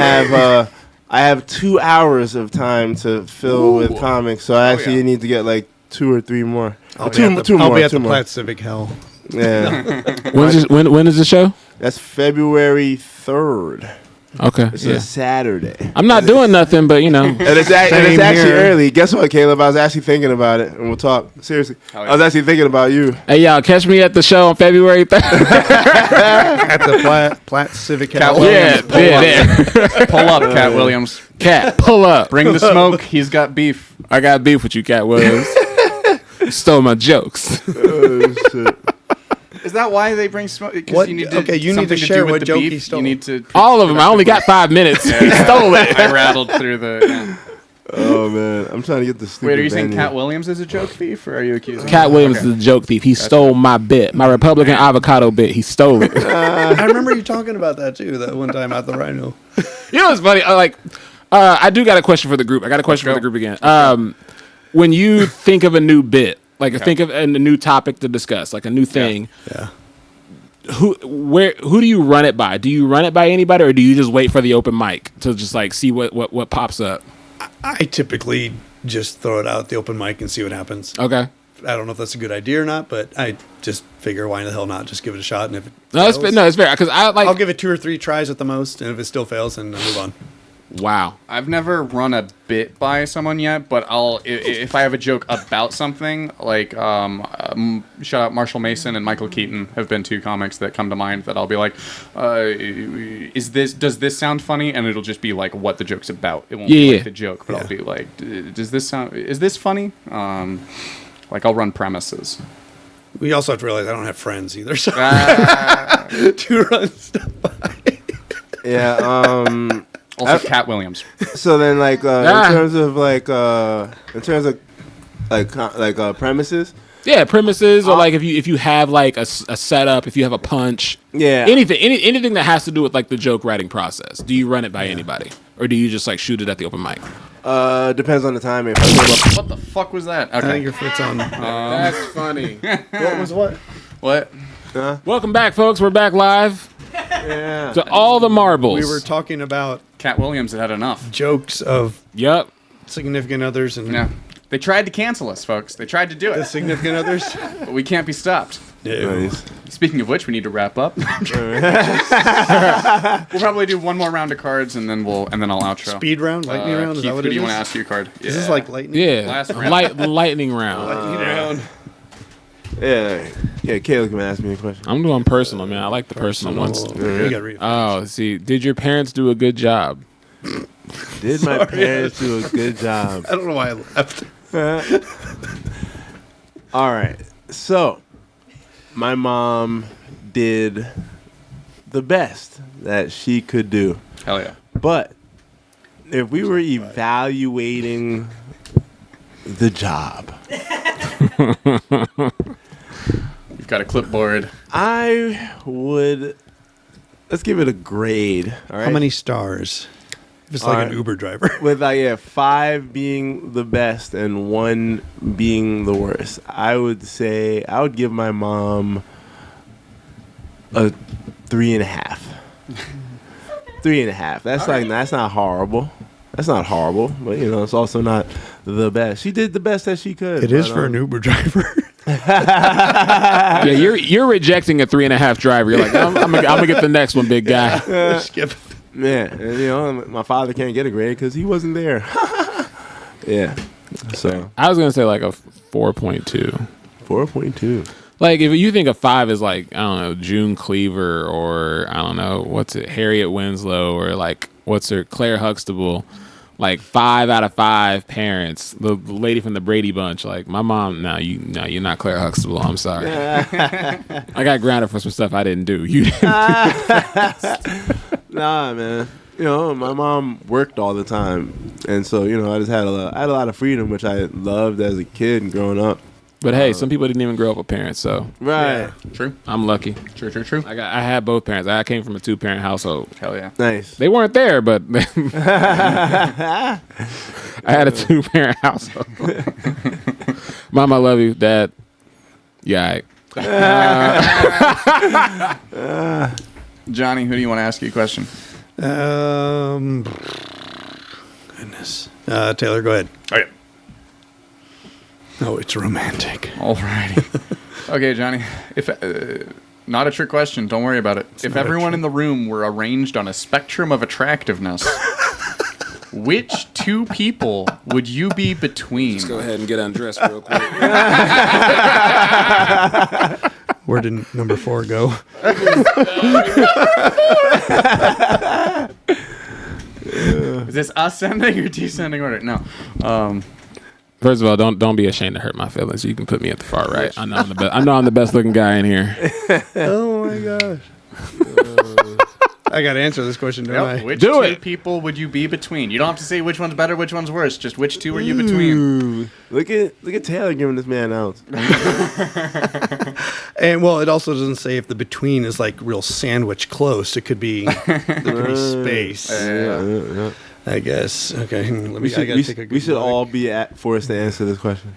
have 2 hours of time to fill with comics, so I actually yeah. need to get like 2 or 3 more. I'll Two be at the more. Platt Civic hell. Yeah, When is the show? that's February 3rd. Okay. It's Yeah. a Saturday. I'm not doing nothing, but you know. And it's Same actually here. early. Guess what, Caleb? I was actually thinking about it, and we'll talk. Seriously, Hell yeah. I was actually thinking about you. Hey y'all, catch me at the show on February 3rd. At the Platt Civic Cat hell. Williams. Yeah. Pull up, Cat Williams. Cat, pull up. Bring the smoke. He's got beef. I got beef with you, Cat Williams. You stole my jokes. Oh, shit. Is that why they bring smoke? 'Cause What? You need to, Okay, you need something to do share with what the joke beef. he stole. You need to. All of them. I only got 5 minutes. He stole it. I rattled through the. Yeah. Oh man, I'm trying to get the stupid. Wait, are you saying venue. Cat Williams is a joke thief, or are you accusing? Cat Williams Okay. is the joke thief. He stole my bit, my Republican avocado bit. He stole it. I remember you talking about that too, that one time at the Rhino. You know what's funny? I do got a question for the group. I got a question for the group again. When you think of a new bit, like think of a new topic to discuss, like a new thing, Yeah. who do you run it by? Do you run it by anybody, or do you just wait for the open mic to just like see what pops up? I typically just throw it out at the open mic and see what happens. Okay. I don't know if that's a good idea or not, but I just figure why the hell not? Just give it a shot, and if it No, it's fails, it's fair because I like. I'll give it 2 or 3 tries at the most, and if it still fails, then I move on. Wow. I've never run a bit by someone yet, but if I have a joke about something, like shout out Marshall Mason and Michael Keaton have been 2 comics that come to mind that I'll be like, does this sound funny? And it'll just be like what the joke's about. It won't be like the joke, but I'll be like, is this funny? Like I'll run premises. We also have to realize I don't have friends either, so to run stuff by. Yeah. Also, Cat Williams. So then, like, Ah. in terms of premises. Yeah, premises or like if you have like a setup, if you have a punch, Yeah. anything that has to do with like the joke writing process. Do you run it by anybody, or do you just like shoot it at the open mic? Depends on the time. If I came up, What the fuck was that? I think Okay. your foot's on. That's funny. What was what? What? Welcome back, folks. We're back live yeah. to all the marbles. We were talking about Cat Williams had enough. jokes of Yep. significant others and Yeah. They tried to cancel us, folks. They tried to do the it, significant others. but we can't be stopped. Nice. Speaking of which, we need to wrap up. We'll probably do one more round of cards, and then I'll outro. Speed round, lightning round. Is Keith, that what who it do you is? want to ask you a card? Is this like lightning? Yeah. Last round. Lightning round. Lightning round. Yeah. Caleb can ask me a question. I'm doing personal, man. I like the personal ones. You got read. Oh, let's see. Did your parents do a good job? Did my parents do a good job? I don't know why I left. All right. So, my mom did the best that she could do. Hell yeah. But if we were evaluating the job, You've got a clipboard. I would. Let's give it a grade. All right. How many stars? If it's like Alright. an Uber driver. With 5 being the best and 1 being the worst, I would say I would give my mom a 3.5. 3.5. That's not horrible. That's not horrible, but it's also not the best. She did the best that she could. It is for an Uber driver. Yeah, you're rejecting a 3.5 driver. You're like, I'm gonna get the next one, big guy. Skip. Yeah, and my father can't get a grade because he wasn't there. Yeah, so I was gonna say like a 4.2. 4.2. Like if you think a 5 is like, I don't know, June Cleaver, or I don't know, Harriet Winslow, or like Claire Huxtable. Like 5 out of 5 parents. The lady from the Brady Bunch. Like my mom. You're not Claire Huxtable. I'm sorry. I got grounded for some stuff I didn't do. You didn't. Nah, man. My mom worked all the time, and so I just had a lot of freedom, which I loved as a kid and growing up. But hey, some people didn't even grow up with parents, so Right. Yeah. True. I'm lucky. True. I had both parents. I came from a 2-parent household. Hell yeah. Nice. They weren't there, but I had a 2-parent household. Mom, I love you. Dad, yeah. Johnny, who do you want to ask you a question? Goodness. Taylor, go ahead. Okay. Oh, it's romantic. Alrighty. Okay, Johnny. If not a trick question, don't worry about it. If everyone in the room were arranged on a spectrum of attractiveness, which 2 people would you be between? Go ahead and get undressed real quick. Where did number 4 go? Is this ascending or descending order? No. First of all, don't be ashamed to hurt my feelings. You can put me at the far right. I know I'm the best looking guy in here. Oh my gosh. I got to answer this question, don't I? Which Do 2 it. people would you be between? You don't have to say which one's better, which one's worse. Just which 2 are you between? Ooh. Look at Taylor giving this man out. And well, it also doesn't say if the between is like real sandwich close. It could be space. Yeah. I guess. Okay. Let We me. I gotta take a should, good we should look. all be forced to answer this question.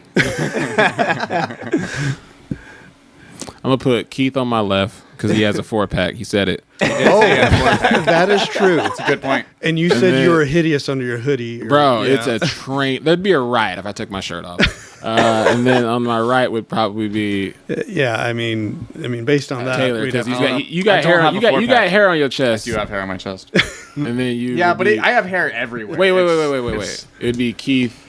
I'm gonna put Keith on my left because he has a 4-pack. He said it. Oh, that is true. That's a good point. And you said you were hideous under your hoodie, Bro, yeah. it's a train. There'd be a riot if I took my shirt off. And then on my right would probably be Yeah, I mean, based on that, Taylor, we'd because have you to- got I don't hair. have You a got 4-pack. hair on your I chest, do have hair on my chest. and then you. Yeah, would but be- I have hair everywhere. Wait. It's- It would be Keith,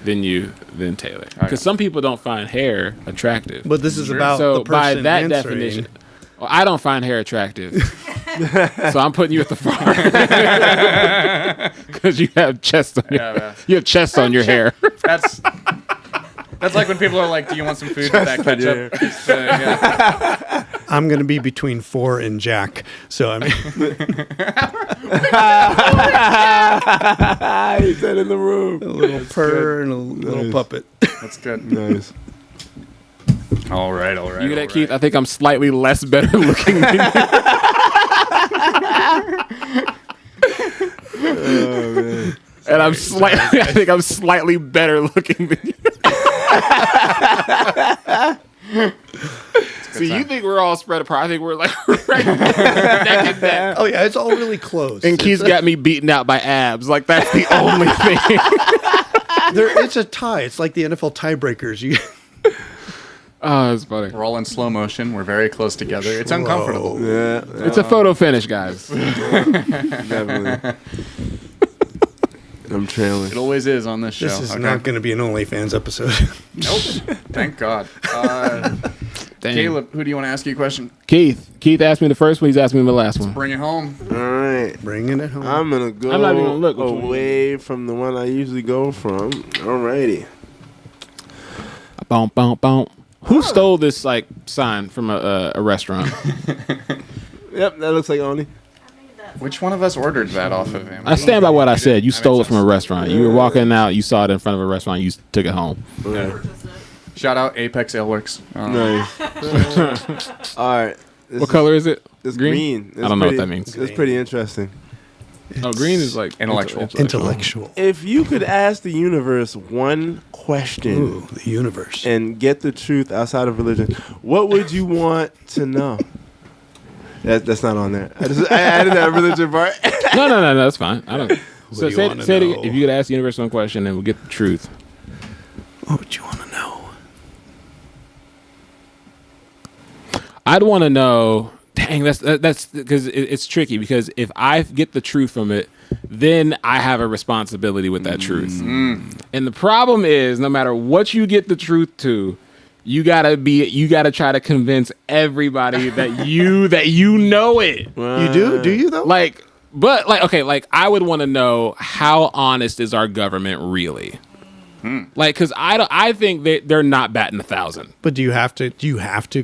then you, then Taylor. Because some people don't find hair attractive. But this is about So the by person that answering. definition, well, I don't find hair attractive. So I'm putting you at the far because you have chest on you have chest on your hair. That's like when people are like, "Do you want some food with that ketchup?" Yeah. I'm going to be between 4 and Jack. So I mean, He said in the room. a little purr and a little Nice. puppet. That's good. Nice. All right. You get that, Keith? I think I'm slightly less better looking than you. Oh man. And I think I'm slightly better looking than you. See, you think we're all spread apart. I think we're like right neck and neck. Oh yeah, it's all really close. And Keith's got me beaten out by abs. Like, that's the only thing. It's a tie. It's like the NFL tiebreakers. You Oh, that's funny. We're all in slow motion. We're very close together. It's uncomfortable. Yeah. It's a photo finish, guys. Definitely. I'm trailing. It always is on this show. This is Okay. not going to be an OnlyFans episode. Nope. Thank God. Dang. Caleb, who do you want to ask you a question? Keith asked me the first one. He's asking me the last one. Bring it home. All right. Bringing it home. I'm gonna go I'm not even gonna look. Which one? away from the one I usually go from. Alrighty. Boom, boom, boom. Who stole this like sign from a restaurant? Yep, that looks like Oni. Which one of us ordered that off of him? I stand by what I said. You That stole it makes from a sense. restaurant. You were walking out. You saw it in front of a restaurant. You took it home. Okay. Shout out Apex Aleworks. Nice. All right. This What color is it? It's green. It's I don't know what pretty- that means. It's pretty interesting. Oh, green is like Intellectual. Intellectual. If you could ask the universe one question Ooh, the universe. and get the truth outside of religion, what would you want to know? That's not on there. I added that religion part. No. That's fine. I don't. So do you say wanna it know? again. If you could ask the universe one question, then we'll get the truth. What would you want to know? I'd want to know. Dang, that's because it's tricky. Because if I get the truth from it, then I have a responsibility with that truth. And the problem is, no matter what you get the truth to, you gotta try to convince everybody that you know it. You do? Do you though? But I would want to know, how honest is our government really? Because I think they're not batting 1,000. But do you have to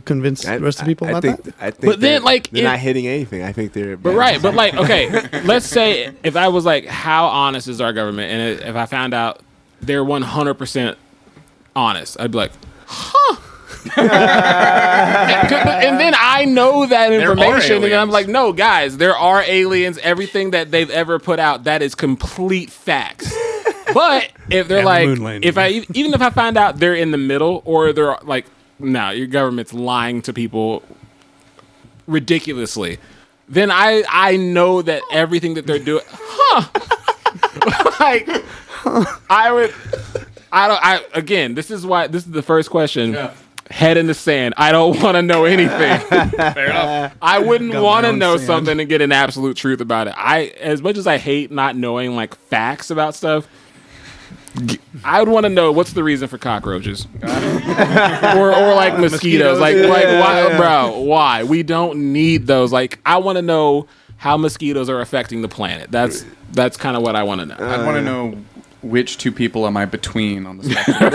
convince the rest of the people about that? I think But then, they're not hitting anything. I think they're. But right, but let's say if I was like, how honest is our government? And if I found out they're 100% honest, I'd be like, huh. And then I know that information, and I'm like, no, guys, there are aliens. Everything that they've ever put out, that is complete facts. But if they're And like, even if I find out they're in the middle, or they're like, no, your government's lying to people ridiculously, then I know that everything that they're doing, again, this is the first question. Yeah. Head in the sand. I don't want to know anything. Fair enough. I wouldn't want to know something and get an absolute truth about it. As much as I hate not knowing like facts about stuff, I would want to know what's the reason for cockroaches, or like mosquitoes. Like why, bro? Why? We don't need those. Like, I want to know how mosquitoes are affecting the planet. That's kind of what I want to know. I want to know which two people am I between on the spectrum.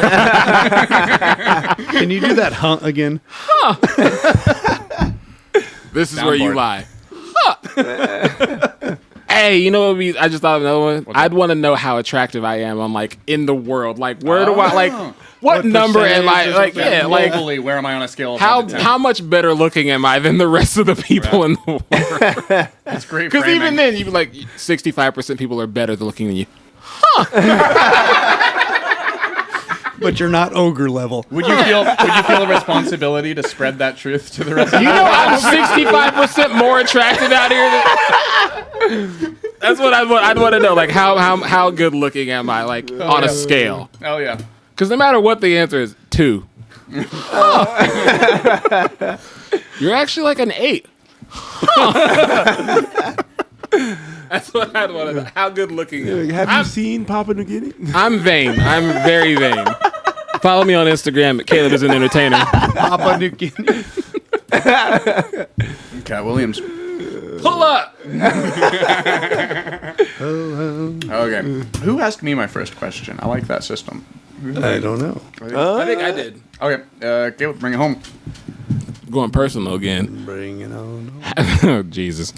Can you do that again? This is where you lie. Hey, you know what would be? I just thought of another one. I'd want to know how attractive I am. I'm like in the world. Like, where do I like? What number am I? Like, yeah, like globally, where am I on a scale of 1 to 10? how much better looking am I than the rest of the people in the world? That's great. Because even then, you'd be like 65% people are better looking than you. But you're not ogre level. Would you feel a responsibility to spread that truth to the rest of the You know, I'm 65% more attractive out here than. That's what I'd want to know. Like, how good looking am I? Like, on a scale. Oh yeah. Because no matter what the answer is, 2. You're actually like an 8. That's what I'd want to know. How good looking am I? Have you seen Papua New Guinea? I'm vain. I'm very vain. Follow me on Instagram at Caleb is an entertainer. Papua New Guinea. Cat Williams. Pull up. Okay. Who asked me my first question? I like that system. I don't know. I think I did. Okay. Caleb, bring it home. Going personal again. Bring it on. Oh, Jesus.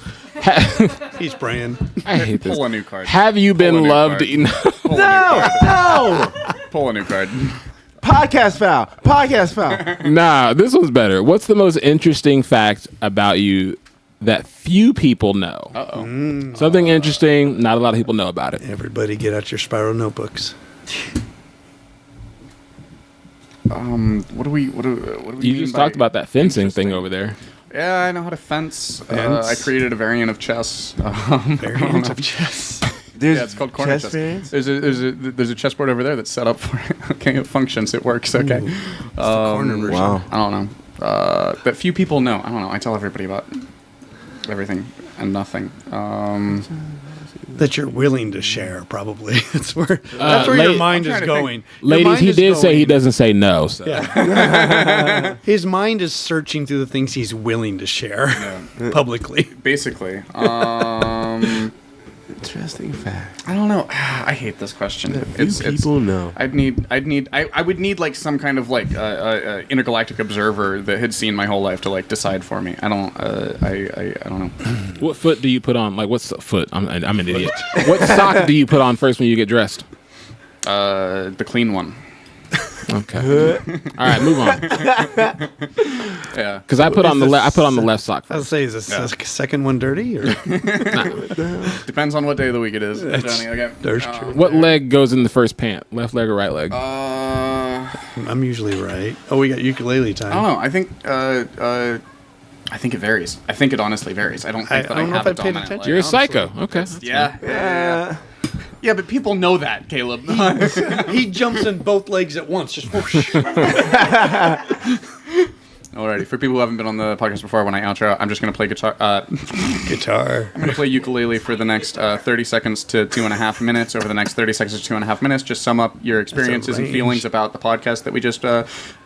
He's praying. I hate this. Pull a new card. Have you been loved? No. Pull a new card. Podcast foul. Nah, this one's better. What's the most interesting fact about you that few people know? Uh-oh. Something interesting, not a lot of people know about it. Everybody get out your spiral notebooks. What do we You mean just by talked about that fencing thing interesting? over there. Yeah, I know how to fence. Fence? I created a variant of chess. Variant of chess. Yeah, it's called corner chess. variants? There's a chessboard over there that's set up for it. Okay, it functions. It works. Okay. Corner version. Wow. I don't know. But few people know. I don't know. I tell everybody about everything and nothing. That you're willing to share, probably. That's where your mind is going. Your Ladies, mind he is did say he going- doesn't say no. So. Yeah. His mind is searching through the things he's willing to share publicly. Basically. Interesting fact. I don't know. I hate this question. People know. I would need like some kind of like intergalactic observer that had seen my whole life to like decide for me. I don't know. What foot do you put on? Like, what's foot? I'm an idiot. What sock do you put on first when you get dressed? The clean one. Okay. All right, move on. Yeah. Because I put on the left sock I was first. say, is the second one dirty? Or? Depends on what day of the week it is, Johnny. Okay. There's true. What leg goes in the first pant? Left leg or right leg? I'm usually right. Oh, we got ukulele time. I don't know. I think I think it varies. I think it honestly varies. I don't think that I don't know have if a I paid dominant attention. leg. You're a psycho. Okay. Yeah. Yeah, but people know that, Caleb. He jumps in both legs at once. Just whoosh. Alrighty, for people who haven't been on the podcast before, when I outro, I'm just going to play guitar. Guitar. I'm going to play ukulele for the next 30 seconds to 2.5 minutes. Over the next 30 seconds to 2.5 minutes, just sum up your experiences and range. feelings about the podcast that we just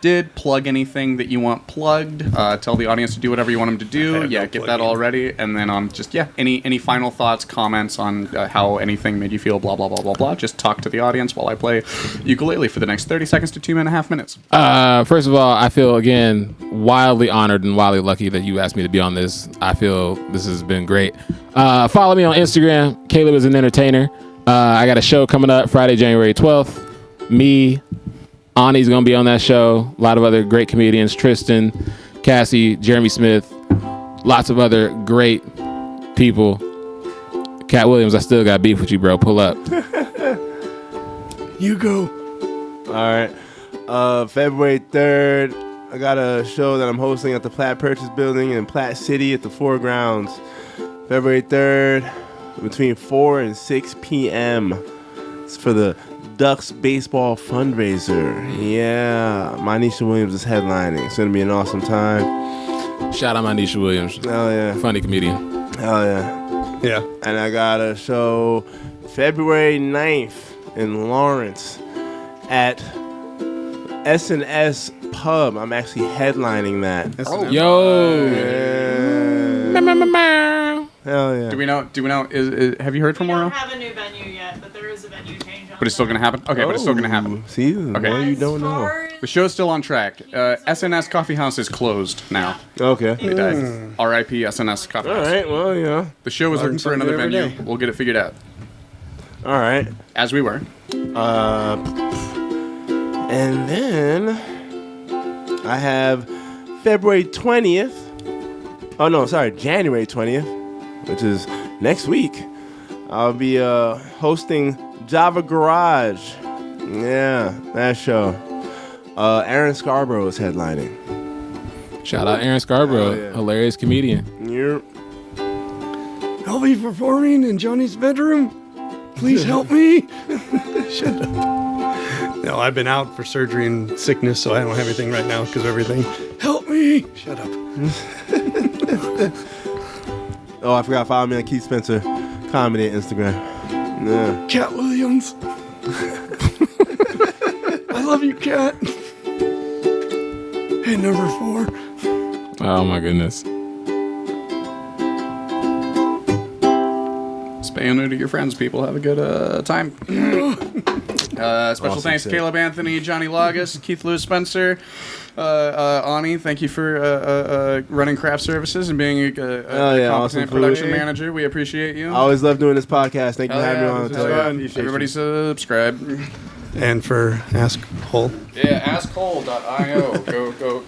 did. Plug anything that you want plugged. Tell the audience to do whatever you want them to do. Yeah, get that all ready. And then any final thoughts, comments on how anything made you feel, blah, blah, blah, blah, blah. Just talk to the audience while I play ukulele for the next 30 seconds to 2.5 minutes. First of all, I feel, again, wildly honored and wildly lucky that you asked me to be on this. I feel this has been great. Follow me on Instagram. Caleb is an entertainer. I got a show coming up Friday, January 12th. Me, Ani's going to be on that show. A lot of other great comedians. Tristan, Cassie, Jeremy Smith. Lots of other great people. Katt Williams, I still got beef with you, bro. Pull up. You go. All right. February 3rd, I got a show that I'm hosting at the Platt Purchase Building in Platt City at the Foregrounds. February 3rd, between 4 and 6 p.m. It's for the Ducks baseball fundraiser. Yeah, Manisha Williams is headlining. It's going to be an awesome time. Shout out Manisha Williams. Hell yeah. Funny comedian. Hell yeah. Yeah. And I got a show February 9th in Lawrence at S&S Pub. I'm actually headlining that. Yo. Yeah. Hell yeah. Do we know? Have you heard from We don't Laurel? have a new venue yet, but there is a venue change on But it's still going to happen? Okay, but it's still going to happen. See, Okay. why you don't As know? far as- The show's still on track. SNS Coffee House is closed now. Okay. They died. R.I.P. SNS Coffee All House. right. Well, yeah. The show was looking for something another every venue. day. We'll get it figured out. All right. As we were. And then I have February 20th. Oh, no, sorry, January 20th, which is next week. I'll be hosting Java Garage. Yeah, that show. Aaron Scarborough is headlining. Shout out Aaron Scarborough. Oh, yeah. Hilarious comedian. Yep. I'll be performing in Johnny's bedroom. Please help me. Shut up. No, I've been out for surgery and sickness, so I don't have anything right now because of everything. Help me. Shut up. Oh, I forgot, follow me on Keith Spencer Comedy at Instagram. Yeah. Katt Williams. I love you, Katt. Hey, number 4. Oh my goodness. Spay and neuter your friends, people. Have a good time. Special Awesome thanks to shit. Caleb Anthony, Johnny Lagas, Keith Lewis Spencer, Ani. Thank you for running craft services and being a yeah, competent awesome production food. manager. We appreciate you. I always love doing this podcast. Thank you for Hell having me yeah, on. this is Tell you, I fun. appreciate you. Everybody subscribe. And for AskHole. Yeah, AskHole.io. Go.